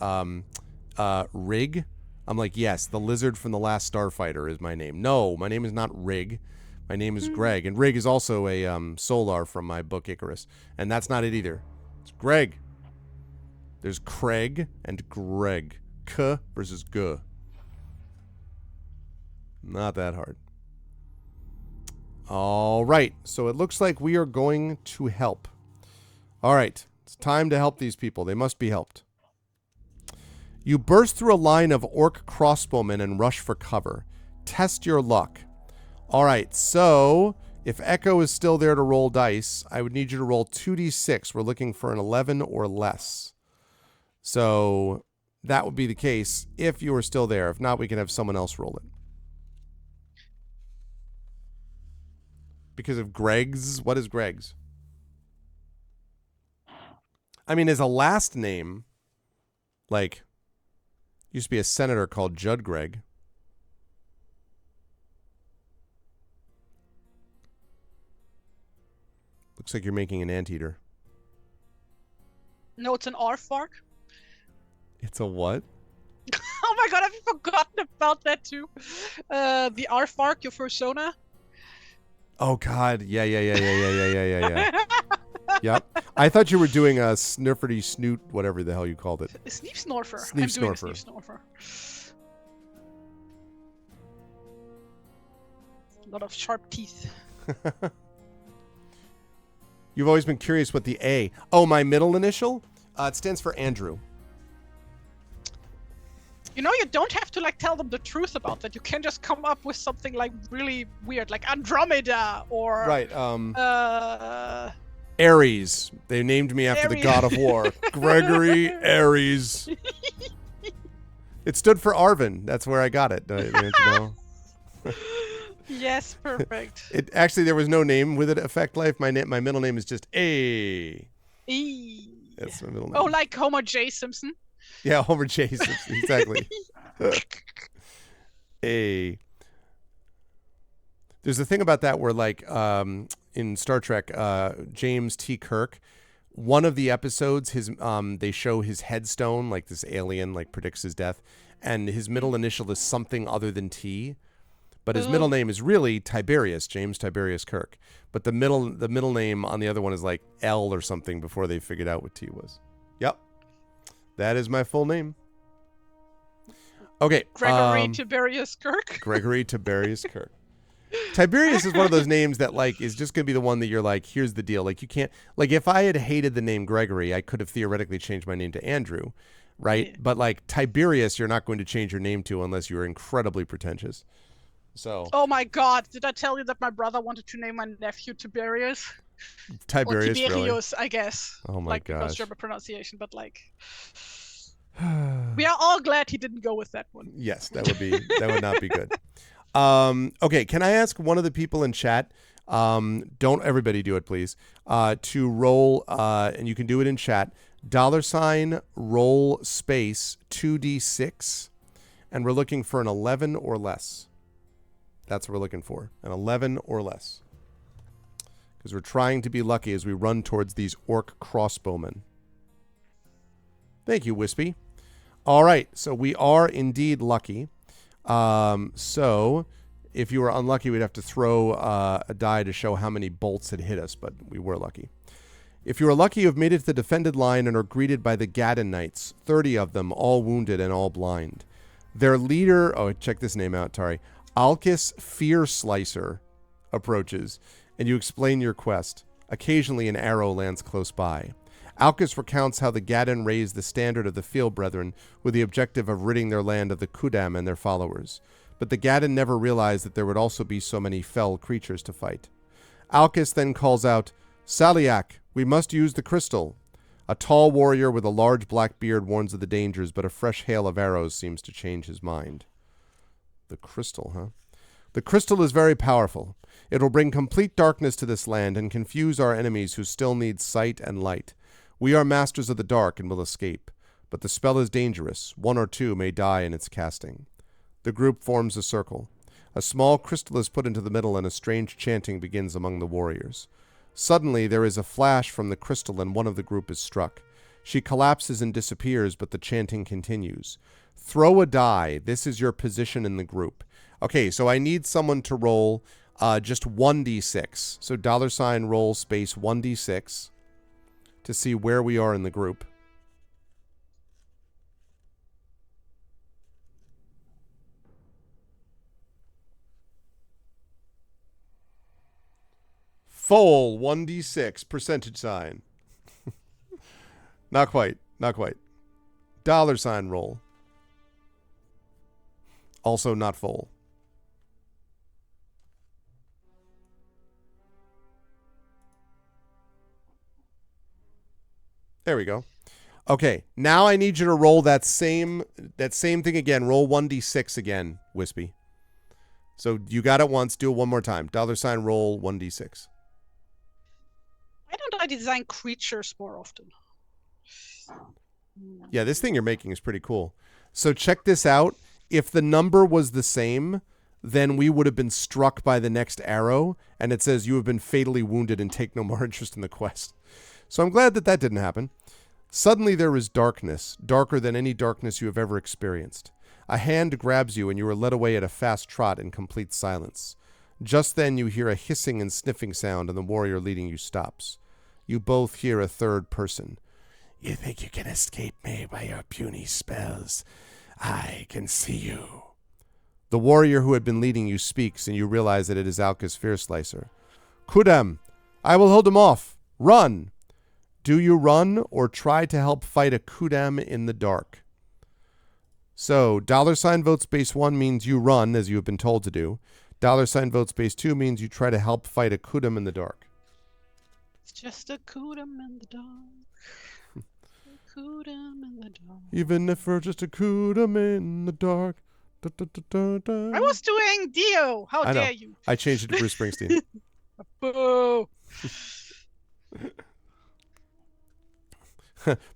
Rig. I'm like, yes, the lizard from The Last Starfighter is my name. No, my name is not Rig. My name is Greg. And Rig is also a Solar from my book Icarus. And that's not it either. It's Greg. There's Craig and Greg. K versus G. Not that hard. All right, so it looks like we are going to help. All right, it's time to help these people. They must be helped. You burst through a line of orc crossbowmen and rush for cover. Test your luck. All right, so if Echo is still there to roll dice, I would need you to roll 2d6. We're looking for an 11 or less. So that would be the case if you are still there. If not, we can have someone else roll it. Because of Greg's? What is Greg's? I mean, as a last name, like, used to be a senator called Judd Gregg. Looks like you're making an anteater. No, it's an aardvark. It's a what? Oh my god, I've forgotten about that too. The aardvark, your persona. Oh God, yeah. Yep. I thought you were doing a snifferty snoot, whatever the hell you called it. Sneep Snorfer. Sneep I'm doing Snorfer. Sneep Snorfer. A lot of sharp teeth. You've always been curious what the A. Oh, my middle initial? It stands for Andrew. You know, you don't have to like tell them the truth about that. You can just come up with something like really weird, like Andromeda or Right. uh, Ares. They named me after the Ares. god of war. Gregory Ares. It stood for Arvin. That's where I got it. Don't you know? Yes, perfect. It actually there was no name with it. Affect Life. My middle name is just A. E. That's my middle name. Oh, like Homer J. Simpson. Yeah, Homer Chase. Exactly. A. There's a thing about that where, like, in Star Trek, James T. Kirk, one of the episodes, they show his headstone, like this alien, like predicts his death, and his middle initial is something other than T, but his middle name is really Tiberius, James Tiberius Kirk, but the middle name on the other one is like L or something before they figured out what T was. Yep. That is my full name. Okay. Gregory Tiberius Kirk. Gregory Tiberius Kirk. Tiberius is one of those names that like is just going to be the one that you're like, here's the deal. Like you can't, like if I had hated the name Gregory, I could have theoretically changed my name to Andrew, right? Yeah. But like Tiberius, you're not going to change your name to unless you're incredibly pretentious. So Oh my god, did I tell you that my brother wanted to name my nephew Tiberius? Tiberius, or really? Tiberius, I guess. Oh my like, because gosh. German pronunciation, but like, we are all glad he didn't go with that one. Yes, that would not be good. Okay, can I ask one of the people in chat? Don't everybody do it, please. To roll, and you can do it in chat. $ roll space 2d6, and we're looking for an 11 or less. That's what we're looking for, an 11 or less, because we're trying to be lucky as we run towards these orc crossbowmen. Thank you, Wispy. All right, so we are indeed lucky. So if you were unlucky, we'd have to throw a die to show how many bolts had hit us, but we were lucky. If you are lucky, you have made it to the defended line and are greeted by the Gadden Knights, 30 of them, all wounded and all blind. Their leader, oh, check this name out, Tari. Alkis Fear Slicer approaches, and you explain your quest. Occasionally an arrow lands close by. Alkis recounts how the Gadden raised the standard of the Field Brethren with the objective of ridding their land of the Kudam and their followers. But the Gadden never realized that there would also be so many fell creatures to fight. Alkis then calls out, Saliak, we must use the crystal. A tall warrior with a large black beard warns of the dangers, but a fresh hail of arrows seems to change his mind. The crystal, huh? The crystal is very powerful. It will bring complete darkness to this land and confuse our enemies who still need sight and light. We are masters of the dark and will escape, but the spell is dangerous. One or two may die in its casting. The group forms a circle. A small crystal is put into the middle and a strange chanting begins among the warriors. Suddenly there is a flash from the crystal and one of the group is struck. She collapses and disappears, but the chanting continues. Throw a die. This is your position in the group. Okay, so I need someone to roll just 1d6. So $ roll space 1d6 to see where we are in the group. Full 1d6 percentage sign. Not quite. Not quite. $ roll. Also not full. There we go. Okay, now I need you to roll that same thing again. Roll 1d6 again, Wispy. So you got it once. Do it one more time. $ roll 1d6. Why don't I design creatures more often? Yeah, this thing you're making is pretty cool. So check this out. If the number was the same, then we would have been struck by the next arrow, and it says you have been fatally wounded and take no more interest in the quest. So I'm glad that didn't happen. Suddenly there is darkness, darker than any darkness you have ever experienced. A hand grabs you, and you are led away at a fast trot in complete silence. Just then you hear a hissing and sniffing sound, and the warrior leading you stops. You both hear a third person. You think you can escape me by your puny spells? I can see you. The warrior who had been leading you speaks, and you realize that it is Alka's Fearslicer. Kudam, I will hold him off. Run! Do you run or try to help fight a Kudam in the dark? So, $vote space 1 means you run, as you have been told to do. $vote space 2 means you try to help fight a Kudam in the dark. It's just a Kudam in the dark. A Kudam in the dark. Even if we're just a Kudam in the dark. Da, da, da, da, da. I was doing Dio. How I know. dare you? I changed it to Bruce Springsteen. Boo.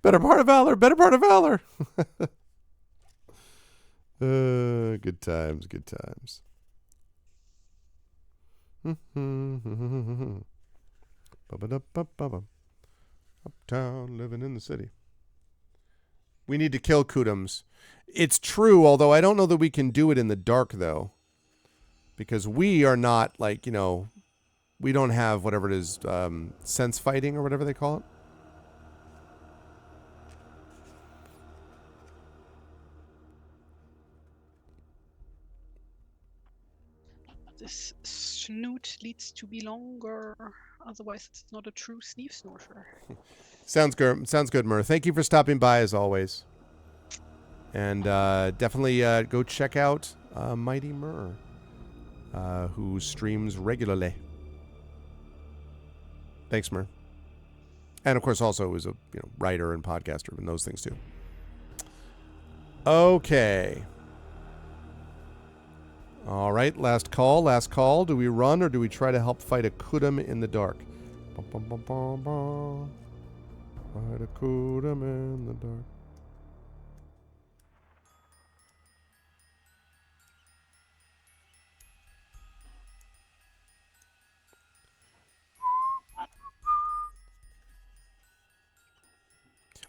Better part of valor. Better part of valor. Good times. Good times. Uptown, living in the city. We need to kill Kudams. It's true, although I don't know that we can do it in the dark, though. Because we are not, like, we don't have whatever it is, sense fighting or whatever they call it. This snoot needs to be longer. Otherwise, it's not a true sneeze snorter. Sounds good. Sounds good, Mur. Thank you for stopping by, as always. And definitely go check out Mighty Mur, who streams regularly. Thanks, Mur. And, of course, also is a writer and podcaster and those things, too. Okay. All right, last call. Last call. Do we run or do we try to help fight a Kudam in the dark? Bum, bum, bum, bum, bum. Fight a Kudam in the dark.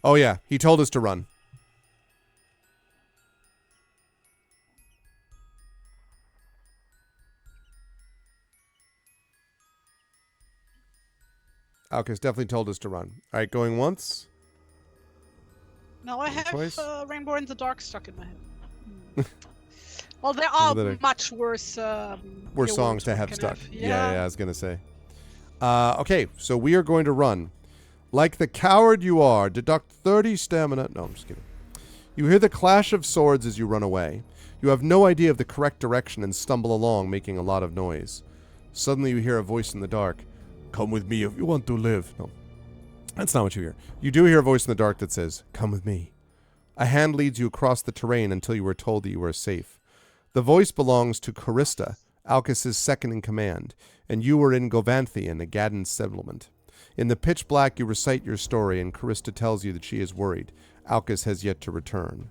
Oh, yeah. He told us to run. Alka's definitely told us to run. All right, going once. Now I have Twice. Rainbow in the Dark stuck in my head. Well, there are much worse worse songs to have stuck. Yeah, I was going to say. Okay, so we are going to run. Like the coward you are, deduct 30 stamina. No, I'm just kidding. You hear the clash of swords as you run away. You have no idea of the correct direction and stumble along, making a lot of noise. Suddenly you hear a voice in the dark. Come with me if you want to live. No, that's not what you hear. You do hear a voice in the dark that says, come with me. A hand leads you across the terrain until you are told that you are safe. The voice belongs to Carista, Alkis's second in command, and you are in Govanthian, a Gaddan settlement. In the pitch black, you recite your story, and Carista tells you that she is worried. Alkis has yet to return.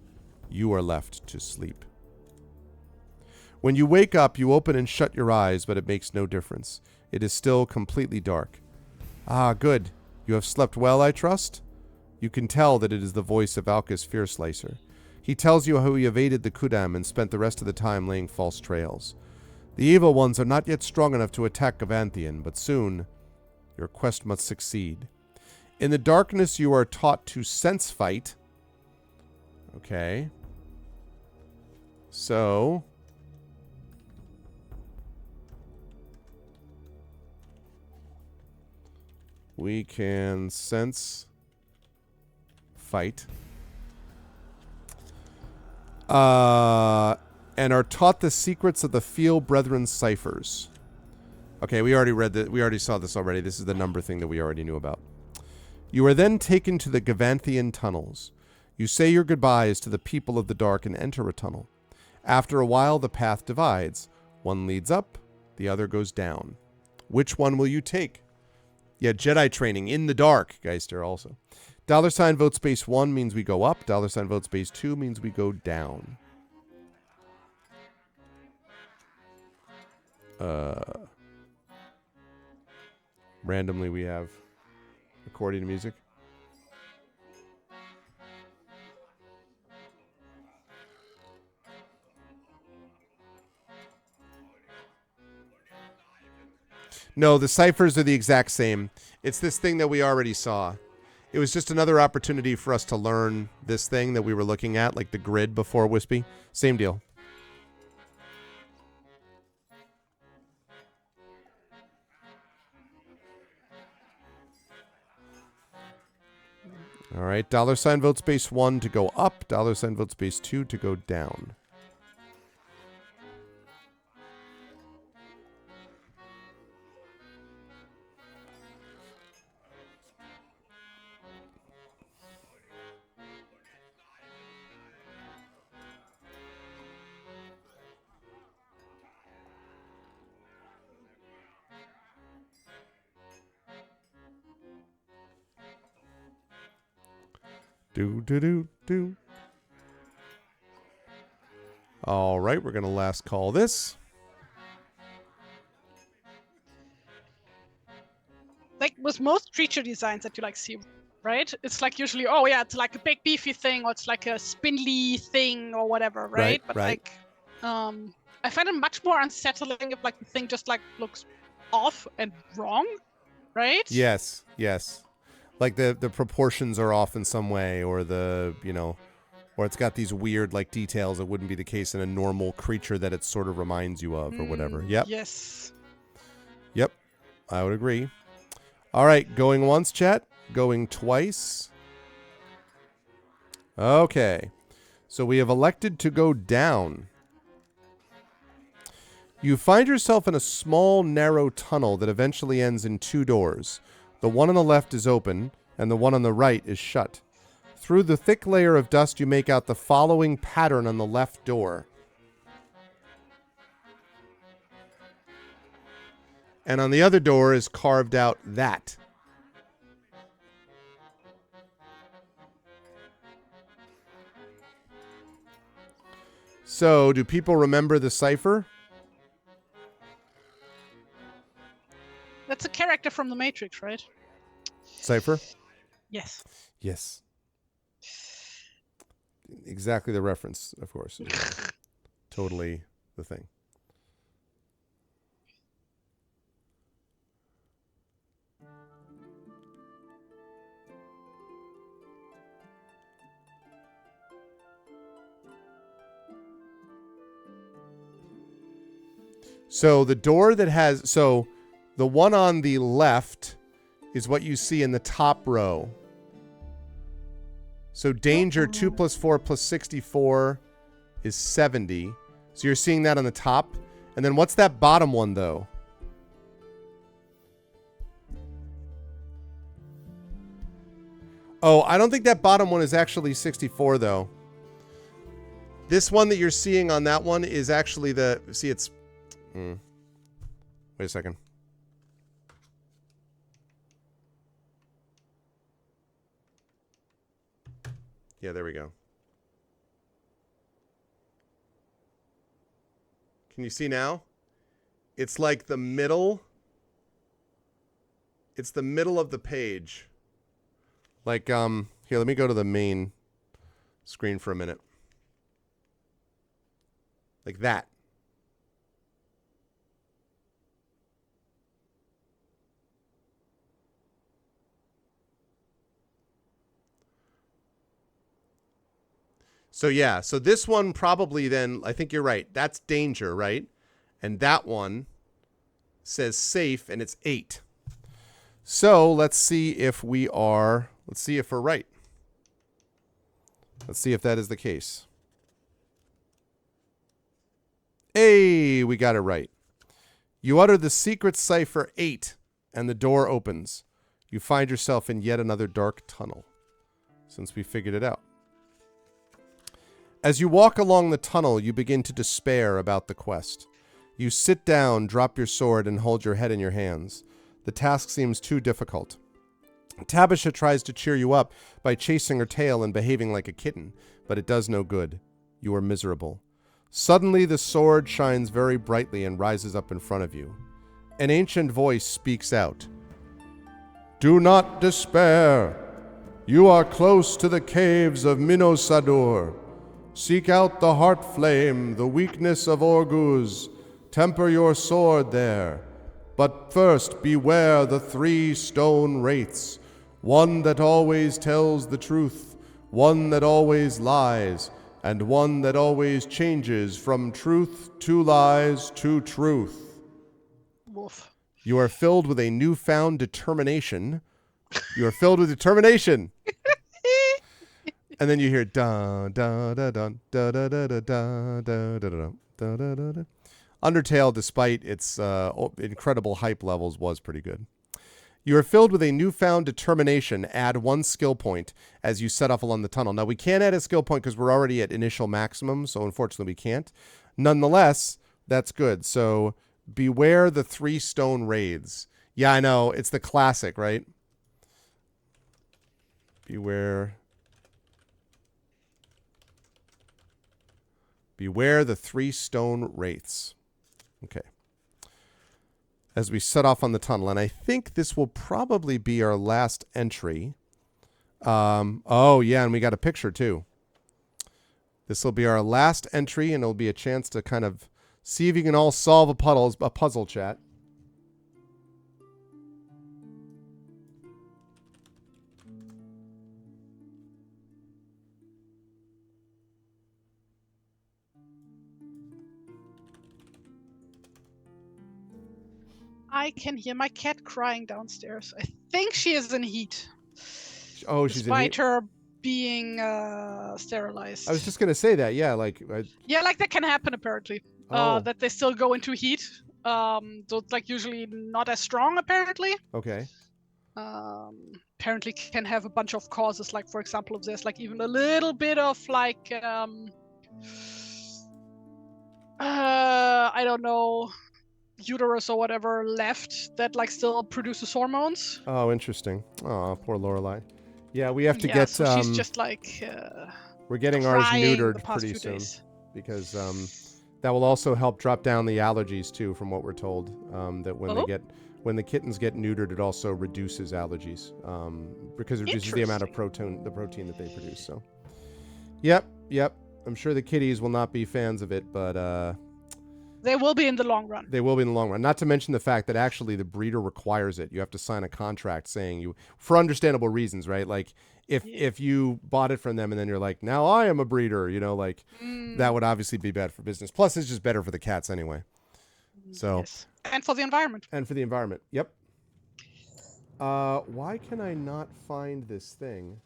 You are left to sleep. When you wake up, you open and shut your eyes, but it makes no difference. It is still completely dark. Ah, good. You have slept well, I trust? You can tell that it is the voice of Alka's Fearslicer. He tells you how he evaded the Kudam and spent the rest of the time laying false trails. The evil ones are not yet strong enough to attack Gavanthian, but soon your quest must succeed. In the darkness, you are taught to sense fight. Okay. So we can sense fight. And are taught the secrets of the Feel Brethren ciphers. Okay, we already read that. We already saw this already. This is the number thing that we already knew about. You are then taken to the Gavanthian tunnels. You say your goodbyes to the people of the dark and enter a tunnel. After a while, the path divides. One leads up, the other goes down. Which one will you take? Yeah, Jedi training in the dark, Geister also. $ vote space 1 means we go up. $ vote space 2 means we go down. Randomly we have accordion music. No, the ciphers are the exact same. It's this thing that we already saw. It was just another opportunity for us to learn this thing that we were looking at, like the grid before Wispy. Same deal. All right, $ vote space 1 to go up, $ vote space 2 to go down. Do. All right, we're going to last call this. Like with most creature designs that you like see, right? It's like usually, oh yeah, it's like a big beefy thing, or it's like a spindly thing, or whatever, right? But like, I find it much more unsettling if like the thing just like looks off and wrong, right? Yes. Like the proportions are off in some way, or the, you know, or it's got these weird like details that wouldn't be the case in a normal creature that it sort of reminds you of, or whatever. Yep. Yes. Yep. I would agree. All right, going once, chat. Going twice. Okay. So we have elected to go down. You find yourself in a small, narrow tunnel that eventually ends in 2 doors. The one on the left is open, and the one on the right is shut. Through the thick layer of dust, you make out the following pattern on the left door. And on the other door is carved out that. So, do people remember the cipher? That's a character from the Matrix, right? Cipher? Yes. Yes. Exactly the reference, of course. Totally the thing. So the door that has... So the one on the left is what you see in the top row. So danger 2 + 4 + 64 is 70. So you're seeing that on the top. And then what's that bottom one, though? Oh, I don't think that bottom one is actually 64, though. This one that you're seeing on that one is actually the... See, it's... Wait a second. Yeah, there we go. Can you see now? It's like the middle. It's the middle of the page. Like, here, let me go to the main screen for a minute. Like that. So yeah, so this one probably then, I think you're right. That's danger, right? And that one says safe, and it's 8. So let's see if we're right. Let's see if that is the case. Hey, we got it right. You utter the secret cipher 8, and the door opens. You find yourself in yet another dark tunnel, since we figured it out. As you walk along the tunnel, you begin to despair about the quest. You sit down, drop your sword, and hold your head in your hands. The task seems too difficult. Tabisha tries to cheer you up by chasing her tail and behaving like a kitten, but it does no good. You are miserable. Suddenly the sword shines very brightly and rises up in front of you. An ancient voice speaks out. Do not despair. You are close to the caves of Minosadur. Seek out the heart flame, the weakness of Orguz. Temper your sword there. But first beware the 3 stone wraiths. One that always tells the truth, one that always lies, and one that always changes from truth to lies to truth. Woof. You are filled with a newfound determination. You are filled with determination. And then you hear dun dun dun dun dun dun dun dun dun dun dun dun dun. Undertale, despite its incredible hype levels, was pretty good. You are filled with a newfound determination. Add 1 skill point as you set off along the tunnel. Now, we can't add a skill point because we're already at initial maximum, so unfortunately we can't. Nonetheless, that's good. So, beware the 3 stone wraiths. Yeah, I know. It's the classic, right? Beware the 3 stone wraiths. Okay. As we set off on the tunnel, and I think this will probably be our last entry. Oh, yeah, and we got a picture, too. This will be our last entry, and it'll be a chance to kind of see if you can all solve a puzzle, chat. I can hear my cat crying downstairs. I think she is in heat. Oh, she's in despite heat? her being sterilized. I was just going to say that, yeah. Yeah, like that can happen apparently. Oh. That they still go into heat. So it's like usually not as strong apparently. Okay. Apparently can have a bunch of causes. Like for example, if there's like even a little bit of like I don't know, uterus or whatever left that like still produces hormones. Oh, interesting. Oh, poor Lorelai. Yeah, we have to get. So she's just like. We're getting ours crying the neutered past pretty few soon days. because that will also help drop down the allergies too, from what we're told. That when the kittens get neutered, it also reduces allergies because it reduces the amount of protein that they produce. So, yep. I'm sure the kitties will not be fans of it, but they will be in the long run. They will be in the long run. Not to mention the fact that actually the breeder requires it. You have to sign a contract saying you, for understandable reasons, right? Like if you bought it from them and then you're like, now I am a breeder, like that would obviously be bad for business. Plus, it's just better for the cats anyway. So yes. And for the environment. Yep. Why can I not find this thing?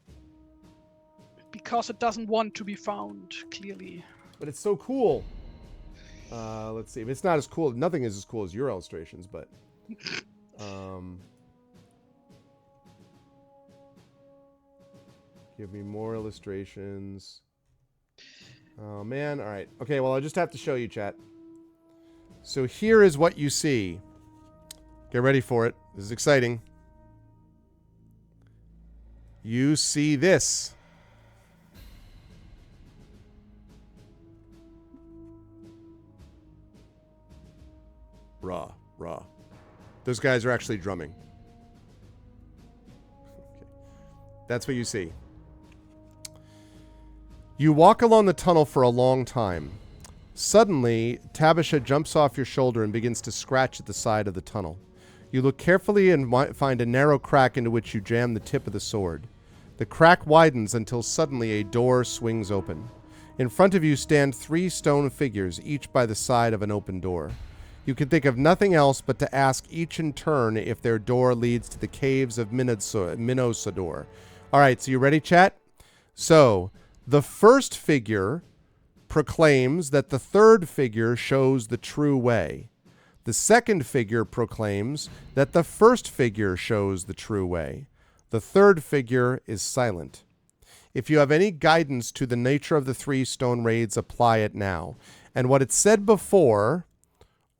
Because it doesn't want to be found, clearly. But it's so cool. Let's see. If it's not as cool, nothing is as cool as your illustrations, but give me more illustrations. Oh man. All right. Okay, well, I'll just have to show you, chat. So here is what you see. Get ready for it. This is exciting. You see this. Rah. Those guys are actually drumming. Okay. That's what you see. You walk along the tunnel for a long time. Suddenly, Tabisha jumps off your shoulder and begins to scratch at the side of the tunnel. You look carefully and find a narrow crack into which you jam the tip of the sword. The crack widens until suddenly a door swings open. In front of you stand 3 stone figures, each by the side of an open door. You can think of nothing else but to ask each in turn if their door leads to the caves of Minosadur. All right, so you ready, chat? So, the first figure proclaims that the third figure shows the true way. The second figure proclaims that the first figure shows the true way. The third figure is silent. If you have any guidance to the nature of the 3 stone wraiths, apply it now. And what it said before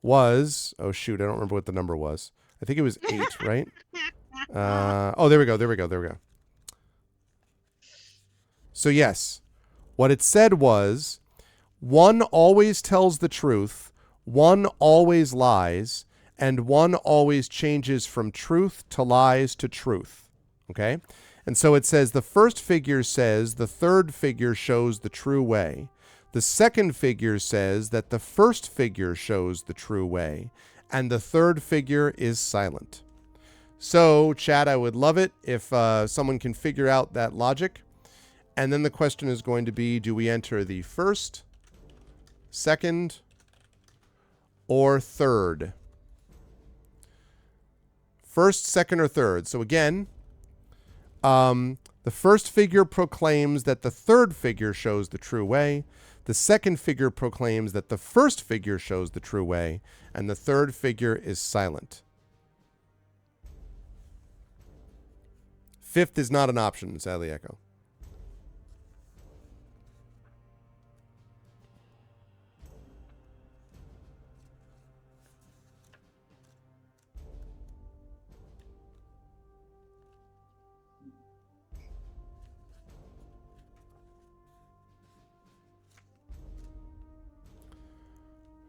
was, oh shoot, I don't remember what the number was. I think it was 8, right? Oh, there we go. So yes, what it said was, 1 always tells the truth, 1 always lies, and 1 always changes from truth to lies to truth. Okay? And so it says the first figure says the third figure shows the true way. The second figure says that the first figure shows the true way. And the third figure is silent. So, chat, I would love it if someone can figure out that logic. And then the question is going to be, do we enter the first, second, or third? First, second, or third. So again, the first figure proclaims that the third figure shows the true way. The second figure proclaims that the first figure shows the true way. And the third figure is silent. Fifth is not an option, sadly, Echo.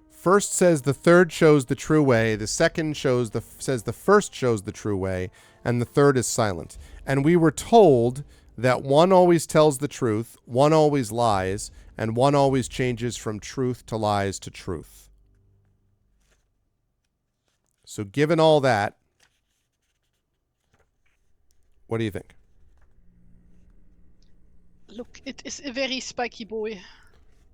First says the third shows the true way. The second says the first shows the true way, and the third is silent. And we were told that 1 always tells the truth, 1 always lies, and 1 always changes from truth to lies to truth. So given all that, what do you think? Look, it is a very spiky boy.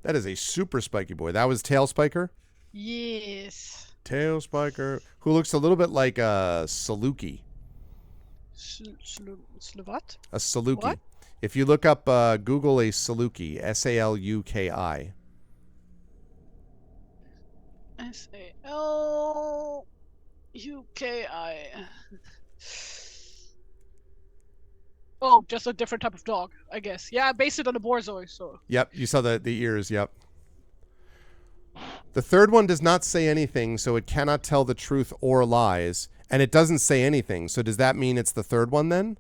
That is a super spiky boy. That was Tail Spiker? Yes. Tail Spiker, who looks a little bit like a Saluki. What? A Saluki. What? If you look up, Google a Saluki, S-A-L-U-K-I. S-A-L-U-K-I. Oh, just a different type of dog, I guess. Yeah, I based it on a Borzoi, so. Yep, you saw the ears, yep. The third one does not say anything, so it cannot tell the truth or lies. And it doesn't say anything, so does that mean it's the third one then?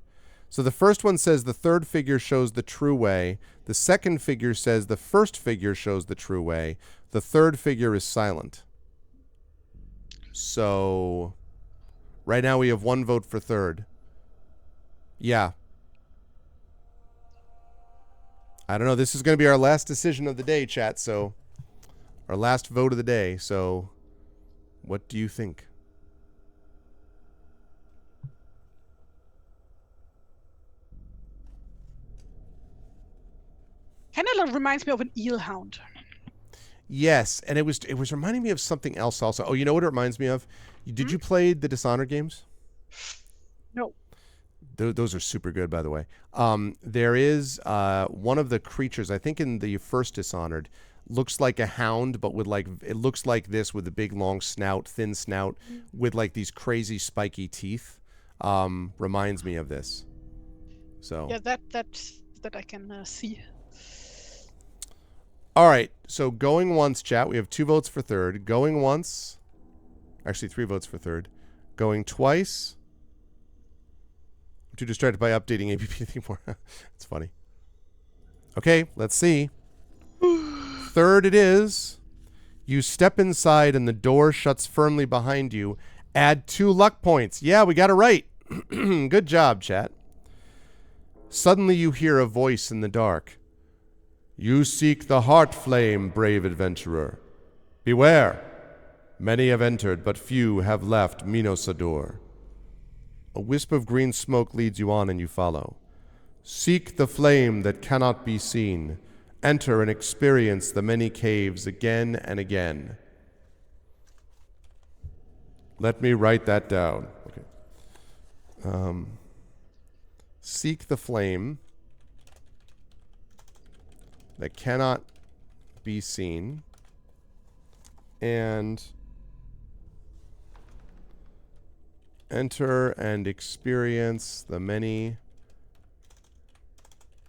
So the first one says the third figure shows the true way. The second figure says the first figure shows the true way. The third figure is silent. So right now we have 1 vote for third. Yeah. I don't know. This is going to be our last decision of the day, chat, so our last vote of the day. So what do you think? Kind of reminds me of an eelhound. Yes, and it was reminding me of something else also. Oh, you know what it reminds me of? Did you play the Dishonored games? No. Those are super good, by the way. There is one of the creatures, I think in the first Dishonored, looks like a hound, but with it looks like this with a big long snout, thin snout, with like these crazy spiky teeth. Reminds me of this. So yeah, that I can see. All right, so going once, chat. We have 2 votes for third. Going once, actually 3 votes for third. Going twice. I'm too distracted by updating APP anymore. It's funny. Okay, let's see. Third it is. You step inside and the door shuts firmly behind you. Add 2 luck points. Yeah, we got it right. Good job, chat. Suddenly you hear a voice in the dark. You seek the heart flame, brave adventurer. Beware. Many have entered, but few have left Minosador. A wisp of green smoke leads you on and you follow. Seek the flame that cannot be seen. Enter and experience the many caves again and again. Let me write that down. Okay. Seek the flame that cannot be seen and enter and experience the many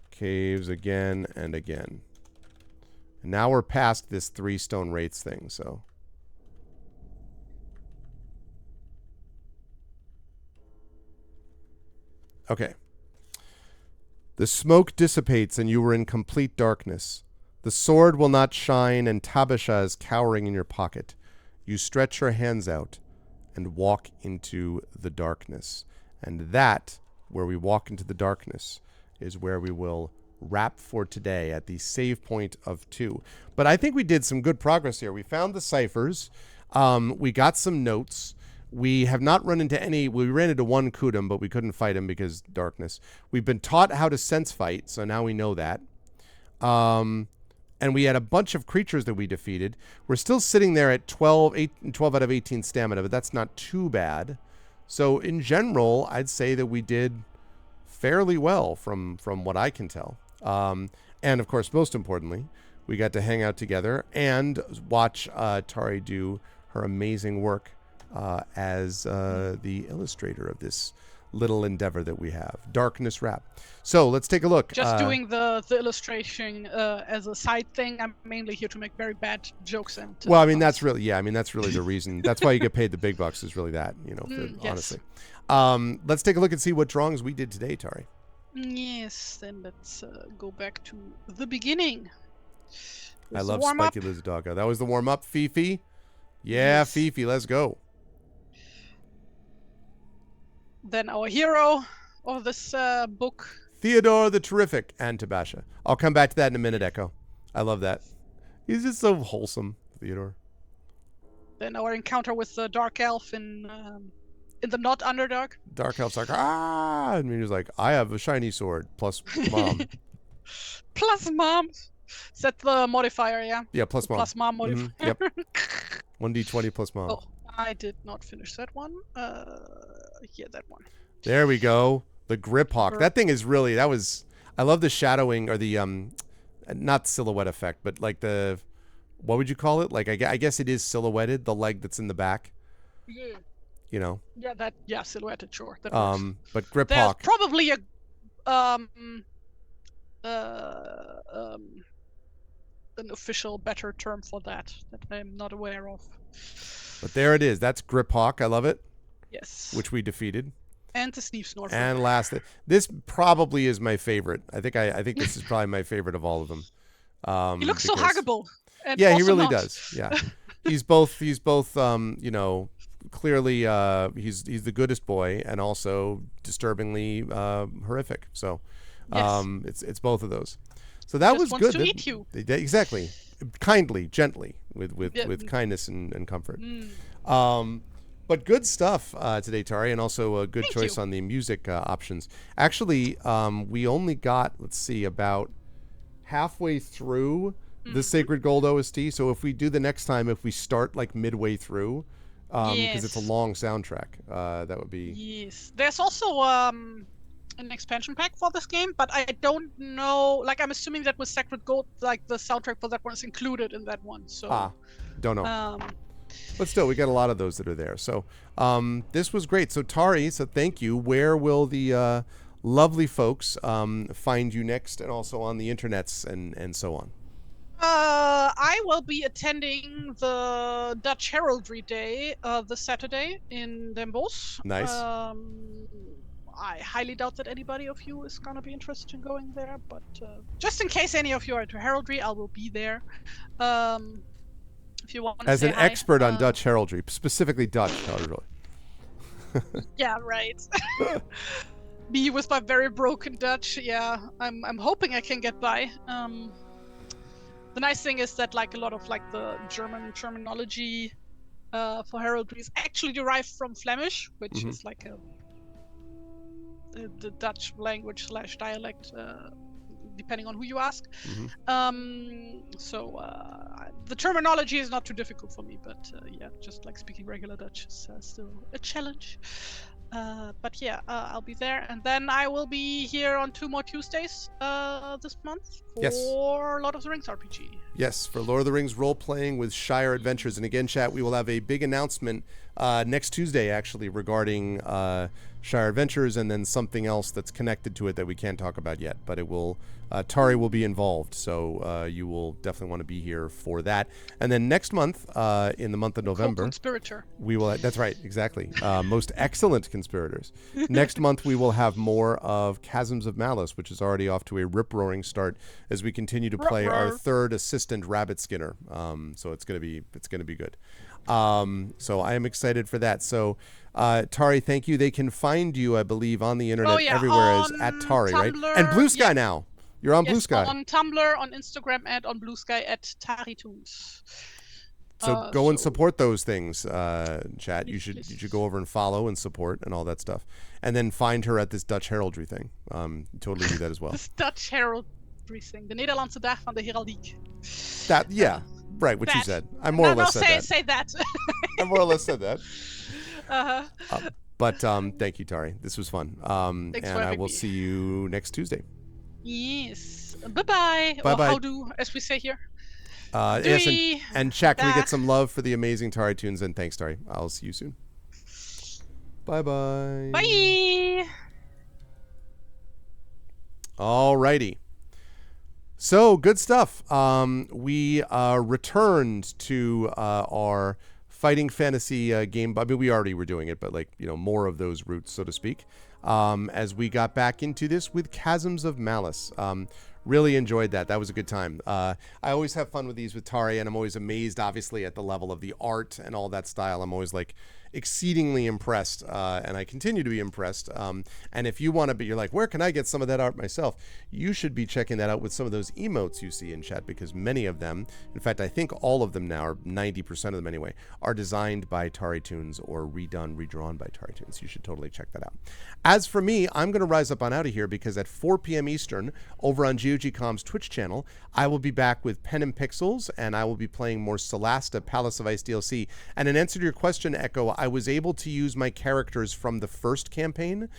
caves again and again. And now we're past this 3 stone rates thing, so Okay. The smoke dissipates and you are in complete darkness. The sword will not shine and Tabasha is cowering in your pocket. You stretch your hands out and walk into the darkness. And that, where we walk into the darkness, is where we will wrap for today at the save point of 2. But I think we did some good progress here. We found the ciphers. We got some notes. We have not run into any. We ran into one Kudum, but we couldn't fight him because darkness. We've been taught how to sense fight, so now we know that. And we had a bunch of creatures that we defeated. We're still sitting there at 12 out of 18 stamina, but that's not too bad. So in general, I'd say that we did fairly well from what I can tell. And of course, most importantly, we got to hang out together and watch Tari do her amazing work as the illustrator of this little endeavor that we have, Darkness Wrap. So let's take a look. Just doing the illustration as a side thing. I'm mainly here to make very bad jokes and. Well, I mean that's really that's really the reason. That's why you get paid the big bucks. Is really that honestly. Yes. Let's take a look and see what drawings we did today, Tari. Yes, then let's go back to the beginning. I love Spiky Lizard Doggo. That was the warm up, Fifi. Yeah, yes. Fifi, let's go. Then our hero of this book, Theodore the Terrific, and Tabasha. I'll come back to that in a minute, Echo. I love that. He's just so wholesome, Theodore. Then our encounter with the Dark Elf in the not Underdark. Dark Elf's like, ah! And he was like, I have a shiny sword, plus mom. Plus mom. Is that the modifier, yeah? Yeah, plus mom. Plus mom modifier. Mm-hmm. Yep. 1d20 plus mom. Oh, I did not finish that one. Yeah, that one. There we go. The Grip Hawk. That thing is really, I love the shadowing or the, not silhouette effect, but like the, what would you call it? Like, I guess it is silhouetted, the leg that's in the back. Yeah. You know? Yeah, silhouetted, sure. That works. But Grip There's Hawk. Probably an official better term for that I'm not aware of. But there it is. That's Grip Hawk. I love it. Yes. Which we defeated. And the Sneef Snorfer. And last, this probably is my favorite. I think this is probably my favorite of all of them. He looks so huggable. And yeah, he really not. does. Yeah, he's both. Clearly, he's the goodest boy, and also disturbingly horrific. So, yes. it's both of those. So that was good. To eat you. Exactly, kindly, gently, with kindness and comfort. But good stuff today, Tari, and also a good choice on the music options. Actually, we only got, let's see, about halfway through the Sacred Gold OST. So if we do the next time, if we start like midway through, because it's a long soundtrack, that would be... Yes. There's also an expansion pack for this game, but I don't know, like I'm assuming that with Sacred Gold, like the soundtrack for that one is included in that one. So don't know. But still, we got a lot of those that are there. So this was great. So Tari, so thank you. Where will the lovely folks find you next, and also on the internets and so on? I will be attending the Dutch Heraldry Day this Saturday in Den Bosch. Nice. I highly doubt that anybody of you is going to be interested in going there, but just in case any of you are into heraldry, I will be there. If you want to as say an hi, expert on Dutch heraldry, specifically Dutch heraldry. Yeah, right. Me with my very broken Dutch. Yeah, I'm hoping I can get by. The nice thing is that like a lot of like the German terminology for heraldry is actually derived from Flemish, which is like the Dutch language / dialect, depending on who you ask. So the terminology is not too difficult for me, but yeah, just like speaking regular Dutch is still a challenge. But yeah, I'll be there, and then I will be here on 2 more Tuesdays this month for Lord of the Rings RPG. Yes, for Lord of the Rings role-playing with Shire Adventures. And again, chat, we will have a big announcement next Tuesday, actually, regarding Shire Adventures, and then something else that's connected to it that we can't talk about yet. But it will, Tari will be involved, so you will definitely want to be here for that. And then next month, in the month of November, Co-conspirator. we will. That's right, exactly. Most excellent conspirators. Next month we will have more of Chasms of Malice, which is already off to a rip-roaring start as we continue to play our third assistant Rabbit Skinner. So it's gonna be good. So I am excited for that. So Tari, thank you. They can find you, I believe, on the internet everywhere as at Tari, Tumblr, right? And Blue Sky now. You're on Blue Sky. On Tumblr, on Instagram, and on Blue Sky at TariToons. So go and support those things, chat. You should go over and follow and support and all that stuff. And then find her at this Dutch heraldry thing. Totally do that as well. This Dutch heraldry thing. De Nederlandse Dag van de Heraldiek. That, yeah. Right, what you said. I more or less said that. Say that. I more or less said that. Uh-huh. But thank you, Tari. This was fun. And I will see you next Tuesday. Yes. Bye-bye. Bye-bye. Or how do, as we say here. Yes, and chat, can we get some love for the amazing TariToons? And thanks, Tari. I'll see you soon. Bye-bye. Bye. Alrighty. So, good stuff. We returned to our fighting fantasy game. I mean, we already were doing it, but more of those roots, so to speak, as we got back into this with Chasms of Malice. Really enjoyed that. That was a good time. I always have fun with these with Tari, and I'm always amazed, obviously, at the level of the art and all that style. I'm always exceedingly impressed, and I continue to be impressed. And if you want to be, you're like, where can I get some of that art myself? You should be checking that out with some of those emotes you see in chat, because many of them, in fact, I think all of them now, or 90% of them anyway, are designed by TariToons or redrawn by TariToons. You should totally check that out. As for me, I'm going to rise up on out of here, because at 4 p.m. Eastern, over on GOGCom's Twitch channel, I will be back with Pen and Pixels, and I will be playing more Celasta Palace of Ice DLC. And in answer to your question, Echo, I was able to use my characters from the first campaign,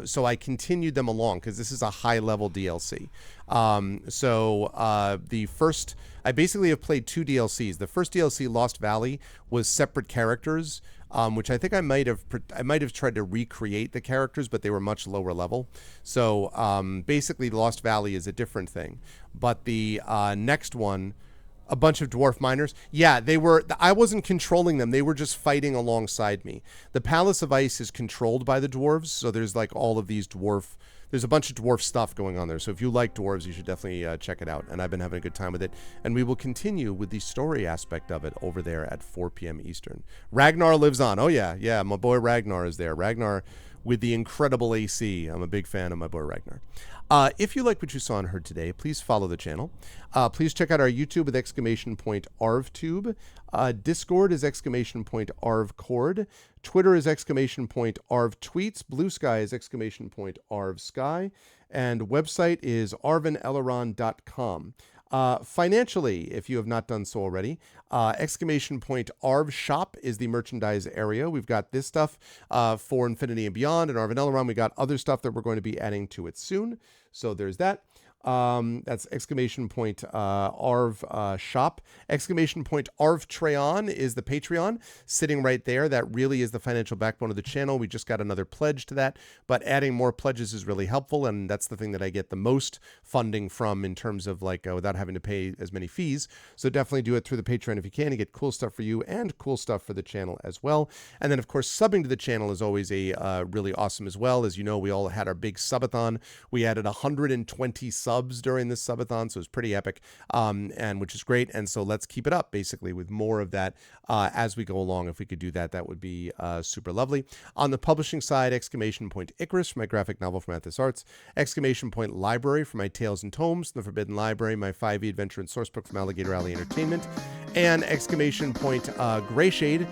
so I continued them along, because this is a high-level DLC. The first, I basically have played 2 DLCs. The first DLC, Lost Valley, was separate characters, which I think I might have tried to recreate the characters, but they were much lower level. So basically, Lost Valley is a different thing. But the next one, a bunch of dwarf miners. Yeah, I wasn't controlling them. They were just fighting alongside me. The Palace of Ice is controlled by the dwarves, so there's all of these there's a bunch of dwarf stuff going on there. So if you like dwarves, you should definitely check it out. And I've been having a good time with it. And we will continue with the story aspect of it over there at 4 p.m. Eastern. Ragnar lives on. Oh, yeah. My boy Ragnar is there. Ragnar with the incredible AC. I'm a big fan of my boy Ragnar. If you like what you saw and heard today, please follow the channel. Please check out our YouTube with !ArvTube. Discord is !ArvCord. Twitter is !ArvTweets. Blue Sky is !ArvSky. And website is arvineleron.com. Financially, if you have not done so already, !Arv Shop is the merchandise area. We've got this stuff for Infinity and Beyond, and Arvin Eleron. We got other stuff that we're going to be adding to it soon. So there's that. That's !Arv Shop. !Arv Treon is the Patreon sitting right there. That really is the financial backbone of the channel. We just got another pledge to that, but adding more pledges is really helpful, and that's the thing that I get the most funding from in terms of without having to pay as many fees. So definitely do it through the Patreon if you can to get cool stuff for you and cool stuff for the channel as well. And then of course subbing to the channel is always a really awesome as well. As you know, we all had our big subathon. We added 120 subs during this subathon, so it's pretty epic, and which is great. And so let's keep it up basically with more of that as we go along. If we could do that, that would be super lovely. On the publishing side, Icarus for my graphic novel from Athos Arts, Library for my Tales and Tomes, The Forbidden Library, my 5e adventure and sourcebook from Alligator Alley Entertainment, and Greyshade,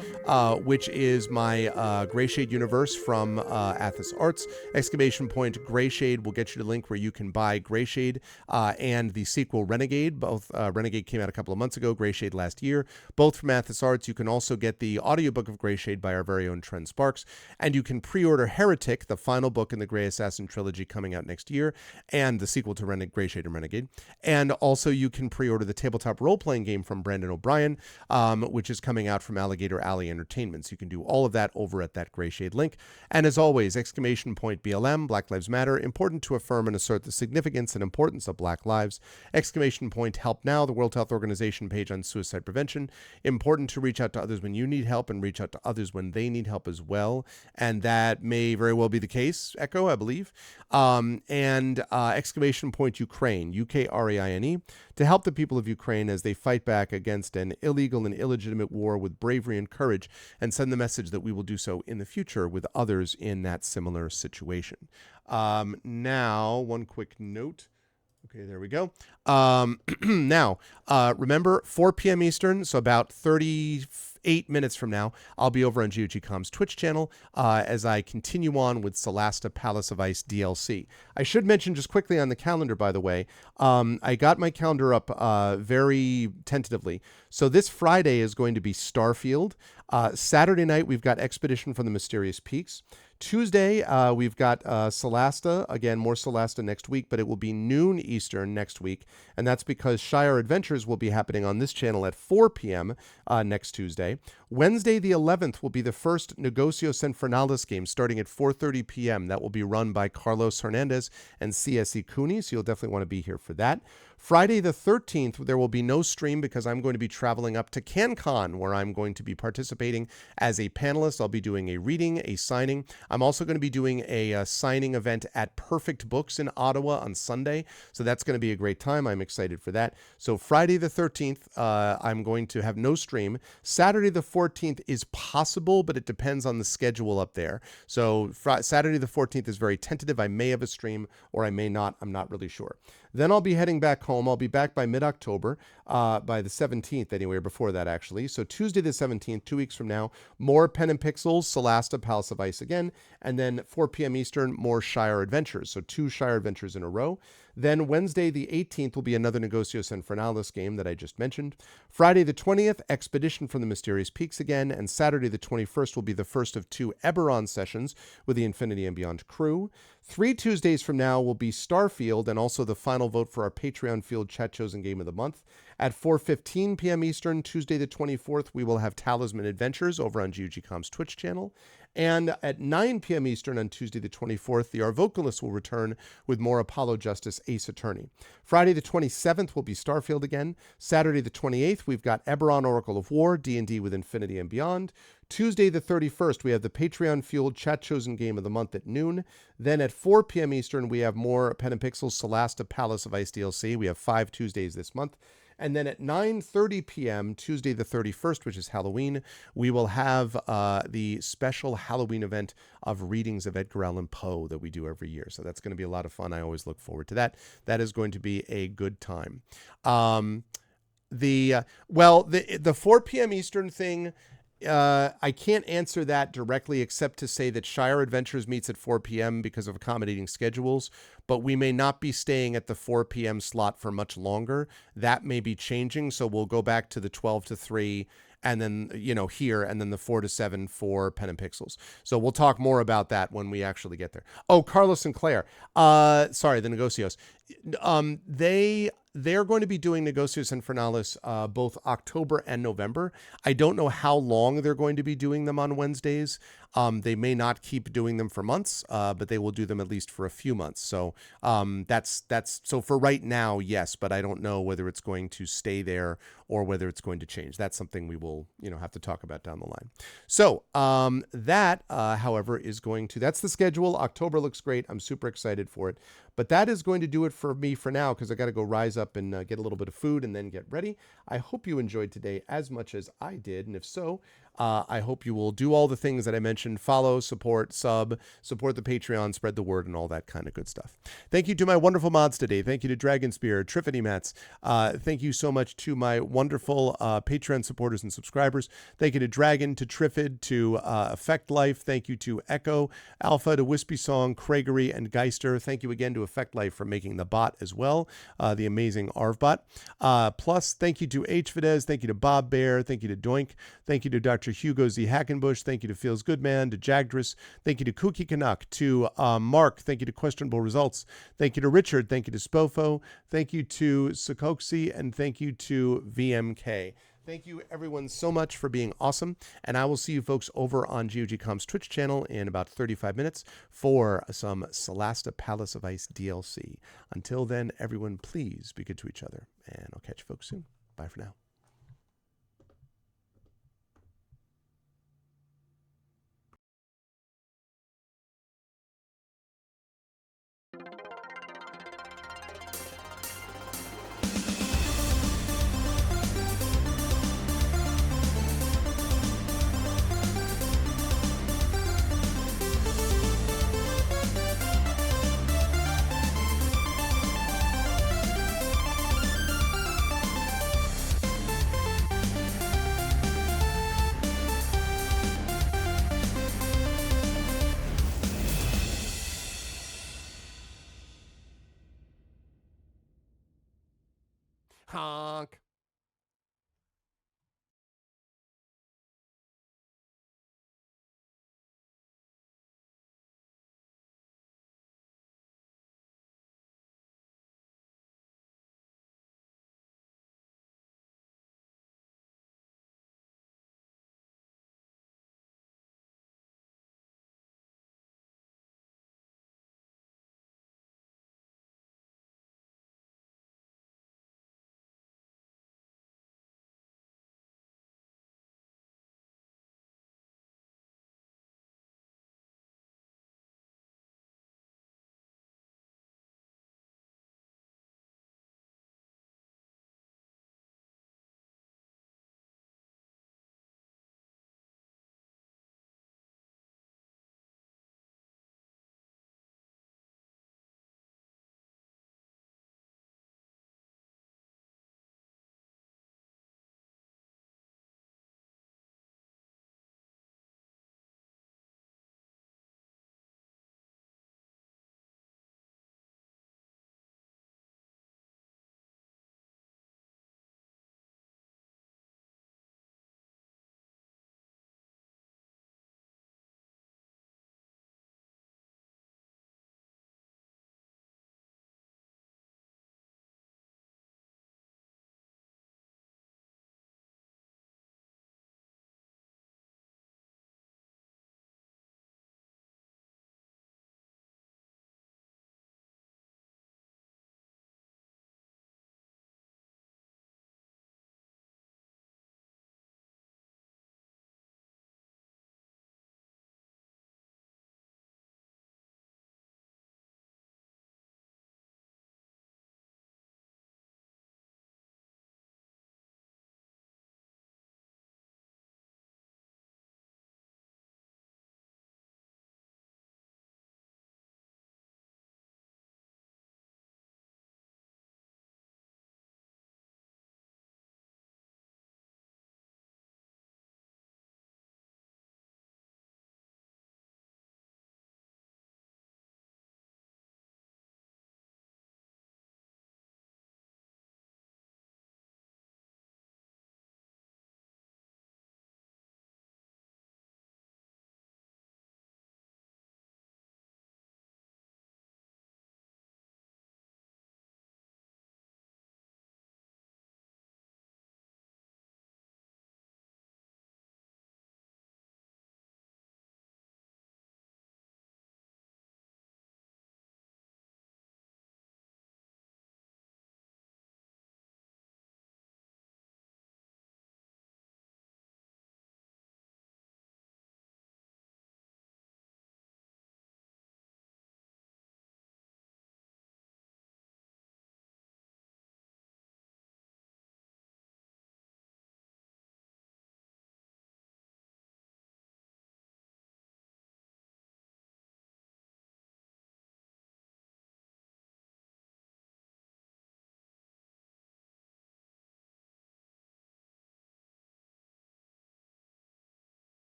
which is my Greyshade universe from Athos Arts. Greyshade will get you to the link where you can buy Greyshade and the sequel Renegade. Both Renegade came out a couple of months ago, Greyshade last year, both from Athos Arts. You can also get the audiobook of Greyshade by our very own Trent Sparks, and you can pre-order Heretic, the final book in the Grey Assassin trilogy coming out next year, and the sequel to Greyshade and Renegade. And also you can pre-order the tabletop role-playing game from Brandon O'Brien, O'Brien, which is coming out from Alligator Alley Entertainment. So you can do all of that over at that gray shade link. And as always, exclamation point BLM, Black Lives Matter, important to affirm and assert the significance and importance of Black lives. Exclamation point Help Now, the World Health Organization page on suicide prevention. Important to reach out to others when you need help and reach out to others when they need help as well. And that may very well be the case, Echo, I believe. And exclamation point Ukraine, Ukraine, to help the people of Ukraine as they fight back against an illegal and illegitimate war with bravery and courage, and send the message that we will do so in the future with others in that similar situation. Now, one quick note. Okay, there we go. Now, remember, 4 p.m. Eastern, so about 38 minutes from now, I'll be over on GOGcom's Twitch channel as I continue on with Solasta Palace of Ice DLC. I should mention just quickly on the calendar, by the way, I got my calendar up very tentatively. So this Friday is going to be Starfield. Saturday night, we've got Expedition from the Mysterious Peaks. Tuesday, we've got Solasta. Again, more Solasta next week, but it will be noon Eastern next week. And that's because Shire Adventures will be happening on this channel at 4 p.m. Next Tuesday. Wednesday, the 11th, will be the first Negocios Infernales game starting at 4:30 p.m. That will be run by Carlos Hernandez and CSE Cooney, so you'll definitely want to be here for that. Friday the 13th, there will be no stream because I'm going to be traveling up to CanCon, where I'm going to be participating as a panelist. I'll be doing a reading, a signing. I'm also going to be doing a signing event at Perfect Books in Ottawa on Sunday, so that's going to be a great time. I'm excited for that. So Friday the 13th, I'm going to have no stream. Saturday the 14th is possible, but it depends on the schedule up there. So Saturday the 14th is very tentative. I may have a stream or I may not. I'm not really sure. Then I'll be heading back home. I'll be back by mid-October, by the 17th anyway, or before that actually. So Tuesday the 17th, 2 weeks from now, more Pen and Pixels, Solasta, Palace of Ice again, and then 4 p.m. Eastern, more Shire Adventures. So 2 Shire Adventures in a row. Then Wednesday the 18th will be another Negocios Infernales game that I just mentioned. Friday the 20th, Expedition from the Mysterious Peaks again, and Saturday the 21st will be the first of 2 Eberron sessions with the Infinity and Beyond crew. 3 Tuesdays from now will be Starfield and also the final vote for our Patreon Field Chat Chosen Game of the Month. At 4:15 p.m. Eastern, Tuesday the 24th, we will have Talisman Adventures over on GOGcom's Twitch channel. And at 9 p.m. Eastern on Tuesday the 24th, the Our Vocalist will return with more Apollo Justice Ace Attorney. Friday the 27th will be Starfield again. Saturday the 28th, we've got Eberron Oracle of War, D&D with Infinity and Beyond. Tuesday the 31st, we have the Patreon-fueled Chat Chosen Game of the Month at noon. Then at 4 p.m. Eastern, we have more Pen and Pixels Solasta Palace of Ice DLC. We have 5 Tuesdays this month. And then at 9:30 p.m., Tuesday the 31st, which is Halloween, we will have the special Halloween event of readings of Edgar Allan Poe that we do every year. So that's going to be a lot of fun. I always look forward to that. That is going to be a good time. The 4 p.m. Eastern thing, I can't answer that directly except to say that Shire Adventures meets at 4 p.m. because of accommodating schedules, but we may not be staying at the 4 p.m. slot for much longer. That may be changing, so we'll go back to the 12 to 3 and then, here, and then the 4 to 7 for Pen and Pixels. So we'll talk more about that when we actually get there. Oh, Carlos and Claire. Sorry, the Negocios. They're going to be doing Negocios Infernales both October and November. I don't know how long they're going to be doing them on Wednesdays. They may not keep doing them for months, but they will do them at least for a few months. So that's so for right now, yes, but I don't know whether it's going to stay there or whether it's going to change. That's something we will, have to talk about down the line. So that, however, that's the schedule. October looks great. I'm super excited for it. But that is going to do it for me for now because I got to go rise up and get a little bit of food and then get ready. I hope you enjoyed today as much as I did. And if so, I hope you will do all the things that I mentioned: follow, support, support the Patreon, spread the word, and all that kind of good stuff. Thank you to my wonderful mods today. Thank you to Dragonspear, Triffany Mats. Thank you so much to my wonderful Patreon supporters and subscribers. Thank you to Dragon, to Triffid, to Effect Life. Thank you to Echo, Alpha, to Wispy Song, Craigery, and Geister. Thank you again to Effect Life for making the bot as well, the amazing ARV bot. Plus, thank you to H. Videz. Thank you to Bob Bear. Thank you to Doink. Thank you to Dr. Archer Hugo Z. Hackenbush. Thank you to Feels Good Man, to Jagdris. Thank you to Kooky Canuck, to Mark. Thank you to Questionable Results. Thank you to Richard. Thank you to Spofo. Thank you to Sokoksi, and thank you to VMK. Thank you, everyone, so much for being awesome. And I will see you folks over on GOGCom's Twitch channel in about 35 minutes for some Solasta Palace of Ice DLC. Until then, everyone, please be good to each other. And I'll catch you folks soon. Bye for now.